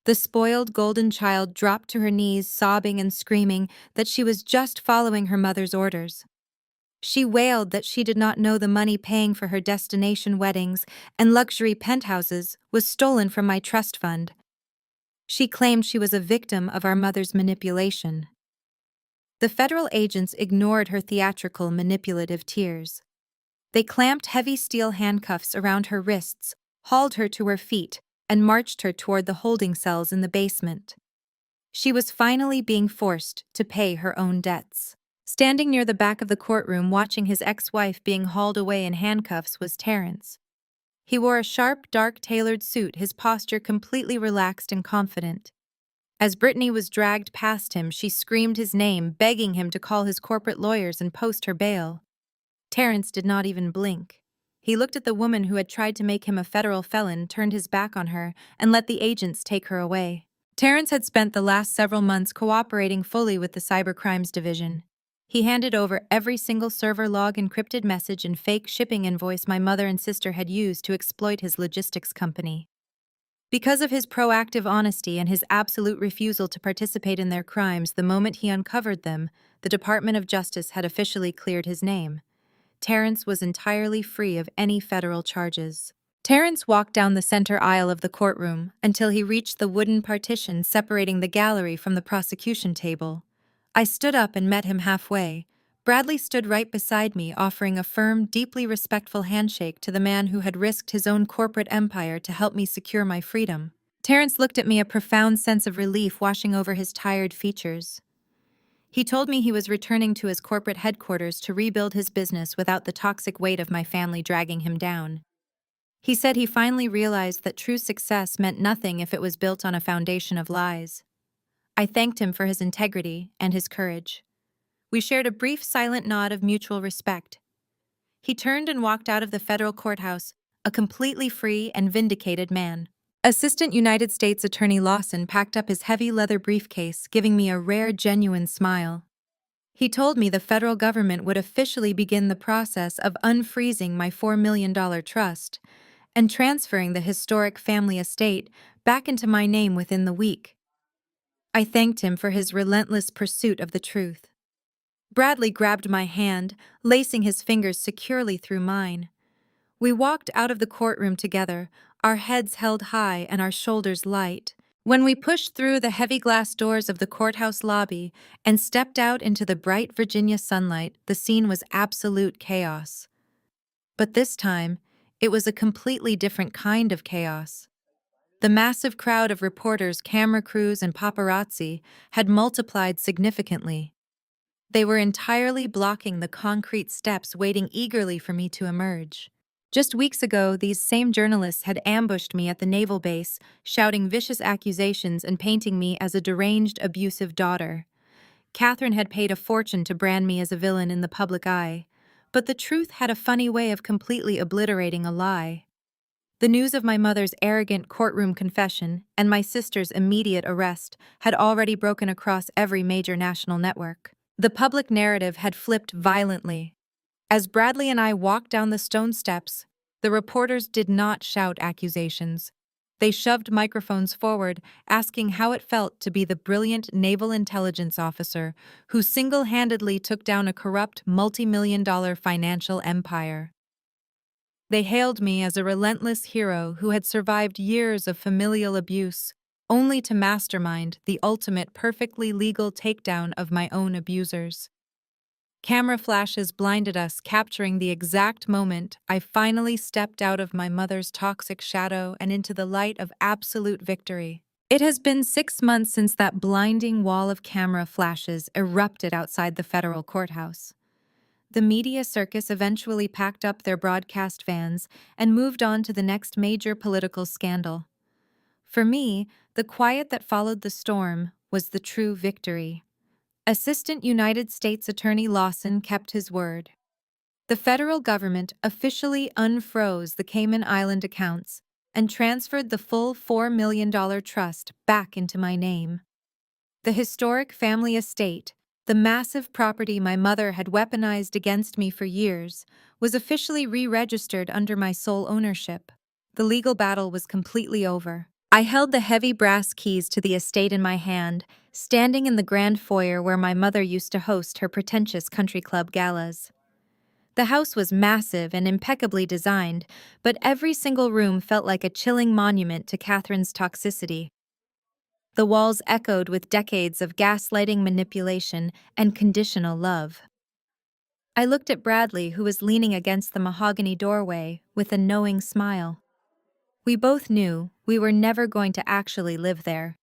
The spoiled golden child dropped to her knees, sobbing and screaming that she was just following her mother's orders. She wailed that she did not know the money paying for her destination weddings and luxury penthouses was stolen from my trust fund. She claimed she was a victim of our mother's manipulation. The federal agents ignored her theatrical, manipulative tears. They clamped heavy steel handcuffs around her wrists, hauled her to her feet, and marched her toward the holding cells in the basement. She was finally being forced to pay her own debts. Standing near the back of the courtroom watching his ex-wife being hauled away in handcuffs was Terrence. He wore a sharp, dark tailored suit, his posture completely relaxed and confident. As Brittany was dragged past him, she screamed his name, begging him to call his corporate lawyers and post her bail. Terrence did not even blink. He looked at the woman who had tried to make him a federal felon, turned his back on her, and let the agents take her away. Terrence had spent the last several months cooperating fully with the Cybercrimes Division. He handed over every single server log, encrypted message, and fake shipping invoice my mother and sister had used to exploit his logistics company. Because of his proactive honesty and his absolute refusal to participate in their crimes the moment he uncovered them, the Department of Justice had officially cleared his name. Terrence was entirely free of any federal charges. Terrence walked down the center aisle of the courtroom until he reached the wooden partition separating the gallery from the prosecution table. I stood up and met him halfway. Bradley stood right beside me, offering a firm, deeply respectful handshake to the man who had risked his own corporate empire to help me secure my freedom. Terrence looked at me, a profound sense of relief washing over his tired features. He told me he was returning to his corporate headquarters to rebuild his business without the toxic weight of my family dragging him down. He said he finally realized that true success meant nothing if it was built on a foundation of lies. I thanked him for his integrity and his courage. We shared a brief, silent nod of mutual respect. He turned and walked out of the federal courthouse, a completely free and vindicated man. Assistant United States Attorney Lawson packed up his heavy leather briefcase, giving me a rare, genuine smile. He told me the federal government would officially begin the process of unfreezing my $4 million trust and transferring the historic family estate back into my name within the week. I thanked him for his relentless pursuit of the truth. Bradley grabbed my hand, lacing his fingers securely through mine. We walked out of the courtroom together, our heads held high and our shoulders light. When we pushed through the heavy glass doors of the courthouse lobby and stepped out into the bright Virginia sunlight, the scene was absolute chaos. But this time, it was a completely different kind of chaos. The massive crowd of reporters, camera crews, and paparazzi had multiplied significantly. They were entirely blocking the concrete steps, waiting eagerly for me to emerge. Just weeks ago, these same journalists had ambushed me at the naval base, shouting vicious accusations and painting me as a deranged, abusive daughter. Catherine had paid a fortune to brand me as a villain in the public eye, but the truth had a funny way of completely obliterating a lie. The news of my mother's arrogant courtroom confession and my sister's immediate arrest had already broken across every major national network. The public narrative had flipped violently. As Bradley and I walked down the stone steps, the reporters did not shout accusations. They shoved microphones forward, asking how it felt to be the brilliant naval intelligence officer who single-handedly took down a corrupt multi-million-dollar financial empire. They hailed me as a relentless hero who had survived years of familial abuse, only to mastermind the ultimate perfectly legal takedown of my own abusers. Camera flashes blinded us, capturing the exact moment I finally stepped out of my mother's toxic shadow and into the light of absolute victory. It has been 6 months since that blinding wall of camera flashes erupted outside the federal courthouse. The media circus eventually packed up their broadcast vans and moved on to the next major political scandal. For me, the quiet that followed the storm was the true victory. Assistant United States Attorney Lawson kept his word. The federal government officially unfroze the Cayman Island accounts and transferred the full $4 million trust back into my name. The historic family estate, the massive property my mother had weaponized against me for years, was officially re-registered under my sole ownership. The legal battle was completely over. I held the heavy brass keys to the estate in my hand, standing in the grand foyer where my mother used to host her pretentious country club galas. The house was massive and impeccably designed, but every single room felt like a chilling monument to Catherine's toxicity. The walls echoed with decades of gaslighting manipulation and conditional love. I looked at Bradley, who was leaning against the mahogany doorway, with a knowing smile. We both knew we were never going to actually live there.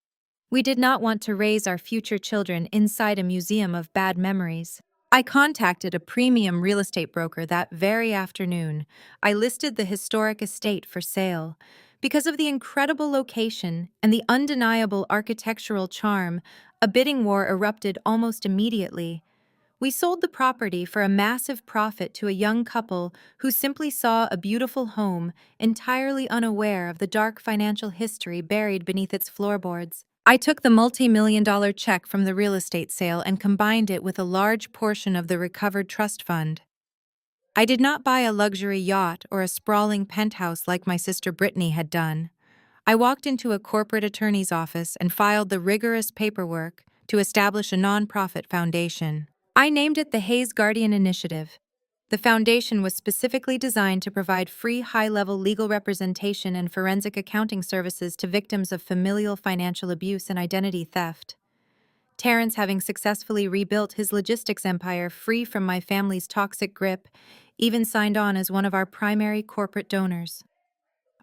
We did not want to raise our future children inside a museum of bad memories. I contacted a premium real estate broker that very afternoon. I listed the historic estate for sale. Because of the incredible location and the undeniable architectural charm, a bidding war erupted almost immediately. We sold the property for a massive profit to a young couple who simply saw a beautiful home, entirely unaware of the dark financial history buried beneath its floorboards. I took the multi-million-dollar check from the real estate sale and combined it with a large portion of the recovered trust fund. I did not buy a luxury yacht or a sprawling penthouse like my sister Brittany had done. I walked into a corporate attorney's office and filed the rigorous paperwork to establish a nonprofit foundation. I named it the Hayes Guardian Initiative. The foundation was specifically designed to provide free high-level legal representation and forensic accounting services to victims of familial financial abuse and identity theft. Terrence, having successfully rebuilt his logistics empire free from my family's toxic grip, even signed on as one of our primary corporate donors.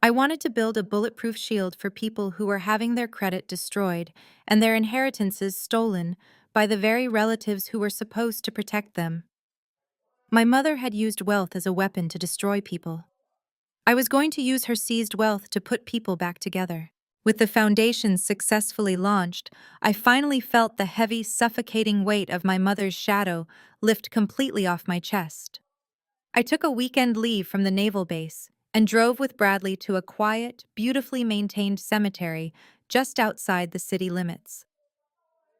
I wanted to build a bulletproof shield for people who were having their credit destroyed and their inheritances stolen by the very relatives who were supposed to protect them. My mother had used wealth as a weapon to destroy people. I was going to use her seized wealth to put people back together. With the foundation successfully launched, I finally felt the heavy, suffocating weight of my mother's shadow lift completely off my chest. I took a weekend leave from the naval base and drove with Bradley to a quiet, beautifully maintained cemetery just outside the city limits.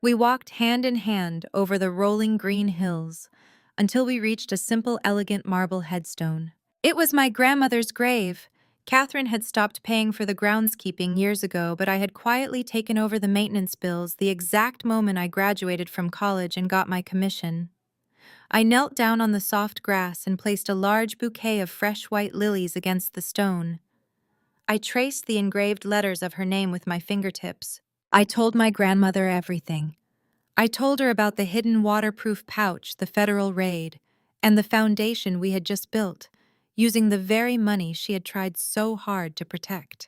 We walked hand in hand over the rolling green hills until we reached a simple, elegant marble headstone. It was my grandmother's grave. Catherine had stopped paying for the groundskeeping years ago, but I had quietly taken over the maintenance bills the exact moment I graduated from college and got my commission. I knelt down on the soft grass and placed a large bouquet of fresh white lilies against the stone. I traced the engraved letters of her name with my fingertips, I told my grandmother everything. I told her about the hidden waterproof pouch, the federal raid, and the foundation we had just built, using the very money she had tried so hard to protect.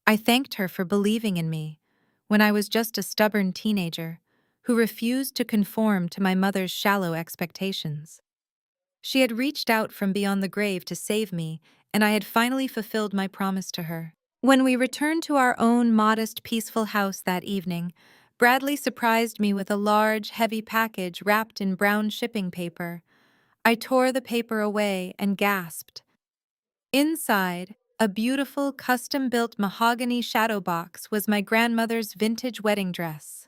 I thanked her for believing in me when I was just a stubborn teenager who refused to conform to my mother's shallow expectations. She had reached out from beyond the grave to save me, and I had finally fulfilled my promise to her. When we returned to our own modest, peaceful house that evening, Bradley surprised me with a large, heavy package wrapped in brown shipping paper. I tore the paper away and gasped. Inside, a beautiful, custom-built mahogany shadow box was my grandmother's vintage wedding dress.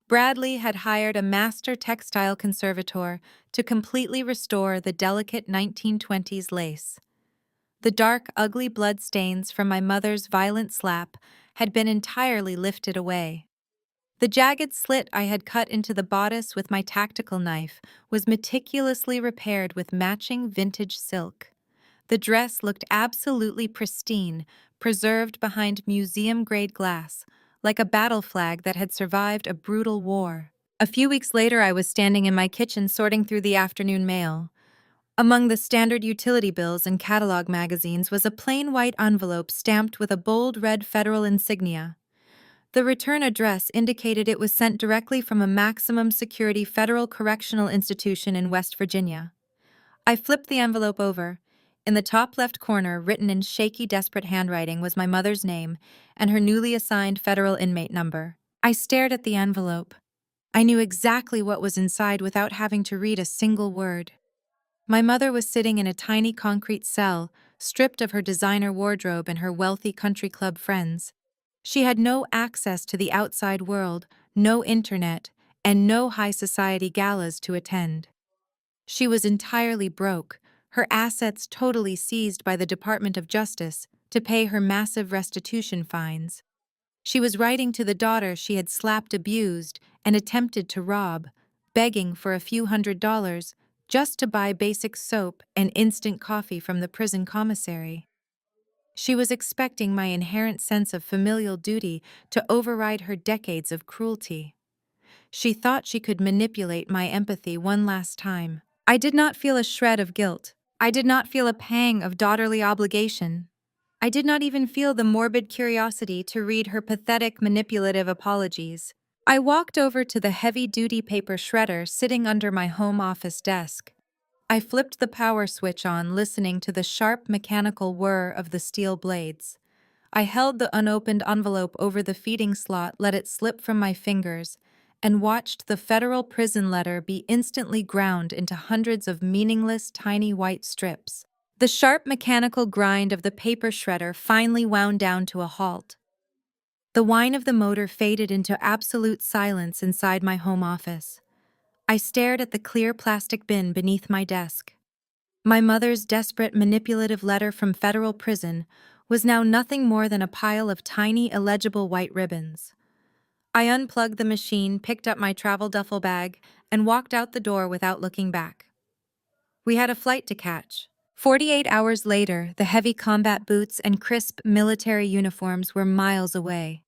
Bradley had hired a master textile conservator to completely restore the delicate 1920s lace. The dark, ugly blood stains from my mother's violent slap had been entirely lifted away. The jagged slit I had cut into the bodice with my tactical knife was meticulously repaired with matching vintage silk. The dress looked absolutely pristine, preserved behind museum-grade glass, like a battle flag that had survived a brutal war. A few weeks later, I was standing in my kitchen sorting through the afternoon mail. Among the standard utility bills and catalog magazines was a plain white envelope stamped with a bold red federal insignia. The return address indicated it was sent directly from a maximum security federal correctional institution in West Virginia. I flipped the envelope over. In the top left corner, written in shaky, desperate handwriting, was my mother's name and her newly assigned federal inmate number. I stared at the envelope. I knew exactly what was inside without having to read a single word. My mother was sitting in a tiny concrete cell, stripped of her designer wardrobe and her wealthy country club friends. She had no access to the outside world, no internet, and no high society galas to attend. She was entirely broke, her assets totally seized by the Department of Justice to pay her massive restitution fines. She was writing to the daughter she had slapped, abused, and attempted to rob, begging for a few $100s just to buy basic soap and instant coffee from the prison commissary. She was expecting my inherent sense of familial duty to override her decades of cruelty. She thought she could manipulate my empathy one last time. I did not feel a shred of guilt. I did not feel a pang of daughterly obligation. I did not even feel the morbid curiosity to read her pathetic, manipulative apologies. I walked over to the heavy-duty paper shredder sitting under my home office desk. I flipped the power switch on, listening to the sharp mechanical whir of the steel blades. I held the unopened envelope over the feeding slot, let it slip from my fingers, and watched the federal prison letter be instantly ground into hundreds of meaningless tiny white strips. The sharp mechanical grind of the paper shredder finally wound down to a halt. The whine of the motor faded into absolute silence inside my home office. I stared at the clear plastic bin beneath my desk. My mother's desperate, manipulative letter from federal prison was now nothing more than a pile of tiny, illegible white ribbons. I unplugged the machine, picked up my travel duffel bag, and walked out the door without looking back. We had a flight to catch. 48 hours later, the heavy combat boots and crisp military uniforms were miles away.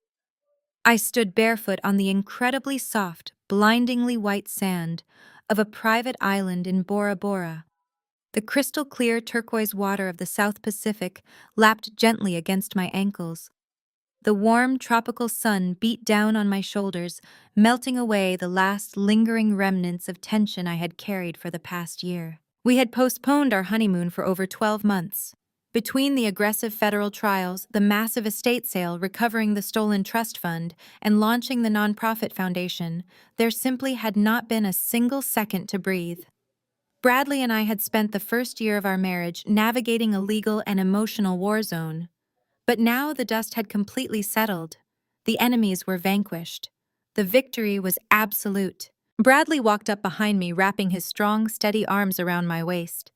I stood barefoot on the incredibly soft, blindingly white sand of a private island in Bora Bora. The crystal-clear turquoise water of the South Pacific lapped gently against my ankles. The warm, tropical sun beat down on my shoulders, melting away the last lingering remnants of tension I had carried for the past year. We had postponed our honeymoon for over 12 months. Between the aggressive federal trials, the massive estate sale, recovering the stolen trust fund, and launching the nonprofit foundation, there simply had not been a single second to breathe. Bradley and I had spent the first year of our marriage navigating a legal and emotional war zone. But now the dust had completely settled. The enemies were vanquished. The victory was absolute. Bradley walked up behind me, wrapping his strong, steady arms around my waist.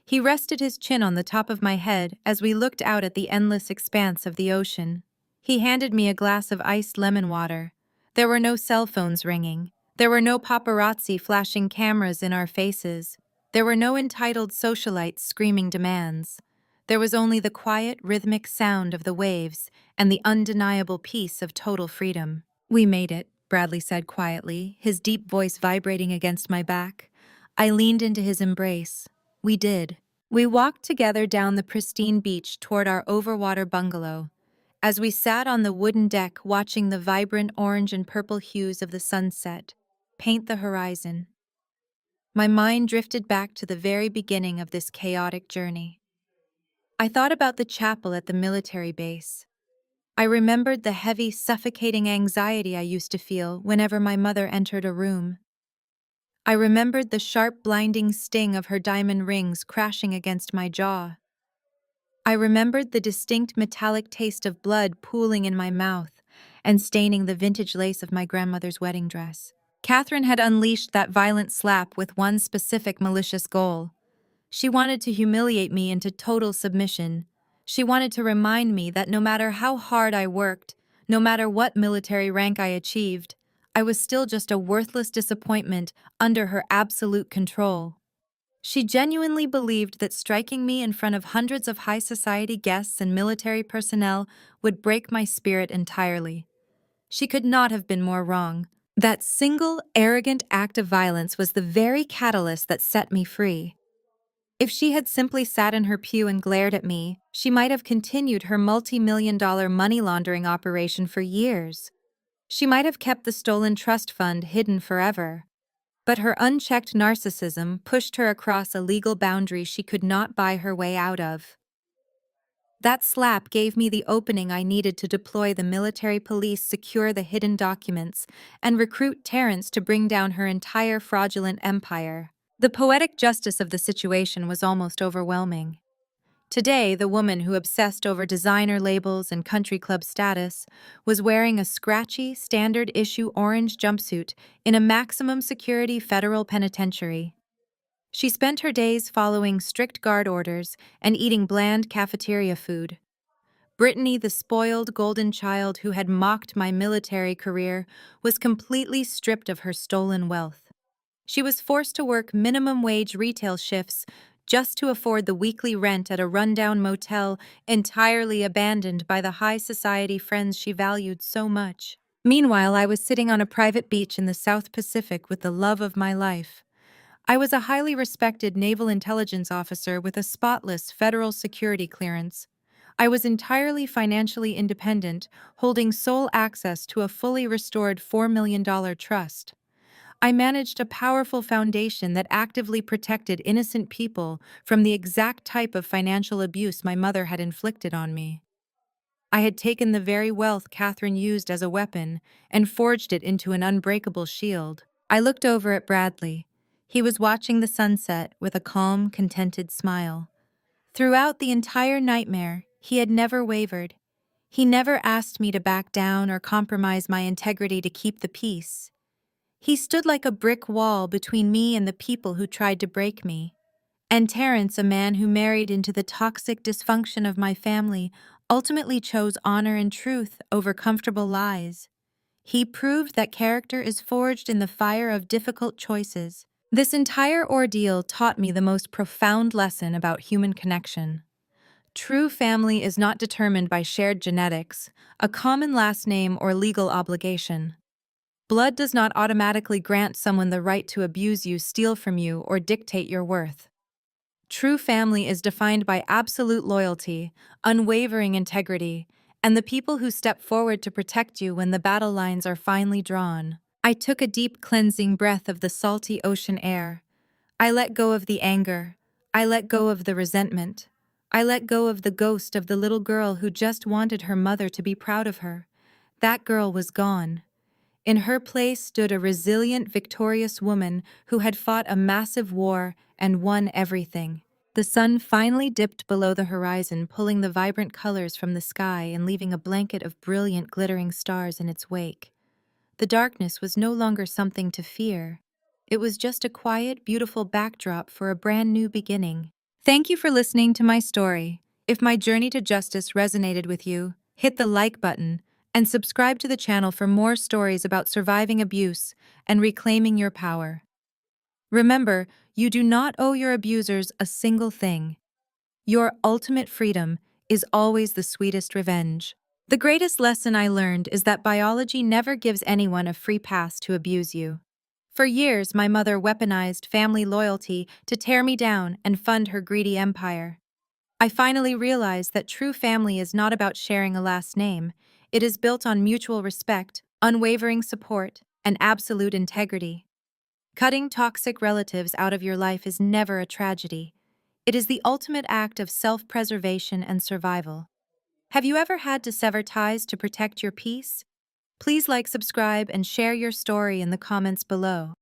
He rested his chin on the top of my head as we looked out at the endless expanse of the ocean. He handed me a glass of iced lemon water. There were no cell phones ringing. There were no paparazzi flashing cameras in our faces. There were no entitled socialites screaming demands. There was only the quiet, rhythmic sound of the waves and the undeniable peace of total freedom. "We made it," Bradley said quietly, his deep voice vibrating against my back. I leaned into his embrace. We did. We walked together down the pristine beach toward our overwater bungalow. As we sat on the wooden deck watching the vibrant orange and purple hues of the sunset paint the horizon, my mind drifted back to the very beginning of this chaotic journey. I thought about the chapel at the military base. I remembered the heavy, suffocating anxiety I used to feel whenever my mother entered a room. I remembered the sharp, blinding sting of her diamond rings crashing against my jaw. I remembered the distinct metallic taste of blood pooling in my mouth and staining the vintage lace of my grandmother's wedding dress. Catherine had unleashed that violent slap with one specific malicious goal. She wanted to humiliate me into total submission. She wanted to remind me that no matter how hard I worked, no matter what military rank I achieved, I was still just a worthless disappointment under her absolute control. She genuinely believed that striking me in front of hundreds of high society guests and military personnel would break my spirit entirely. She could not have been more wrong. That single, arrogant act of violence was the very catalyst that set me free. If she had simply sat in her pew and glared at me, she might have continued her multi-million-dollar money laundering operation for years. She might have kept the stolen trust fund hidden forever. But her unchecked narcissism pushed her across a legal boundary she could not buy her way out of. That slap gave me the opening I needed to deploy the military police, secure the hidden documents, and recruit Terrence to bring down her entire fraudulent empire. The poetic justice of the situation was almost overwhelming. Today, the woman who obsessed over designer labels and country club status was wearing a scratchy, standard-issue orange jumpsuit in a maximum security federal penitentiary. She spent her days following strict guard orders and eating bland cafeteria food. Brittany, the spoiled golden child who had mocked my military career, was completely stripped of her stolen wealth. She was forced to work minimum-wage retail shifts just to afford the weekly rent at a rundown motel entirely abandoned by the high society friends she valued so much. Meanwhile, I was sitting on a private beach in the South Pacific with the love of my life. I was a highly respected naval intelligence officer with a spotless federal security clearance. I was entirely financially independent, holding sole access to a fully restored $4 million trust. I managed a powerful foundation that actively protected innocent people from the exact type of financial abuse my mother had inflicted on me. I had taken the very wealth Catherine used as a weapon and forged it into an unbreakable shield. I looked over at Bradley. He was watching the sunset with a calm, contented smile. Throughout the entire nightmare, he had never wavered. He never asked me to back down or compromise my integrity to keep the peace. He stood like a brick wall between me and the people who tried to break me. And Terrence, a man who married into the toxic dysfunction of my family, ultimately chose honor and truth over comfortable lies. He proved that character is forged in the fire of difficult choices. This entire ordeal taught me the most profound lesson about human connection. True family is not determined by shared genetics, a common last name, or legal obligation. Blood does not automatically grant someone the right to abuse you, steal from you, or dictate your worth. True family is defined by absolute loyalty, unwavering integrity, and the people who step forward to protect you when the battle lines are finally drawn. I took a deep cleansing breath of the salty ocean air. I let go of the anger. I let go of the resentment. I let go of the ghost of the little girl who just wanted her mother to be proud of her. That girl was gone. In her place stood a resilient, victorious woman who had fought a massive war and won everything. The sun finally dipped below the horizon, pulling the vibrant colors from the sky and leaving a blanket of brilliant, glittering stars in its wake. The darkness was no longer something to fear. It was just a quiet, beautiful backdrop for a brand new beginning. Thank you for listening to my story. If my journey to justice resonated with you, hit the like button and subscribe to the channel for more stories about surviving abuse and reclaiming your power. Remember, you do not owe your abusers a single thing. Your ultimate freedom is always the sweetest revenge. The greatest lesson I learned is that biology never gives anyone a free pass to abuse you. For years, my mother weaponized family loyalty to tear me down and fund her greedy empire. I finally realized that true family is not about sharing a last name. It is built on mutual respect, unwavering support, and absolute integrity. Cutting toxic relatives out of your life is never a tragedy. It is the ultimate act of self-preservation and survival. Have you ever had to sever ties to protect your peace? Please like, subscribe, and share your story in the comments below.